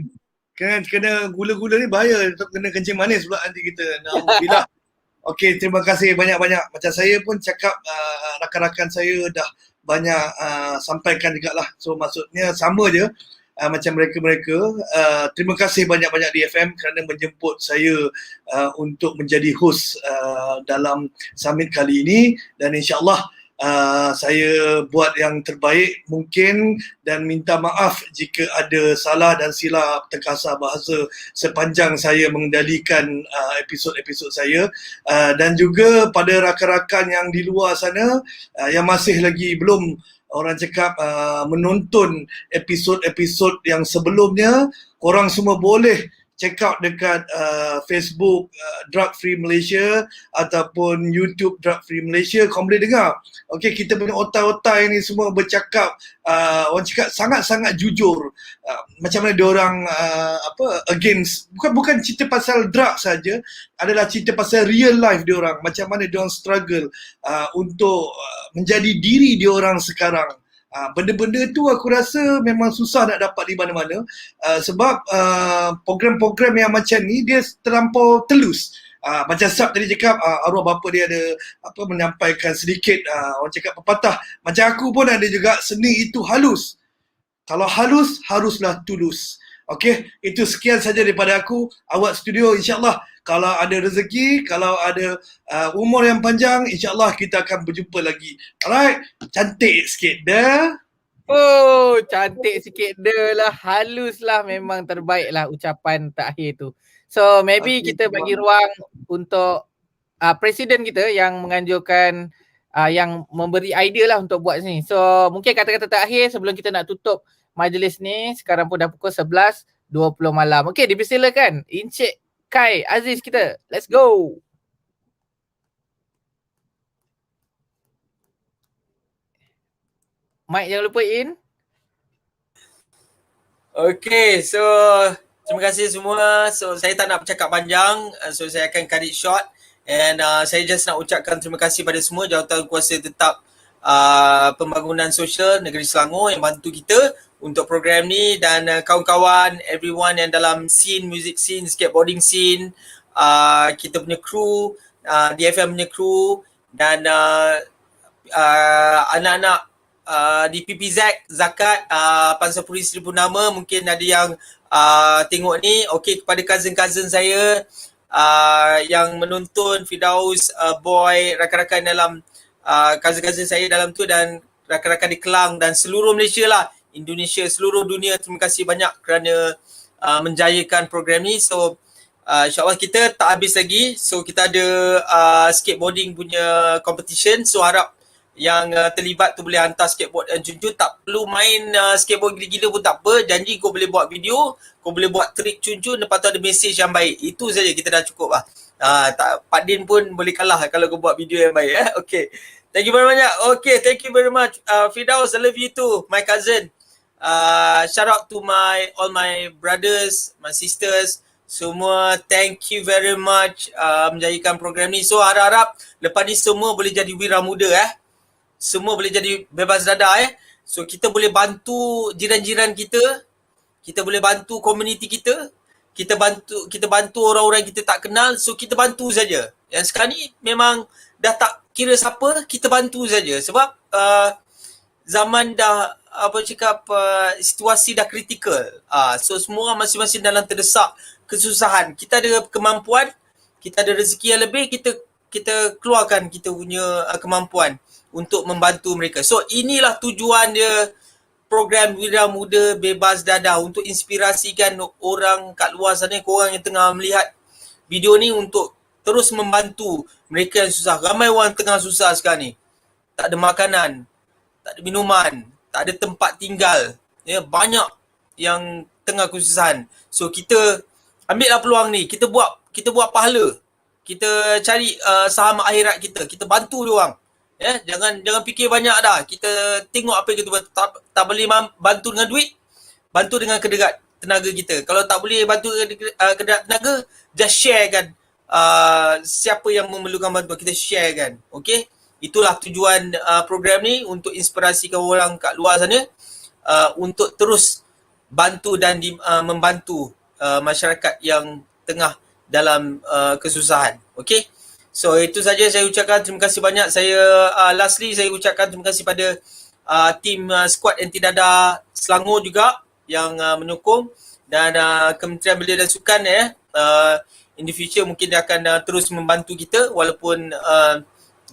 Kena gula-gula ni bahaya, kena kencing manis pula nanti kita. Alhamdulillah. Okey, terima kasih banyak-banyak. Macam saya pun cakap, rakan-rakan saya dah banyak sampaikan juga lah. So maksudnya sama je macam mereka-mereka. Terima kasih banyak-banyak DFM kerana menjemput saya untuk menjadi host dalam summit kali ini. Dan insyaAllah saya buat yang terbaik mungkin dan minta maaf jika ada salah dan silap terkasar bahasa sepanjang saya mengendalikan episod-episod saya, dan juga pada rakan-rakan yang di luar sana yang masih lagi belum orang cakap menonton episod-episod yang sebelumnya, korang semua boleh check out dekat Facebook Drug Free Malaysia ataupun YouTube Drug Free Malaysia. Korang boleh dengar. Okey, kita punya otai-otai ni semua bercakap, orang cakap sangat-sangat jujur. Macam mana diorang against, bukan cerita pasal drug saja, adalah cerita pasal real life diorang. Macam mana diorang struggle untuk menjadi diri diorang sekarang. Benda-benda tu aku rasa memang susah nak dapat di mana-mana, sebab program-program yang macam ni dia terlampau telus. Macam Sab tadi cakap, arwah bapa dia ada menyampaikan sedikit, orang cakap pepatah. Macam aku pun ada juga, seni itu halus. Kalau halus, haruslah tulus. Okey, itu sekian saja daripada aku. Awak studio, insyaAllah kalau ada rezeki, kalau ada umur yang panjang, insyaAllah kita akan berjumpa lagi. Alright, cantik sikit dah. Oh, cantik sikit dah lah, halus lah, memang terbaik lah ucapan terakhir tu. So maybe kita bagi ruang untuk presiden kita yang menganjurkan, yang memberi idea lah untuk buat sini. So mungkin kata-kata terakhir sebelum kita nak tutup majlis ni. Sekarang pun dah pukul 11.20 malam. Okey, dipersilakan Encik Khai Aziz kita. Let's go. Mike jangan lupa in. Okay, so terima kasih semua. So saya tak nak bercakap panjang, so saya akan cut it short. And saya just nak ucapkan terima kasih pada semua Jawatan Kuasa Tetap Pembangunan Sosial Negeri Selangor yang bantu kita untuk program ni, dan kawan-kawan, everyone yang dalam scene, music scene, skateboarding scene, kita punya kru, DFM punya kru, dan anak-anak di PPZ Zakat, Pansapuri Seribu Nama, mungkin ada yang tengok ni. Okey, kepada cousin-cousin saya yang menonton, Firdaus, Boy, rakan-rakan dalam cousin-cousin saya dalam tu, dan rakan-rakan di Kelang dan seluruh Malaysia lah, Indonesia, seluruh dunia, terima kasih banyak kerana menjayakan program ni. So InsyaAllah kita tak habis lagi. So kita ada skateboarding punya competition. So harap yang terlibat tu boleh hantar skateboard dan cuncu. Tak perlu main skateboard gila-gila pun tak apa. Janji kau boleh buat video, kau boleh buat trik cuncu, lepas tu ada message yang baik. Itu saja, kita dah cukup lah. Pak Din pun boleh kalah kalau kau buat video yang baik. Okay. Thank you very much. Okay, thank you very much. Firdaus, I love you too, my cousin. Shout out to all my brothers, my sisters, semua. Thank you very much menjayakan program ni. So harap-harap lepas ni semua boleh jadi wira muda semua boleh jadi bebas dada So kita boleh bantu jiran-jiran kita, kita boleh bantu komuniti kita, kita bantu orang-orang yang kita tak kenal. So kita bantu saja. Yang sekarang ni memang dah tak kira siapa, kita bantu saja. Sebab zaman dah situasi dah kritikal. So semua masing-masing dalam terdesak kesusahan. Kita ada kemampuan, kita ada rezeki yang lebih, kita keluarkan kita punya kemampuan untuk membantu mereka. So inilah tujuan dia, program Wira Muda Bebas Dadah, untuk inspirasikan orang kat luar sana, korang yang tengah melihat video ni, untuk terus membantu mereka yang susah. Ramai orang tengah susah sekarang ni. Tak ada makanan, tak ada minuman, tak ada tempat tinggal. Banyak yang tengah kesusahan. So kita ambillah peluang ni, kita buat pahala. Kita cari saham akhirat kita. Kita bantu dia orang. Jangan fikir banyak dah. Kita tengok apa yang kita buat. Tak boleh bantu dengan duit, bantu dengan kedekat tenaga kita. Kalau tak boleh bantu kedekat tenaga, just share kan. Siapa yang memerlukan bantuan, kita share kan. Okay? Itulah tujuan program ni, untuk inspirasikan orang kat luar sana untuk terus bantu dan membantu masyarakat yang tengah dalam kesusahan. Okay? So itu saja saya ucapkan. Terima kasih banyak. Lastly saya ucapkan terima kasih pada tim skuad Anti Dadah Selangor juga yang menyokong, dan Kementerian Belia dan Sukan in the future mungkin dia akan terus membantu kita, walaupun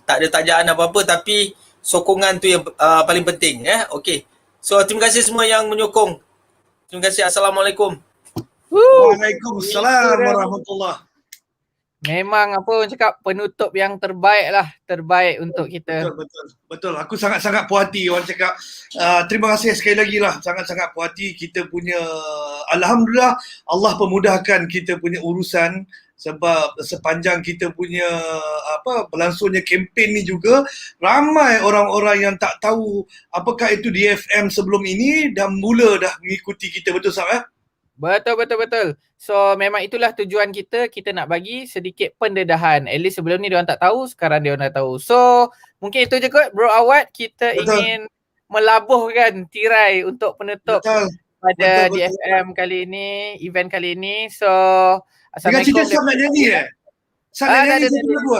tak ada tajaan apa-apa, tapi sokongan tu yang paling penting. Okay. So terima kasih semua yang menyokong. Terima kasih. Assalamualaikum. Waalaikumsalam warahmatullahi. Memang apa orang cakap, penutup yang terbaik untuk kita. Betul. Aku sangat-sangat puas hati orang cakap. Terima kasih sekali lagi lah. Sangat-sangat puas hati. Kita punya, alhamdulillah, Allah pemudahkan kita punya urusan, sebab sepanjang kita punya berlangsungnya kempen ni juga, ramai orang-orang yang tak tahu apakah itu DFM sebelum ini dan mula dah mengikuti kita. Betul Sab? Betul. So memang itulah tujuan kita nak bagi sedikit pendedahan. At least sebelum ni diorang tak tahu, sekarang diorang dah tahu. So mungkin itu je kot Bro Awad, kita ingin melabuhkan tirai untuk penutup pada DFM kali ini, event kali ini. So Assalamualaikum. Dengan cerita Sam nak nyanyi Sam nak nyanyi satu lagu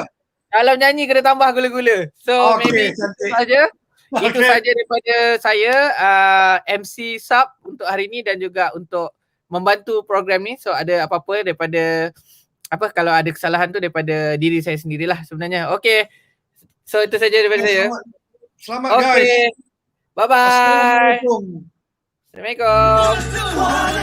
Kalau nyanyi kena tambah gula-gula. So maybe itu saja. Itu saja daripada saya, MC Sub untuk hari ini dan juga untuk membantu program ni. So ada apa-apa daripada kalau ada kesalahan tu daripada diri saya sendirilah sebenarnya. Okay. So itu saja daripada saya. Selamat guys. Bye bye. Assalamualaikum. Assalamualaikum.